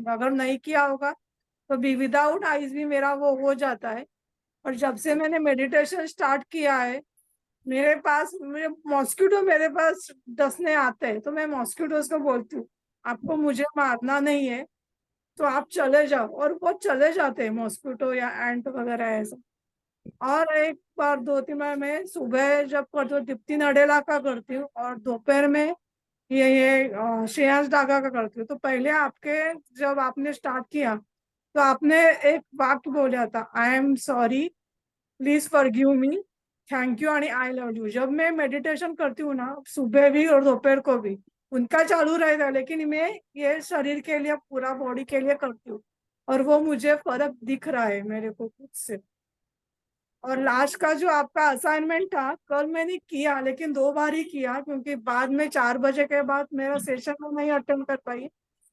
अगर नहीं किया होगा तो भी विदाउट आईज भी मेरा वो हो जाता है। और जब से मैंने मेडिटेशन स्टार्ट किया है, मेरे पास मॉस्किटो मेरे पास डसने आते हैं तो मैं मॉस्किटोज को बोलती हूँ आपको मुझे मारना नहीं है तो आप चले जाओ, और वो चले जाते हैं मॉस्किटो या एंट वगैरह ऐसा। और एक बार 2-3 बार मैं सुबह जब करती हूँ दीप्ति नडेला का करती हूँ, और दोपहर में ये श्रेयांश डागा का करती हूँ। तो पहले आपके जब आपने स्टार्ट किया तो आपने एक वाक्य बोला था, I am sorry, please forgive me, thank you आणि आई लव यू। जब मैं मेडिटेशन करती हूँ ना, सुबह भी और दोपहर को भी, उनका चालू रहता है, लेकिन मैं ये शरीर के लिए, पूरा बॉडी के लिए करती हूँ, और वो मुझे फर्क दिख रहा है मेरे को खुद से। और लास्ट का जो आपका असाइनमेंट था, कल मैंने किया, लेकिन 2 बार ही किया क्योंकि बाद में 4 बजे के बाद मेरा सेशन में नहीं अटेंड कर पाई।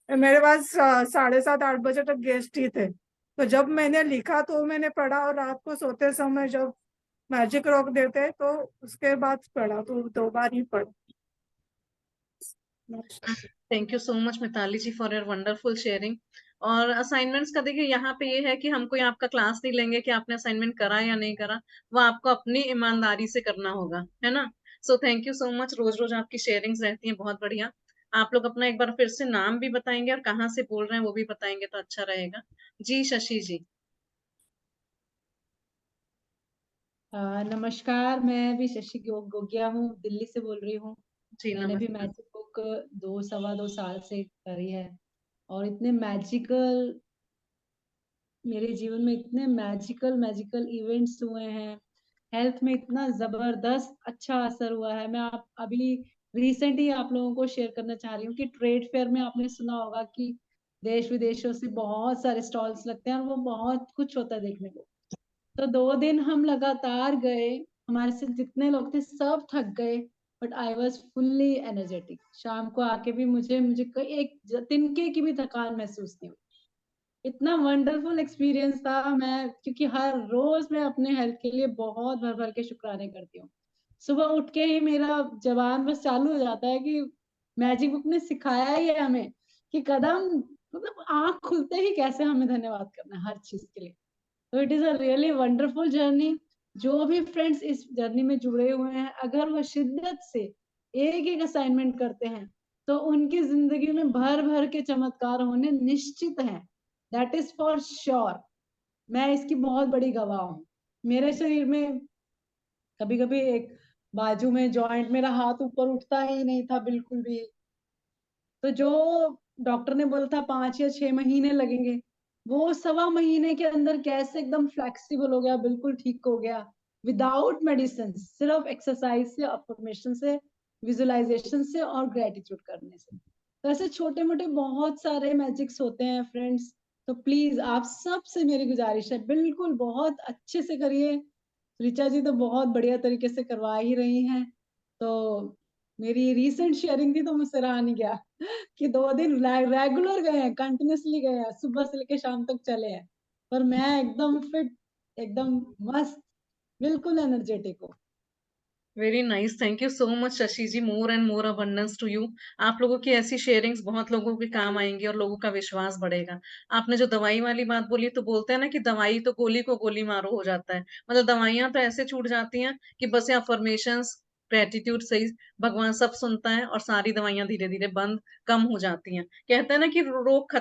मेरे पास 7:30-8 बजे तक गेस्ट ही थे। तो जब मैंने लिखा तो मैंने पढ़ा, और रात को सोते समय जब मैजिक रॉक देते तो उसके बाद पढ़ा, तो 2 बार ही पढ़ा। Thank you so much Mitali ji for your wonderful sharing. और असाइनमेंट्स का देखिए यहाँ पे ये है कि हम कोई आपका क्लास नहीं लेंगे कि आपने असाइनमेंट करा या नहीं करा, वो आपको अपनी ईमानदारी से करना होगा, है ना। So thank you so much. रोज रोज आपकी शेयरिंग्स रहती हैं, बहुत बढ़िया। आप लोग अपना एक बार फिर से नाम भी बताएंगे और कहाँ से बोल रहे हैं वो भी बताएंगे तो अच्छा रहेगा। जी शशि जी। नमस्कार, मैं भी शशि गोगिया हूँ, दिल्ली से बोल रही हूँ। जी मैंने भी नमस्ते। मैजिक बुक 2 साल से करी है, और इतने मैजिकल, मेरे जीवन में इतने मैजिकल मैजिकल इवेंट्स हुए हैं। हेल्थ में इतना जबरदस्त अच्छा असर हुआ है। मैं आप अभी रिसेंट ही आप लोगों को शेयर करना चाह रही हूँ कि ट्रेड फेयर में आपने सुना होगा कि देश विदेशों से बहुत सारे स्टॉल्स लगते हैं और वो बहुत कुछ होता है देखने को। तो 2 दिन हम लगातार गए, हमारे से जितने लोग थे सब थक गए, but I was fully energetic. शाम को आके भी मुझे मुझे कोई एक तिनके की भी थकान महसूस नहीं हुई। इतना वंडरफुल एक्सपीरियंस था। मैं क्योंकि हर रोज मैं अपने हेल्थ के लिए बहुत भर भर के शुक्राने करती हूँ। सुबह उठ के ही मेरा जवान बस चालू हो जाता है कि मैजिक बुक ने सिखाया ही है हमें कि कदम, मतलब आंख खुलते ही कैसे हमें धन्यवाद करना है हर चीज के लिए। तो it is a really wonderful journey. जो भी फ्रेंड्स इस जर्नी में जुड़े हुए हैं, अगर वो शिद्दत से एक एक असाइनमेंट करते हैं तो उनकी जिंदगी में भर भर के चमत्कार होने निश्चित हैं। That is for sure. मैं इसकी बहुत बड़ी गवाह हूँ। मेरे शरीर में कभी कभी एक बाजू में जॉइंट, मेरा हाथ ऊपर उठता ही नहीं था बिल्कुल भी। तो जो डॉक्टर ने बोला था 5 या 6 महीने लगेंगे, वो 1.25 महीने के अंदर कैसे एकदम फ्लेक्सिबल हो गया, बिल्कुल ठीक हो गया, विदाउट मेडिसिन, सिर्फ एक्सरसाइज से, अफर्मेशन से, विजुअलाइजेशन से और ग्रेटिट्यूड करने से। तो ऐसे छोटे मोटे बहुत सारे मैजिक्स होते हैं फ्रेंड्स। तो प्लीज आप सबसे मेरी गुजारिश है, बिल्कुल बहुत अच्छे से करिए। ऋचा जी तो बहुत बढ़िया तरीके से करवा ही रही हैं। तो मेरी रिसेंट शेयरिंग थी तो मुझसे रहा नहीं गया कि 2 दिन रेगुलर गए हैं, कंटिन्यूसली गए हैं, सुबह से लेके शाम तक चले हैं। पर मैं एकदम फिट, एकदम मस्त, बिल्कुल एनर्जेटिक हूँ। Very nice, thank you so much Shashi ji, more and more abundance to you. आप लोगों की ऐसी शेयरिंग्स बहुत लोगों के काम आएंगी और लोगों का विश्वास बढ़ेगा। आपने जो दवाई वाली बात बोली, तो बोलते हैं ना कि दवाई तो गोली को गोली मारो हो जाता है, मतलब दवाइयां तो ऐसे छूट जाती हैं कि बस ये अफर्मेशंस, ग्रेटिट्यूड सही, भगवान सब सुनता है और सारी दवाइयां धीरे धीरे बंद, कम हो जाती हैं। कहते हैं ना कि रोग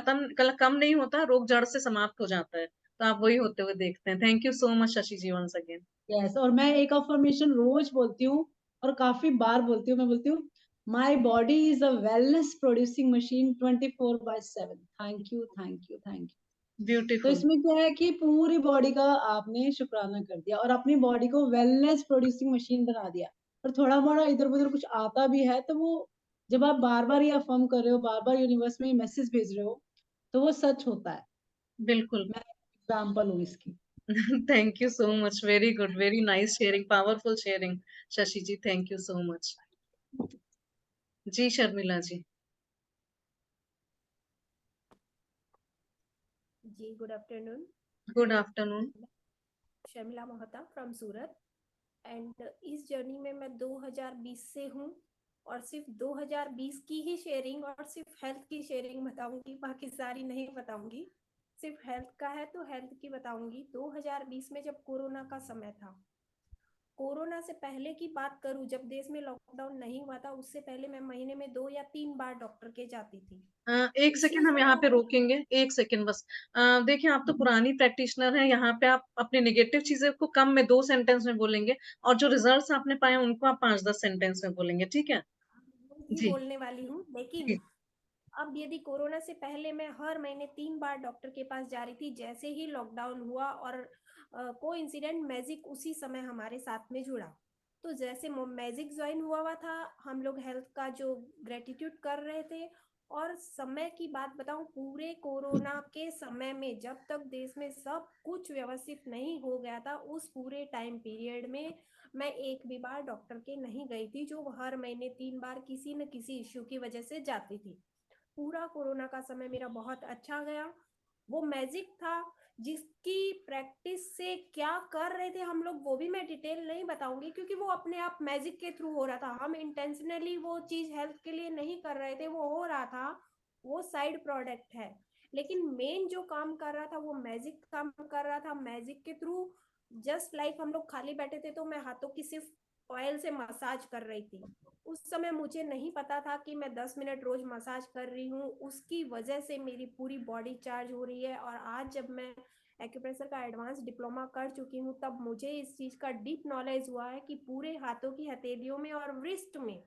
कम नहीं होता, रोग जड़ से समाप्त हो जाता है। तो आप वही होते हुए देखते हैं। Thank you so much Shashi ji once again. Yes, और मैं एक अफर्मेशन रोज बोलती हूँ और काफी बार बोलती हूँ। मैं बोलती हूँ, my body is a wellness producing machine 24/7। Thank you, thank you, thank you. तो ब्यूटीफुल। इसमें क्या है कि पूरी बॉडी का आपने शुक्राना कर दिया और अपनी बॉडी को वेलनेस प्रोड्यूसिंग मशीन बना दिया। और थोड़ा मोड़ा इधर उधर कुछ आता भी है तो वो, जब आप बार बार ये अफर्म कर रहे हो, बार बार यूनिवर्स में मैसेज भेज रहे हो, तो वो सच होता है। बिल्कुल। मैं एग्जाम्पल हूँ इसकी। Thank you so much. Very good. Very nice sharing. Powerful sharing. Shashi ji, thank you so much. Ji Sharmila ji. जी, good afternoon. Good afternoon. Sharmila Mohta from Surat. And इस जर्नी में मैं 2020 से हूँ और सिर्फ 2020 की ही शेयरिंग और सिर्फ हेल्थ की शेयरिंग बताऊंगी, बाकी सारी नहीं बताऊंगी। सिर्फ हेल्थ का है तो हेल्थ की बताऊंगी। 2020 में जब कोरोना का समय था, कोरोना से पहले की बात करूं, जब देश में लॉकडाउन नहीं हुआ था, उससे पहले मैं महीने में 2 या 3 बार डॉक्टर के जाती थी। एक सेकंड हम यहाँ पे रोकेंगे, एक सेकंड बस। देखिए, आप तो पुरानी प्रैक्टिशनर हैं, यहाँ पे आप अपने नेगेटिव चीजें को कम में 2 सेंटेंस में बोलेंगे और जो रिजल्ट्स आपने पाए उनको आप 5-10 सेंटेंस में बोलेंगे, ठीक है? ही जी बोलने वाली हूँ, लेकिन जी। अब यदि कोरोना से पहले मैं हर महीने 3 बार डॉक्टर के पास जा रही थी, जैसे ही लॉकडाउन हुआ और कोइंसिडेंट मैजिक उसी समय हमारे साथ में जुड़ा। तो जैसे मैजिक ज्वाइन हुआ था, हम लोग हेल्थ का जो ग्रेटिट्यूड कर रहे थे। और समय की बात बताऊं, पूरे कोरोना के समय में जब तक देश में सब कुछ व्यवस्थित नहीं हो गया था, उस पूरे टाइम पीरियड में मैं एक भी बार डॉक्टर के नहीं गई थी, जो हर महीने 3 बार किसी न किसी इश्यू की वजह से जाती थी। पूरा कोरोना का समय मेरा बहुत अच्छा गया। वो मैजिक था, जिसकी प्रैक्टिस से क्या कर रहे थे हम लोग वो भी मैं डिटेल नहीं बताऊंगी, क्योंकि वो अपने आप मैजिक के थ्रू हो रहा था। हम इंटेंशनली वो चीज हेल्थ के लिए नहीं कर रहे थे, वो हो रहा था, वो साइड प्रोडक्ट है। लेकिन मेन जो काम कर रहा था वो मैजिक काम कर रहा था, मैजिक के थ्रू। जस्ट लाइक हम लोग खाली बैठे थे तो मैं हाथों की सिर्फ ऑयल से मसाज कर रही थी। उस समय मुझे नहीं पता था कि मैं 10 मिनट रोज मसाज कर रही हूँ, उसकी वजह से मेरी पूरी बॉडी चार्ज हो रही है। और आज जब मैं एक्यूप्रेशर का एडवांस डिप्लोमा कर चुकी हूँ, तब मुझे इस चीज का डीप नॉलेज हुआ है कि पूरे हाथों की हथेलियों में और रिस्ट में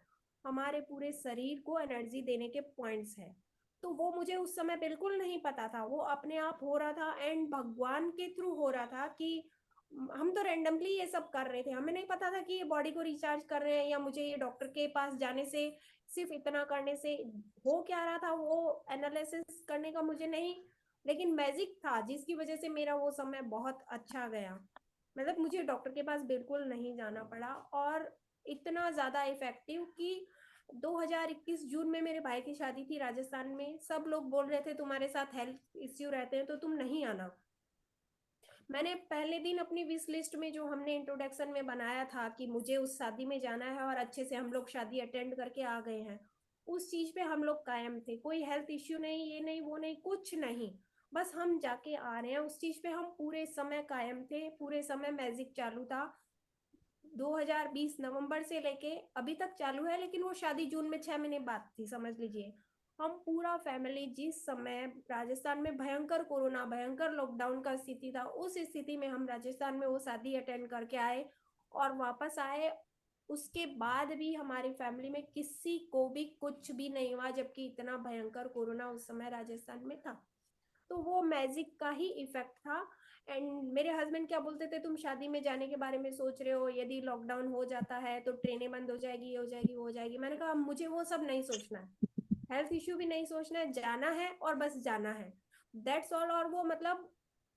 हमारे पूरे शरीर को एनर्जी देने के पॉइंट्स है। तो वो मुझे उस समय बिल्कुल नहीं पता था, वो अपने आप हो रहा था एंड भगवान के थ्रू हो रहा था। कि हम तो रैंडमली ये सब कर रहे थे, हमें नहीं पता था कि ये बॉडी को रिचार्ज कर रहे हैं या मुझे ये डॉक्टर के पास जाने से, सिर्फ इतना करने से हो क्या रहा था वो एनालिसिस करने का मुझे नहीं। लेकिन मैजिक था जिसकी वजह से मेरा वो समय बहुत अच्छा गया। मतलब मुझे डॉक्टर के पास बिल्कुल नहीं जाना पड़ा, और इतना ज्यादा इफेक्टिव कि 2021 जून में मेरे भाई की शादी थी राजस्थान में। सब लोग बोल रहे थे तुम्हारे साथ हेल्थ इश्यू रहते हैं तो तुम नहीं आना। मैंने पहले दिन अपनी विश लिस्ट में जो हमने इंट्रोडक्शन में बनाया था कि मुझे उस शादी में जाना है, और अच्छे से हम लोग शादी अटेंड करके आ गए हैं, उस चीज पे हम लोग कायम थे। कोई हेल्थ इश्यू नहीं, ये नहीं वो नहीं, कुछ नहीं, बस हम जाके आ रहे हैं, उस चीज पे हम पूरे समय कायम थे। पूरे समय मैजिक चालू था। 2020 नवंबर से लेके अभी तक चालू है, लेकिन वो शादी जून में 6 महीने बाद थी, समझ लीजिए। हम पूरा फैमिली, जिस समय राजस्थान में भयंकर कोरोना, भयंकर लॉकडाउन का स्थिति था, उस स्थिति में हम राजस्थान में वो शादी अटेंड करके आए और वापस आए। उसके बाद भी हमारी फैमिली में किसी को भी कुछ भी नहीं हुआ, जबकि इतना भयंकर कोरोना उस समय राजस्थान में था। तो वो मैजिक का ही इफेक्ट था। एंड मेरे हस्बैंड क्या बोलते थे, तुम शादी में जाने के बारे में सोच रहे हो, यदि लॉकडाउन हो जाता है तो ट्रेनें बंद हो जाएगी, ये हो जाएगी, वो हो जाएगी। मैंने कहा मुझे वो सब नहीं सोचना है, हेल्थ इश्यू भी नहीं सोचना है, जाना है और बस जाना है, दैट्स ऑल। और वो मतलब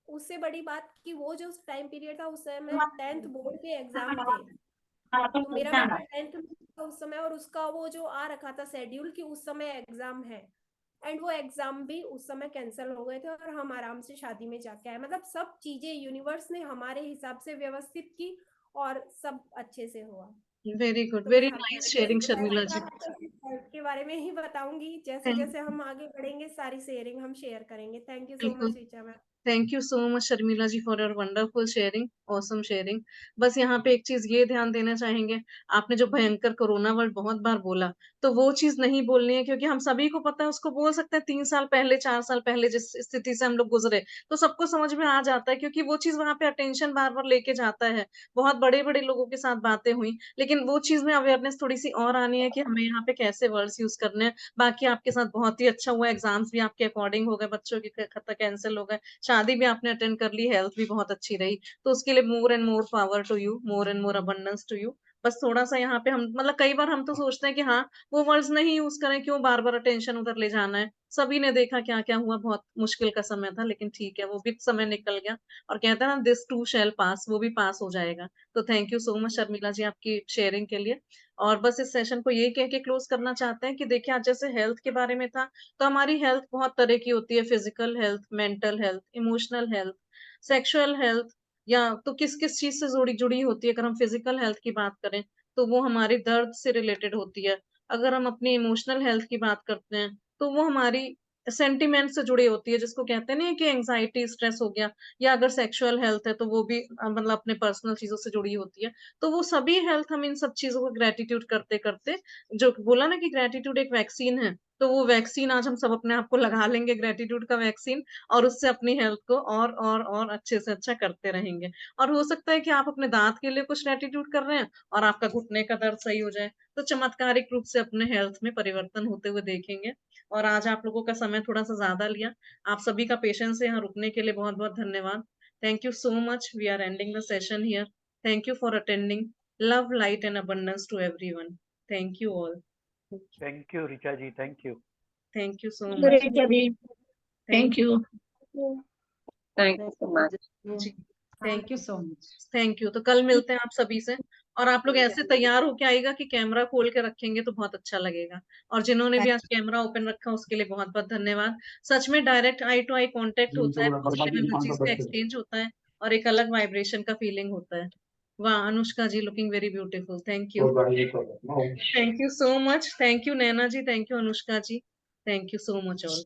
उससे बड़ी बात कि वो जो टाइम पीरियड था, उस समय 10th बोर्ड के एग्जाम थे। तो मेरा बेटा 10th में था उस समय, और उसका वो जो आ रखा था शेड्यूल कि उस समय एग्जाम है, एंड वो एग्जाम भी उस समय कैंसिल हो गए थे और हम आराम से शादी में जाके आए। मतलब सब चीजें यूनिवर्स ने हमारे हिसाब से व्यवस्थित की और सब अच्छे से हुआ। वेरी गुड, तो मैं वेरी हर नाइस जैसे शेयरिंग जैसे शर्मिला जी। होगा तो हेल्थ के बारे में ही बताऊंगी, जैसे थैंक जैसे हम आगे बढ़ेंगे सारी शेयरिंग हम शेयर करेंगे। थैंक यू सो बिल्कुल। Much Richa ma'am. Thank you so much Sharmila ji for your wonderful sharing, awesome sharing. बस यहाँ पे एक चीज ये ध्यान देना चाहेंगे, आपने जो भयंकर कोरोना वर्ड बहुत बार बोला, तो वो चीज नहीं बोलनी है, क्योंकि हम सभी को पता है, उसको बोल सकते हैं 3 साल पहले 4 साल पहले जिस स्थिति से हम लोग गुजरे, तो सबको समझ में आ जाता है, क्योंकि वो चीज वहां पे अटेंशन बार बार लेके जाता है। बहुत बड़े बड़े लोगों के साथ बातें हुई, लेकिन वो चीज में अवेयरनेस थोड़ी सी और आनी है कि हमें यहाँ पे कैसे वर्ड्स यूज करने हैं। बाकी आपके साथ बहुत ही अच्छा हुआ, एग्जाम्स भी आपके अकॉर्डिंग हो गए, बच्चों की खत्ता कैंसिल हो गए, शादी भी आपने अटेंड कर ली, हेल्थ भी बहुत अच्छी रही, तो उसके लिए more and more power to you, more and more abundance to you. बस थोड़ा सा यहाँ पे हम मतलब कई बार हम तो सोचते हैं कि हाँ वो वर्ड्स नहीं यूज करें, क्यों बार बार अटेंशन उधर ले जाना है। सभी ने देखा क्या क्या हुआ, बहुत मुश्किल का समय था, लेकिन ठीक है वो भी समय निकल गया, और कहते हैं ना दिस टू शैल पास, वो भी पास हो जाएगा। तो thank you so much Sharmila ji आपकी शेयरिंग के लिए। और बस इस सेशन को ये कह के क्लोज करना चाहते हैं कि देखिए आज जैसे हेल्थ के बारे में था, तो हमारी हेल्थ बहुत तरह की होती है, physical health, mental health, emotional health, sexual health, या तो किस किस चीज से जुड़ी जुड़ी होती है। अगर हम फिजिकल हेल्थ की बात करें तो वो हमारी दर्द से रिलेटेड होती है। अगर हम अपनी इमोशनल हेल्थ की बात करते हैं तो वो हमारी सेंटिमेंट से जुड़ी होती है, जिसको कहते हैं ना कि एंजाइटी स्ट्रेस हो गया। या अगर सेक्सुअल हेल्थ है तो वो भी मतलब अपने पर्सनल चीजों से जुड़ी होती है। तो वो सभी हेल्थ हम इन सब चीजों को ग्रेटिट्यूड करते करते, जो बोला ना कि ग्रेटिट्यूड एक वैक्सीन है, तो वो वैक्सीन आज हम सब अपने आप को लगा लेंगे, ग्रेटिट्यूड का वैक्सीन, और उससे अपनी हेल्थ को और अच्छे से अच्छा करते रहेंगे। और हो सकता है कि आप अपने दांत के लिए कुछ ग्रेटिट्यूड कर रहे हैं और आपका घुटने का दर्द सही हो जाए, तो चमत्कारिक रूप से अपने हेल्थ में परिवर्तन होते हुए देखेंगे। और आज आप लोगों का समय थोड़ा सा ज्यादा लिया, आप सभी का पेशेंस से यहाँ रुकने के लिए बहुत बहुत धन्यवाद। Thank you so much, we are ending the session here. Thank you for attending. Love, light and abundance to everyone. Thank you all. Thank you, Richa ji. Thank you. Thank you so much. Thank you. Thank you so much ji, thank you so much. Thank you. तो कल मिलते हैं आप सभी से, और आप लोग ऐसे तैयार होके आएगा कि कैमरा खोल के रखेंगे तो बहुत अच्छा लगेगा। और जिन्होंने भी आज कैमरा ओपन रखा उसके लिए बहुत बहुत धन्यवाद। सच में direct eye to eye contact होता है, पॉजिटिव एनर्जीज का एक्सचेंज होता है, और एक अलग वाइब्रेशन का फीलिंग होता है। वाह Anushka ji, looking very beautiful, thank you. Thank you so much, thank you Naina ji, thank you Anushka ji, thank you so much all.